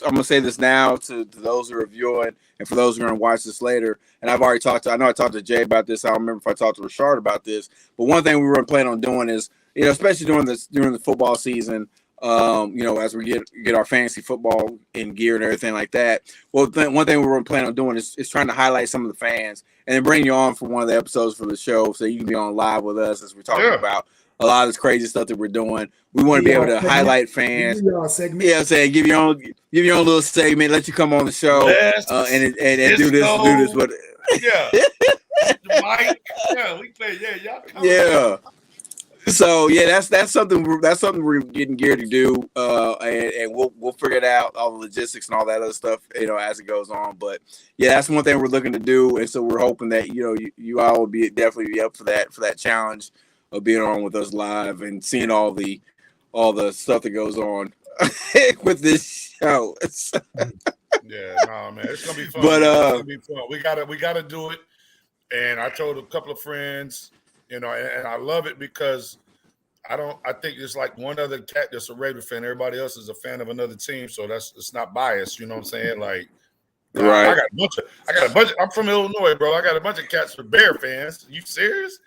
now to those who are viewing, and for those who are gonna watch this later. And I've already talked to Jay about this. I don't remember if I talked to Rashard about this, but one thing we were planning on doing is, especially during the football season. As we get our fantasy football in gear and everything like that. Well, one thing we were planning on doing is trying to highlight some of the fans and then bring you on for one of the episodes for the show so you can be on live with us as we're talking about a lot of this crazy stuff that we're doing. We want to be able to highlight fans. Yeah, I'm saying give your own little segment, let you come on the show and do this. Mike. Yeah, we play. Yeah, y'all come. Yeah. So that's something we're getting geared to do, and we'll figure it out, all the logistics and all that other stuff, as it goes on. But that's one thing we're looking to do, and so we're hoping that you all will definitely be up for that challenge of being on with us live and seeing all the stuff that goes on with this show. Man, it's gonna be fun. But it's gonna be fun. We gotta do it. And I told a couple of friends. And I love it because I think it's like one other cat that's a Raven fan. Everybody else is a fan of another team, so it's not biased. You know what I'm saying? Like, right? I got a bunch. I'm from Illinois, bro. I got a bunch of cats for Bear fans. You serious?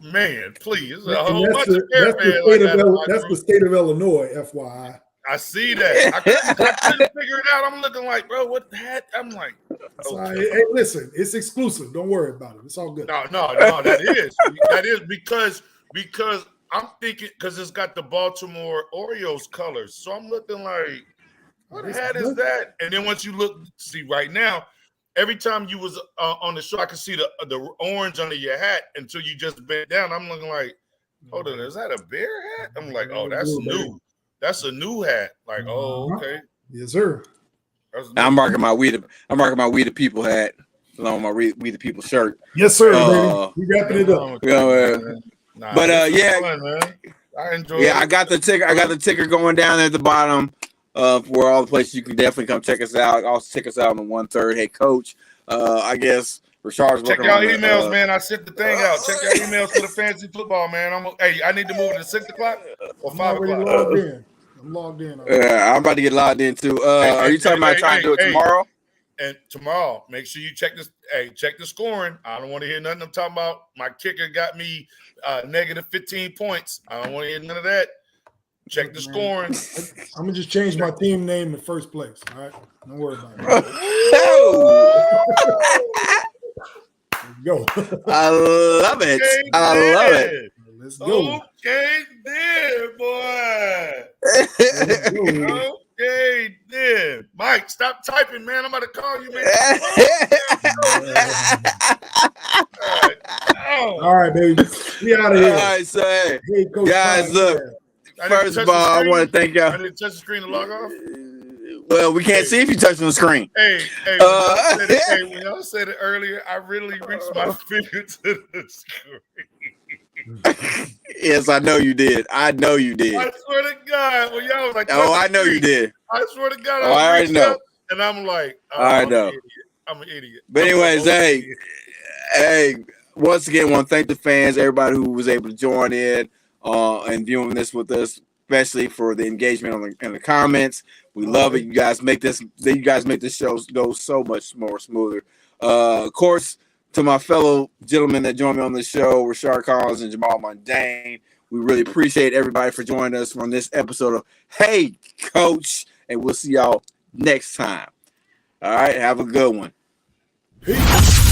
Man, please. A whole bunch of Bear fans. That's the state of Illinois, FYI. I see that. I couldn't figure it out. I'm looking like, bro, what the heck? I'm like, okay. Hey, listen, it's exclusive. Don't worry about it. It's all good. No, that is because I'm thinking because it's got the Baltimore Orioles colors. So I'm looking like, what the hat is that? And then once you look, see right now, every time you was on the show, I could see the orange under your hat until you just bent down. I'm looking like, hold on, is that a bear hat? I'm like, oh, that's new. That's a new hat. Like, oh, okay. Yes, sir. I'm rocking my We the People hat along with my We the People shirt. Yes, sir. Baby. We wrapping it up. Fun, man. I enjoy. Yeah, I got the ticker going down at the bottom. For all the places you can definitely come check us out. Also check us out on the 1/3. Hey, Coach. I guess Rashard's check y'all emails, man. I sent the thing out. Check y'all emails for the fantasy football, man. I need to move it to 6 o'clock or 5 o'clock. I'm logged in. Yeah, I'm about to get logged in too. Are you talking about trying to do it tomorrow? And tomorrow, make sure you check this. Hey, check the scoring. I don't want to hear nothing. I'm talking about my kicker got me negative 15 points. I don't want to hear none of that. Check the scoring. I'm gonna just change my team name in first place. All right, don't worry about it. There you go. I love it. I love it. Let's go. Okay, then, boy. Okay, then. Mike, stop typing, man. I'm about to call you, man. All right, baby. We out of here. All right, so hey, Coach guys, look. First of all, I want to thank y'all. I didn't touch the screen to log off. Well, we can't see if you touch the screen. Hey, when y'all said it earlier, I really reached my finger to the screen. Yes, I know you did. I know you did. I swear to God, when y'all was like, I know you did. I swear to God, I already know. And I'm like, I know. I'm an idiot. But anyways, hey, once again, want to thank the fans, everybody who was able to join in and viewing this with us, especially for the engagement in the comments. We love it. You guys make this show go so much more smoother. Of course, to my fellow gentlemen that joined me on the show, Rashard Collins and Jamal Mundane, we really appreciate everybody for joining us on this episode of Hey Coach, and we'll see y'all next time. All right, have a good one. Peace.